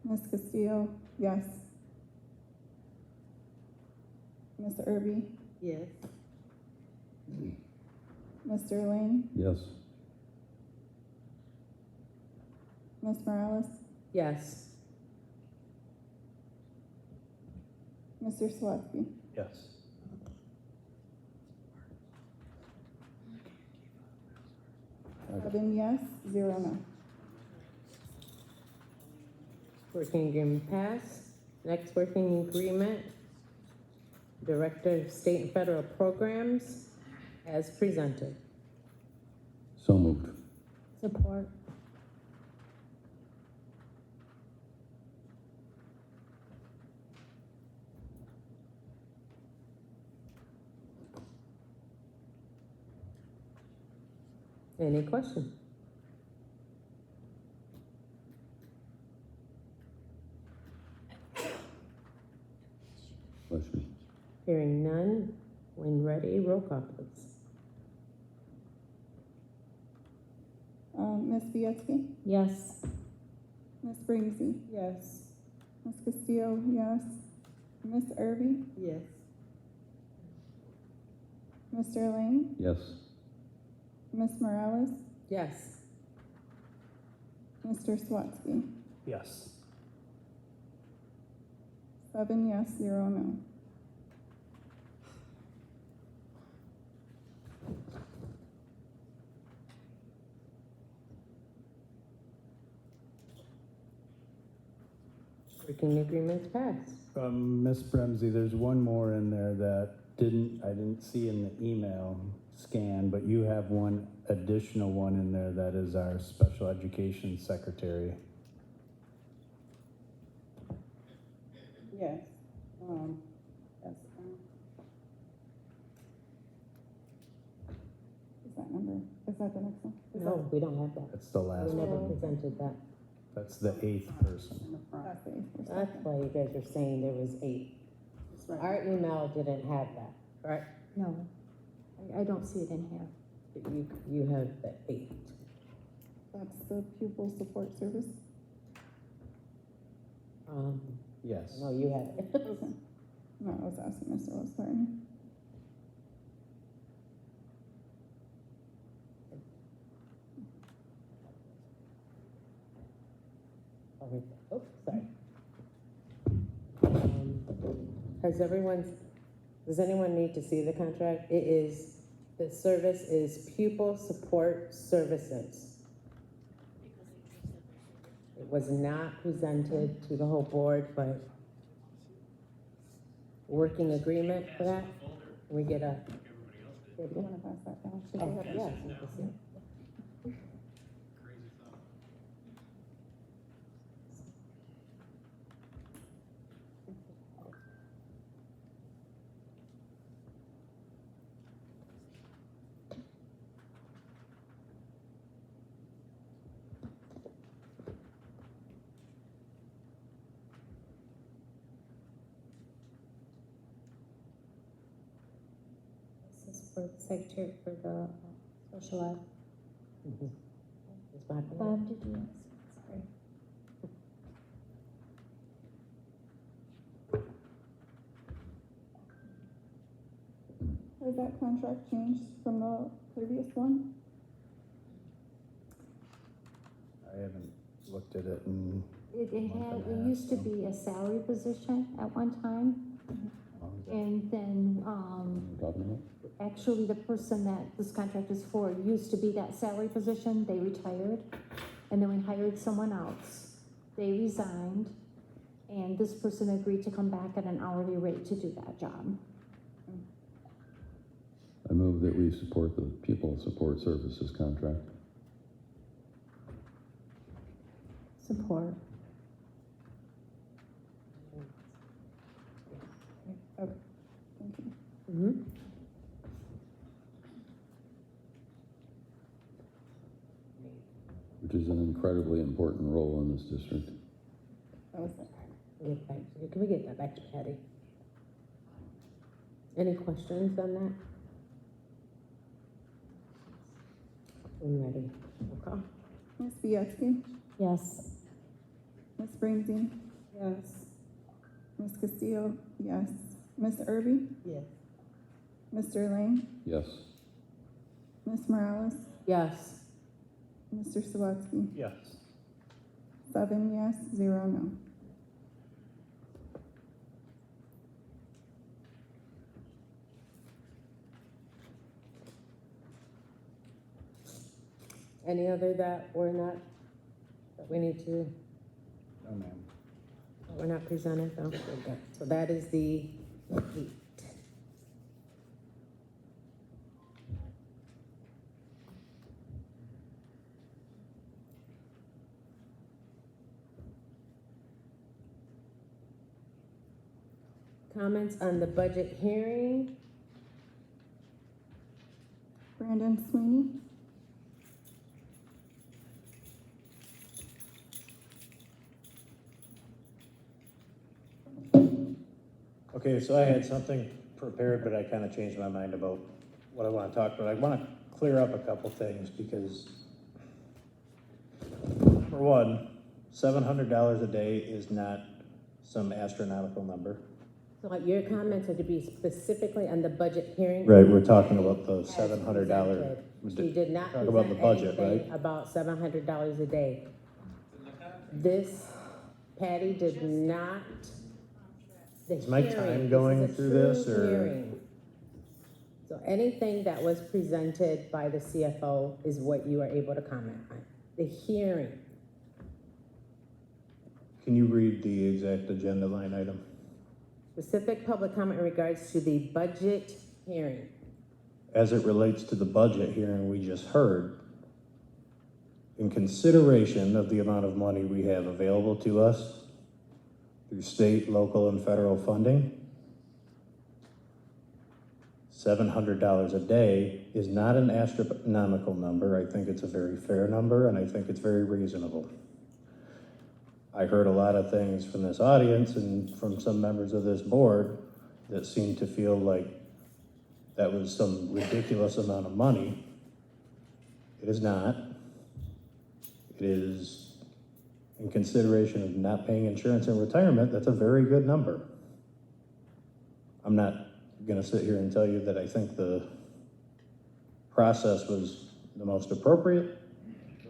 Ms. Castillo? Yes. Mr. Irby? Yes. Mr. Lang? Yes. Ms. Morales? Yes. Mr. Swatsky? Yes. Seven yes, 0 no. Working agreement passed. Next working agreement, Director of State and Federal Programs as presented. So moved. Support. Any question? Bless you. Hearing none, when ready, roll call please. Ms. Bietsky? Yes. Ms. Brimsey? Yes. Ms. Castillo? Yes. Ms. Irby? Yes. Mr. Lang? Yes. Ms. Morales? Yes. Mr. Swatsky? Yes. 7 yes, 0 no. Working agreements passed. Ms. Bremsey, there's one more in there that I didn't see in the email. scan, but you have one additional one in there that is our special education secretary. Yes, Is that number, is that the next one? Is No, we don't have that. That's the last We never one. presented that. That's the 8th person. That's the eighth person. That's why you guys are saying there was 8. Our email didn't have that, correct? No, I don't see it in here. But you have the 8. That's the pupil support service. Yes. No, you have it. Okay. No, I was asking Mr. Rose, sorry. Oh, sorry. Does anyone need to see the contract? The service is pupil support services. It was not presented to the whole board, but working agreement for that? We get a. Do you want to pass that down? Should we Oh, have it? yes, you can see it. This is for the secretary for the social ed. It's my opinion. Bob, did you, sorry. Has that contract changed from the previous one? I haven't looked at it in. It used to be a salary position at one time. And then, actually the person that this contract is for used to be that salary position, they retired. And then we hired someone else. They resigned, and this person agreed to come back at an hourly rate to do that job. I move that we support the pupil support services contract. Support. Okay, thank you. Mm-hmm. Which is an incredibly important role in this district. That was it. Can we get that back to Patty? Any questions on that? I'm ready. Okay. Ms. Bietsky? Yes. Ms. Springsteen? Yes. Ms. Castillo? Yes. Ms. Irby? Yes. Mr. Lane? Yes. Ms. Morales? Yes. Mr. Sawatsky? Yes. 7 yes, 0 no. Any other that we need to, No, ma'am. we're not presented though? Okay. So that is the 8. Comments on the budget hearing? Brandon Sweeney? Okay, so I had something prepared, but I kind of changed my mind about what I want to talk about. I want to clear up a couple things because, for one, $700 a day is not some astronomical number. So your comments are to be specifically on the budget hearing? Right, we're talking about the as $700. presented. She did not Talk about the present budget, anything right? about $700 a day. This, Patty did not. Is my time going through this, or? Hearing. So anything that was presented by the CFO is what you are able to comment on. The hearing. Can you read the exact agenda line item? Specific public comment in regards to the budget hearing. as it relates to the budget hearing we just heard, in consideration of the amount of money we have available to us through state, local, and federal funding, $700 a day is not an astronomical number. I think it's a very fair number, and I think it's very reasonable. I heard a lot of things from this audience and from some members of this board that seemed to feel like that was some ridiculous amount of money. It is not. It is, in consideration of not paying insurance in retirement, that's a very good number. I'm not gonna sit here and tell you that I think the process was the most appropriate.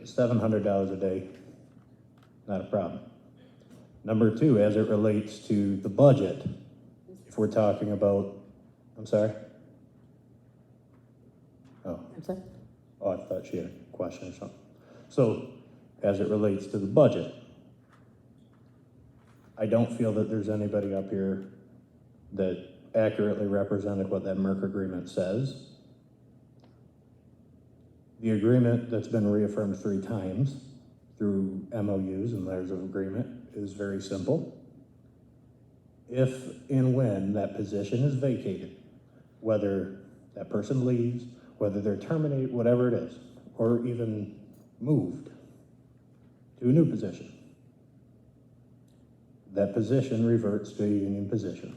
$700 a day, not a problem. Number two, as it relates to the budget, if we're talking about, I'm sorry? Oh. I'm sorry? Oh, I thought she had a question or something. So, as it relates to the budget, I don't feel that there's anybody up here that accurately represented what that Merck agreement says. The agreement that's been reaffirmed 3 times through MOUs and letters of agreement is very simple. If and when that position is vacated, whether that person leaves, whether they're terminated, whatever it is, or even moved to a new position, that position reverts to a union position.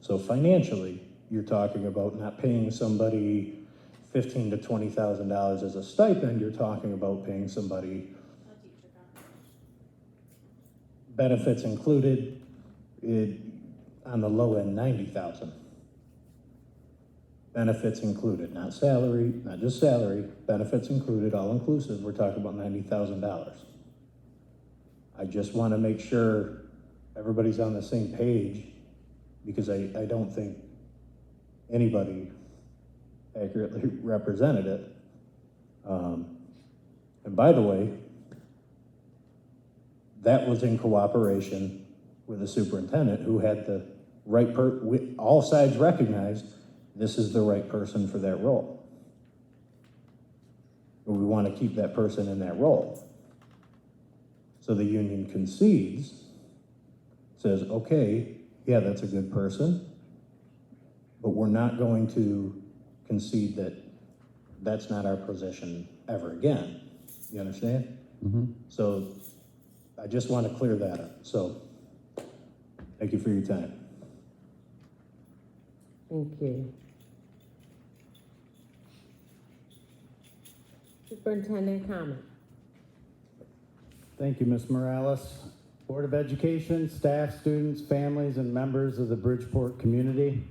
So financially, you're talking about not paying somebody $15,000 to $20,000 as a stipend. You're talking about paying somebody benefits included, on the low end, $90,000. Benefits included, not salary, not just salary, benefits included, all inclusive. We're talking about $90,000. I just want to make sure everybody's on the same page, because I don't think anybody accurately represented it. And by the way, that was in cooperation with the superintendent, who had the right all sides recognized this is the right person for that role. But we want to keep that person in that role. So the union concedes, says, okay, yeah, that's a good person, but we're not going to concede that that's not our position ever again. You understand? Mm-hmm. So I just want to clear that up. So thank you for your time. Thank you. Superintendent comment. Thank you, Ms. Morales. Board of Education, staff, students, families, and members of the Bridgeport community.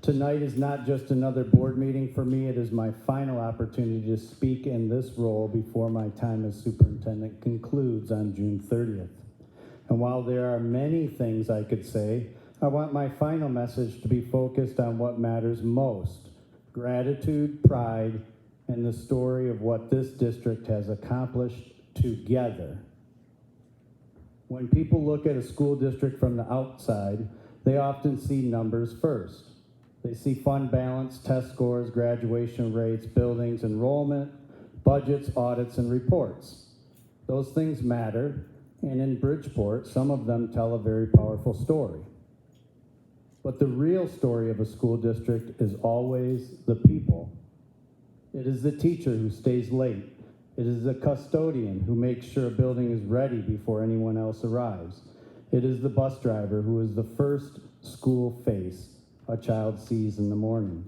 Tonight is not just another board meeting for me, it is my final opportunity to speak in this role before my time as superintendent concludes on June 30th. And while there are many things I could say, I want my final message to be focused on what matters most: gratitude, pride, and the story of what this district has accomplished together. When people look at a school district from the outside, they often see numbers first. They see fund balance, test scores, graduation rates, buildings, enrollment, budgets, audits, and reports. Those things matter, and in Bridgeport, some of them tell a very powerful story. But the real story of a school district is always the people. It is the teacher who stays late. It is the custodian who makes sure a building is ready before anyone else arrives. It is the bus driver who is the first school face a child sees in the morning.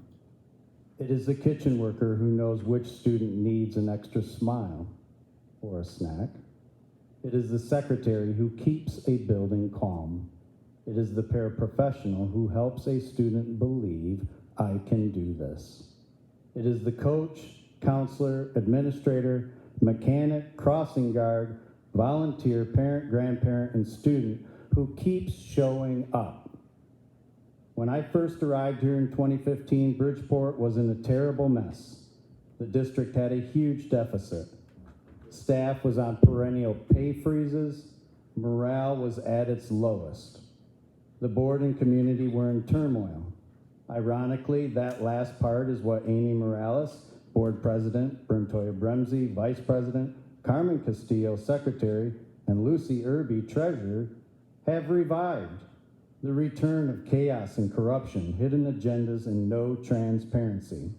It is the kitchen worker who knows which student needs an extra smile or a snack. It is the secretary who keeps a building calm. It is the paraprofessional who helps a student believe, I can do this. It is the coach, counselor, administrator, mechanic, crossing guard, volunteer, parent, grandparent, and student who keeps showing up. When I first arrived here in 2015, Bridgeport was in a terrible mess. The district had a huge deficit. Staff was on perennial pay freezes. Morale was at its lowest. The board and community were in turmoil. Ironically, that last part is what Amy Morales, Board President, Brimtoya Bremsey, Vice President, Carmen Castillo, Secretary, and Lucy Irby, Treasurer, have revived. The return of chaos and corruption, hidden agendas, and no transparency.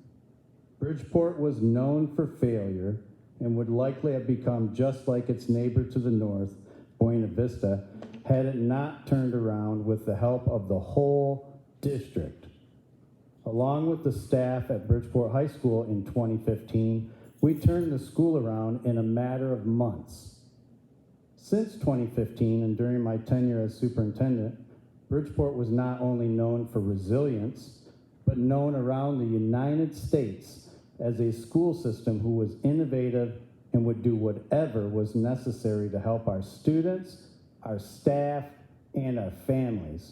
Bridgeport was known for failure and would likely have become just like its neighbor to the north, Buena Vista, had it not turned around with the help of the whole district. Along with the staff at Bridgeport High School in 2015, we turned the school around in a matter of months. Since 2015 and during my tenure as superintendent, Bridgeport was not only known for resilience, but known around the United States as a school system who was innovative and would do whatever was necessary to help our students, our staff, and our families.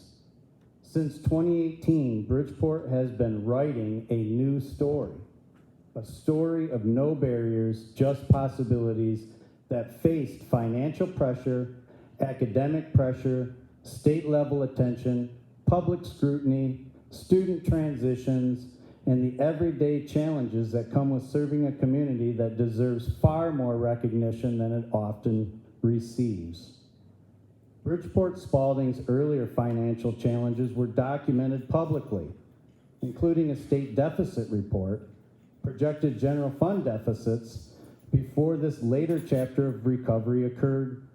Since 2018, Bridgeport has been writing a new story, a story of no barriers, just possibilities that faced financial pressure, academic pressure, state-level attention, public scrutiny, student transitions, and the everyday challenges that come with serving a community that deserves far more recognition than it often receives. Bridgeport Spalding's earlier financial challenges were documented publicly, including a state deficit report, projected general fund deficits, before this later chapter of recovery occurred.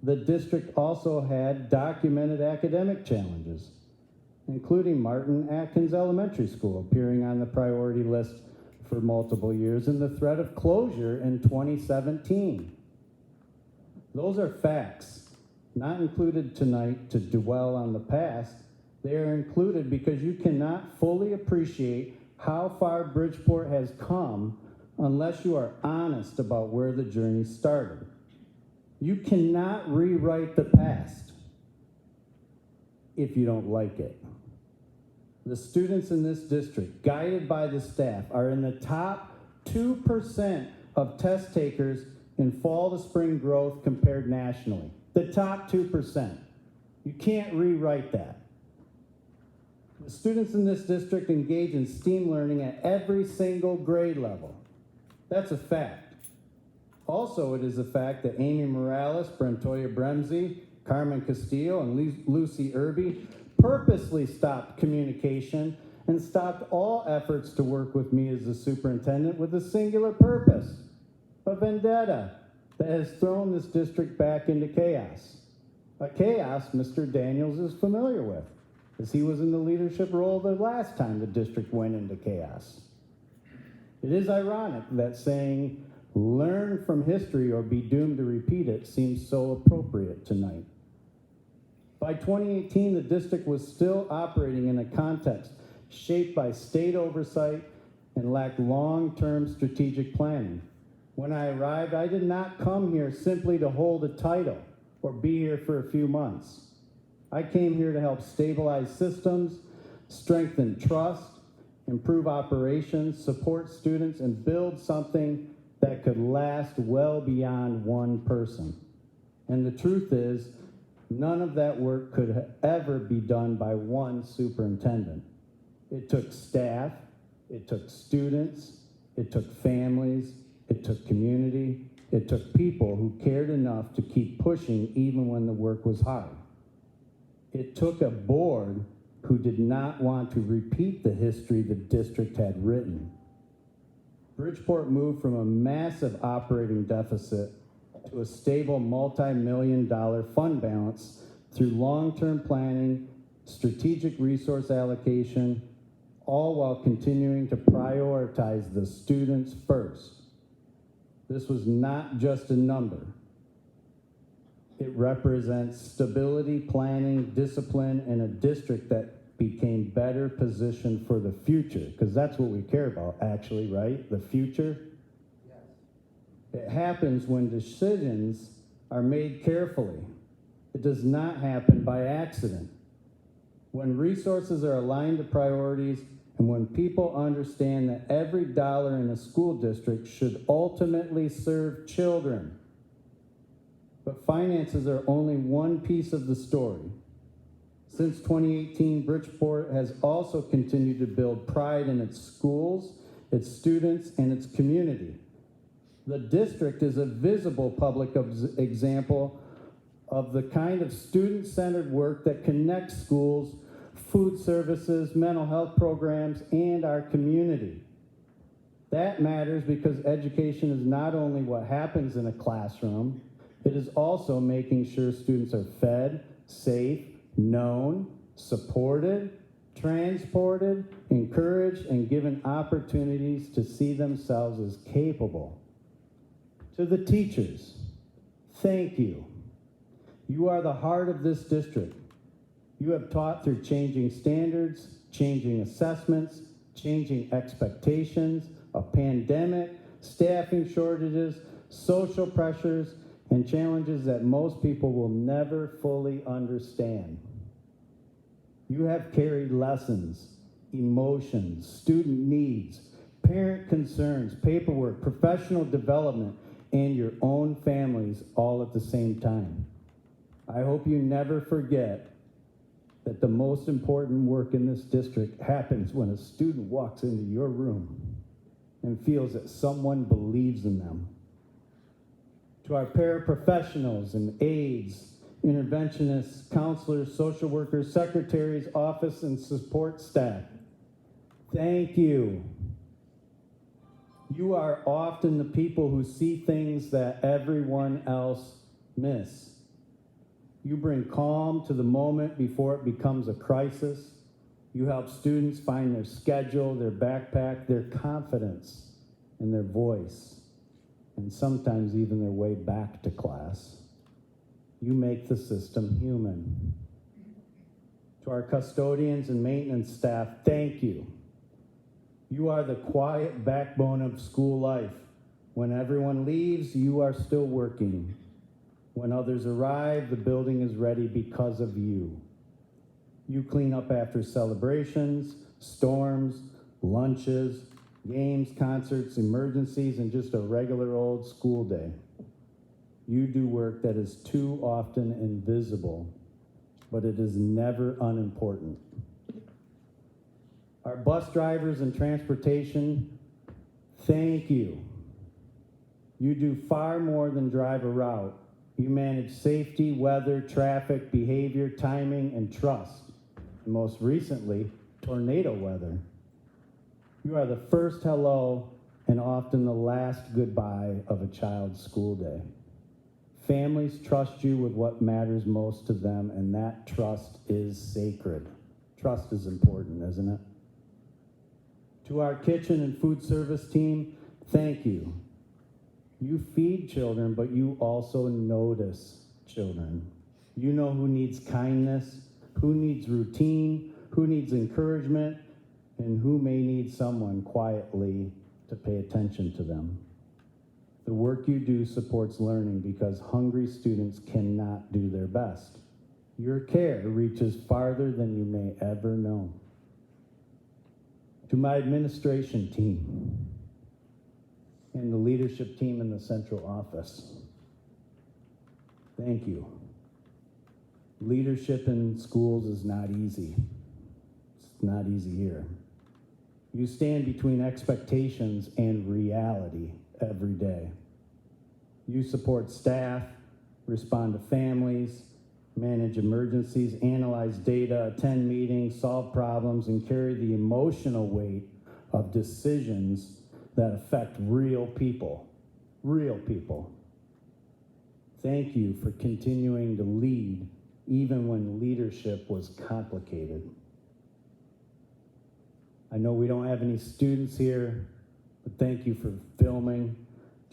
The district also had documented academic challenges, including Martin Atkins Elementary School appearing on the priority list for multiple years and the threat of closure in 2017. Those are facts, not included tonight to dwell on the past. They are included because you cannot fully appreciate how far Bridgeport has come unless you are honest about where the journey started. You cannot rewrite the past if you don't like it. The students in this district, guided by the staff, are in the top 2% of test takers in fall to spring growth compared nationally. The top 2%. You can't rewrite that. The students in this district engage in STEAM learning at every single grade level. That's a fact. Also, it is a fact that Amy Morales, Brimtoya Bremsey, Carmen Castillo, and Lucy Irby purposely stopped communication and stopped all efforts to work with me as the superintendent with a singular purpose, a vendetta that has thrown this district back into chaos. A chaos Mr. Daniels is familiar with, as he was in the leadership role the last time the district went into chaos. It is ironic that saying, "Learn from history or be doomed to repeat it," seems so appropriate tonight. By 2018, the district was still operating in a context shaped by state oversight and lacked long-term strategic planning. When I arrived, I did not come here simply to hold a title or be here for a few months. I came here to help stabilize systems, strengthen trust, improve operations, support students, and build something that could last well beyond one person. And the truth is, none of that work could ever be done by one superintendent. It took staff, it took students, it took families, it took community, it took people who cared enough to keep pushing even when the work was hard. It took a board who did not want to repeat the history the district had written. Bridgeport moved from a massive operating deficit to a stable multi-million-dollar fund balance through long-term planning, strategic resource allocation, all while continuing to prioritize the students first. This was not just a number. It represents stability, planning, discipline, and a district that became better positioned for the future, because that's what we care about, actually, right? The future. It happens when decisions are made carefully. It does not happen by accident. When resources are aligned to priorities and when people understand that every dollar in a school district should ultimately serve children. But finances are only one piece of the story. Since 2018, Bridgeport has also continued to build pride in its schools, its students, and its community. The district is a visible public example of the kind of student-centered work that connects schools, food services, mental health programs, and our community. That matters because education is not only what happens in a classroom, it is also making sure students are fed, safe, known, supported, transported, encouraged, and given opportunities to see themselves as capable. To the teachers, thank you. You are the heart of this district. You have taught through changing standards, changing assessments, changing expectations, a pandemic, staffing shortages, social pressures, and challenges that most people will never fully understand. You have carried lessons, emotions, student needs, parent concerns, paperwork, professional development, and your own families all at the same time. I hope you never forget that the most important work in this district happens when a student walks into your room and feels that someone believes in them. To our paraprofessionals and aides, interventionists, counselors, social workers, secretaries, office, and support staff, thank you. You are often the people who see things that everyone else miss. You bring calm to the moment before it becomes a crisis. You help students find their schedule, their backpack, their confidence, and their voice, and sometimes even their way back to class. You make the system human. To our custodians and maintenance staff, thank you. You are the quiet backbone of school life. When everyone leaves, you are still working. When others arrive, the building is ready because of you. You clean up after celebrations, storms, lunches, games, concerts, emergencies, and just a regular old school day. You do work that is too often invisible, but it is never unimportant. Our bus drivers and transportation, thank you. You do far more than drive a route. You manage safety, weather, traffic, behavior, timing, and trust. And most recently, tornado weather. You are the first hello and often the last goodbye of a child's school day. Families trust you with what matters most to them, and that trust is sacred. Trust is important, isn't it? To our kitchen and food service team, thank you. You feed children, but you also notice children. You know who needs kindness, who needs routine, who needs encouragement, and who may need someone quietly to pay attention to them. The work you do supports learning because hungry students cannot do their best. Your care reaches farther than you may ever know. To my administration team and the leadership team in the central office, thank you. Leadership in schools is not easy. It's not easy here. You stand between expectations and reality every day. You support staff, respond to families, manage emergencies, analyze data, attend meetings, solve problems, and carry the emotional weight of decisions that affect real people. Real people. Thank you for continuing to lead even when leadership was complicated. I know we don't have any students here, but thank you for filming.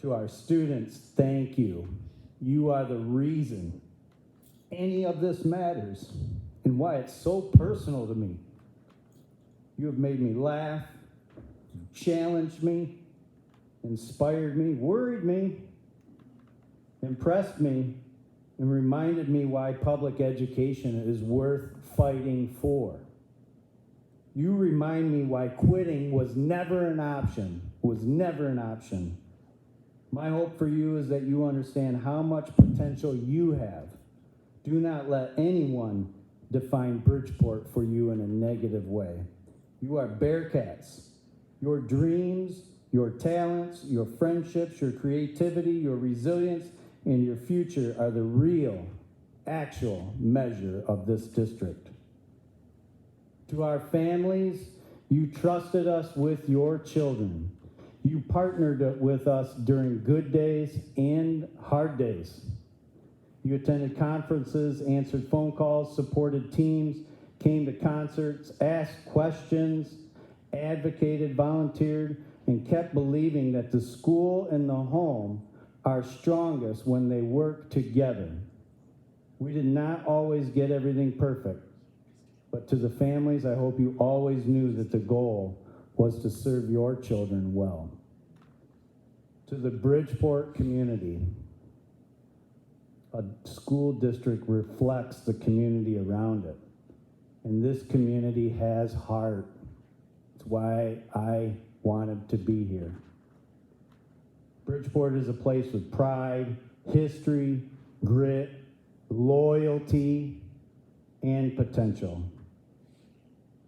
To our students, thank you. You are the reason any of this matters and why it's so personal to me. You have made me laugh, challenged me, inspired me, worried me, impressed me, and reminded me why public education is worth fighting for. You remind me why quitting was never an option, My hope for you is that you understand how much potential you have. Do not let anyone define Bridgeport for you in a negative way. You are Bearcats. Your dreams, your talents, your friendships, your creativity, your resilience, and your future are the real, actual measure of this district. To our families, you trusted us with your children. You partnered with us during good days and hard days. You attended conferences, answered phone calls, supported teams, came to concerts, asked questions, advocated, volunteered, and kept believing that the school and the home are strongest when they work together. We did not always get everything perfect, but to the families, I hope you always knew that the goal was to serve your children well. To the Bridgeport community, a school district reflects the community around it. And this community has heart. It's why I wanted to be here. Bridgeport is a place with pride, history, grit, loyalty, and potential.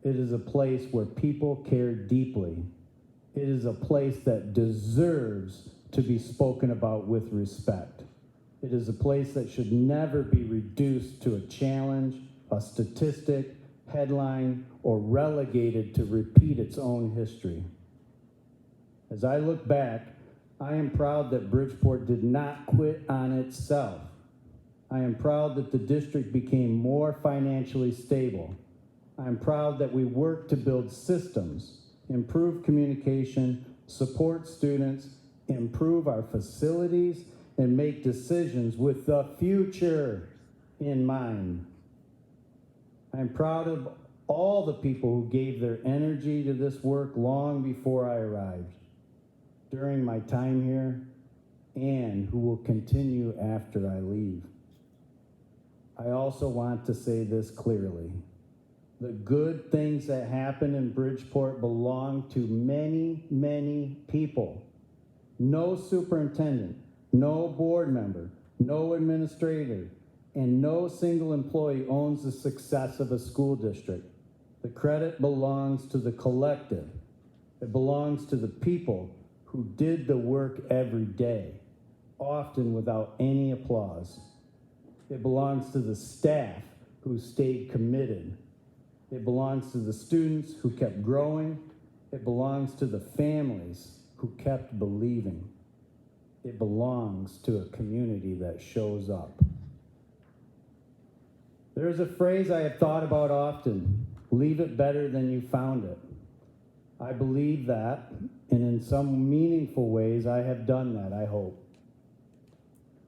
It is a place where people care deeply. It is a place that deserves to be spoken about with respect. It is a place that should never be reduced to a challenge, a statistic, headline, or relegated to repeat its own history. As I look back, I am proud that Bridgeport did not quit on itself. I am proud that the district became more financially stable. I am proud that we worked to build systems, improve communication, support students, improve our facilities, and make decisions with the future in mind. I'm proud of all the people who gave their energy to this work long before I arrived, during my time here, and who will continue after I leave. I also want to say this clearly. The good things that happen in Bridgeport belong to many, many people. No superintendent, no board member, no administrator, and no single employee owns the success of a school district. The credit belongs to the collective. It belongs to the people who did the work every day, often without any applause. It belongs to the staff who stayed committed. It belongs to the students who kept growing. It belongs to the families who kept believing. It belongs to a community that shows up. There's a phrase I have thought about often: leave it better than you found it. I believe that, and in some meaningful ways, I have done that, I hope.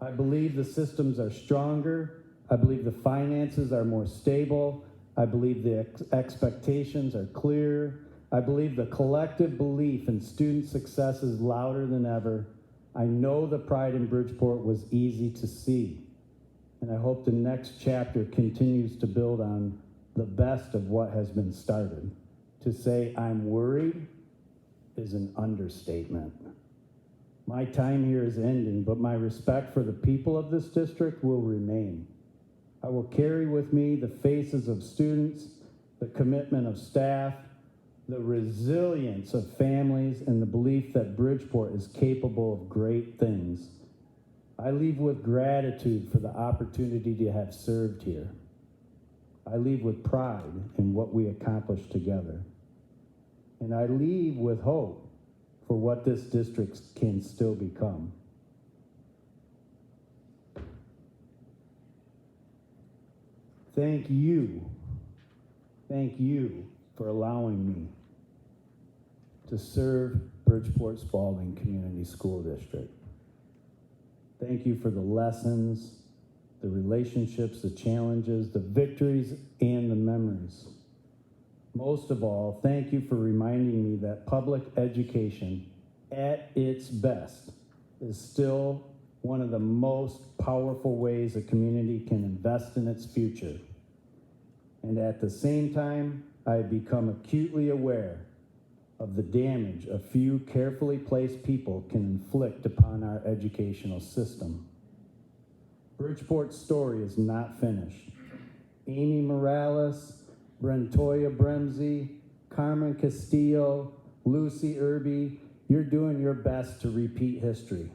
I believe the systems are stronger. I believe the finances are more stable. I believe the expectations are clear. I believe the collective belief in student success is louder than ever. I know the pride in Bridgeport was easy to see. And I hope the next chapter continues to build on the best of what has been started. To say I'm worried is an understatement. My time here is ending, but my respect for the people of this district will remain. I will carry with me the faces of students, the commitment of staff, the resilience of families, and the belief that Bridgeport is capable of great things. I leave with gratitude for the opportunity to have served here. I leave with pride in what we accomplished together. And I leave with hope for what this district can still become. Thank you for allowing me to serve Bridgeport Spalding Community School District. Thank you for the lessons, the relationships, the challenges, the victories, and the memories. Most of all, thank you for reminding me that public education, at its best, is still one of the most powerful ways a community can invest in its future. And at the same time, I have become acutely aware of the damage a few carefully placed people can inflict upon our educational system. Bridgeport's story is not finished. Amy Morales, Brentoya Bremsey, Carmen Castillo, Lucy Irby, you're doing your best to repeat history.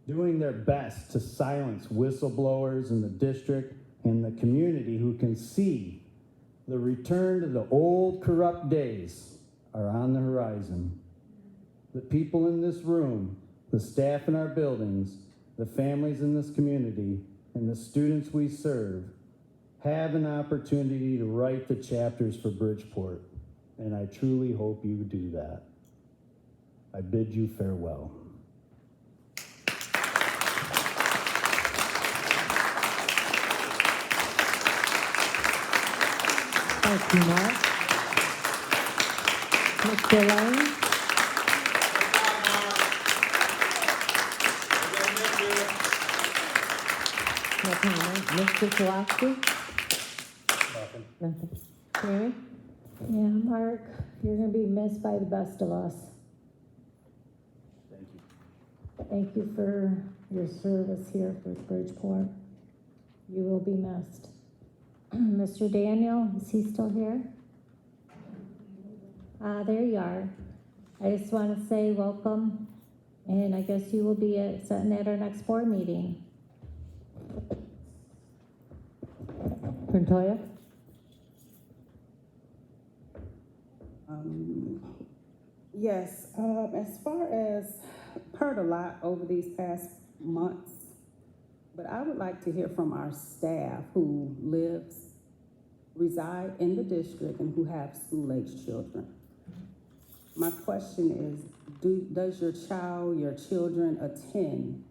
Doing their best to silence whistleblowers in the district and the community who can see the return to the old corrupt days are on the horizon. The people in this room, the staff in our buildings, the families in this community, and the students we serve have an opportunity to write the chapters for Bridgeport, and I truly hope you do that. I bid you farewell. Thank you, Mark. Mr. Lane? No comment. Mr. Pulaski? Nothing. Mary? Yeah, Mark, you're gonna be missed by the best of us. Thank you. Thank you for your service here for Bridgeport. You will be missed. Mr. Daniel, is he still here? There you are. I just want to say welcome, and I guess you will be sitting at our next board meeting. Brentoya? Yes, as far as, heard a lot over these past months, but I would like to hear from our staff who reside in the district and who have school-age children. My question is, does your your children attend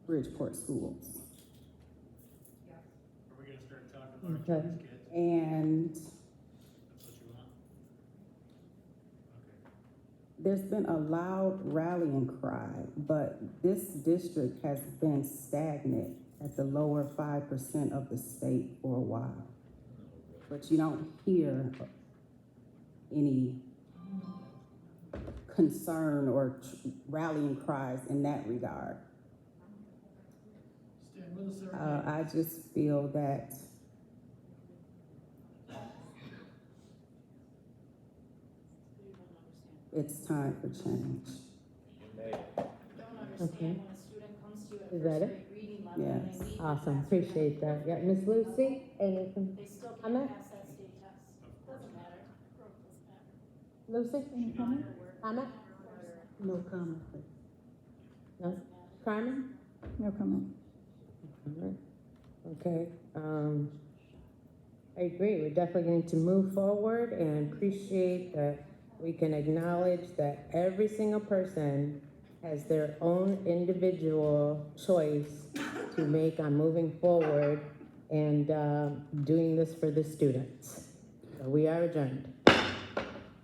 Bridgeport schools? Are we gonna start talking about Okay. our kids? And That's what you want? there's been a loud rallying cry, but this district has been stagnant at the lower 5% of the state for a while. But you don't hear any concern or rallying cries in that regard. Stand with us every day. I just feel that it's time for change. Okay. Is Is that it? Yes. Awesome, appreciate that. Yeah, Miss Lucy, anything? They still can't Comment? pass that state test. Doesn't matter. Lucy, any comment? Comment? No comment. No? Carmen? No comment. Okay, I agree, we're definitely going to move forward and appreciate that we can acknowledge that every single person has their own individual choice to make on moving forward and doing this for the students. So we are adjourned.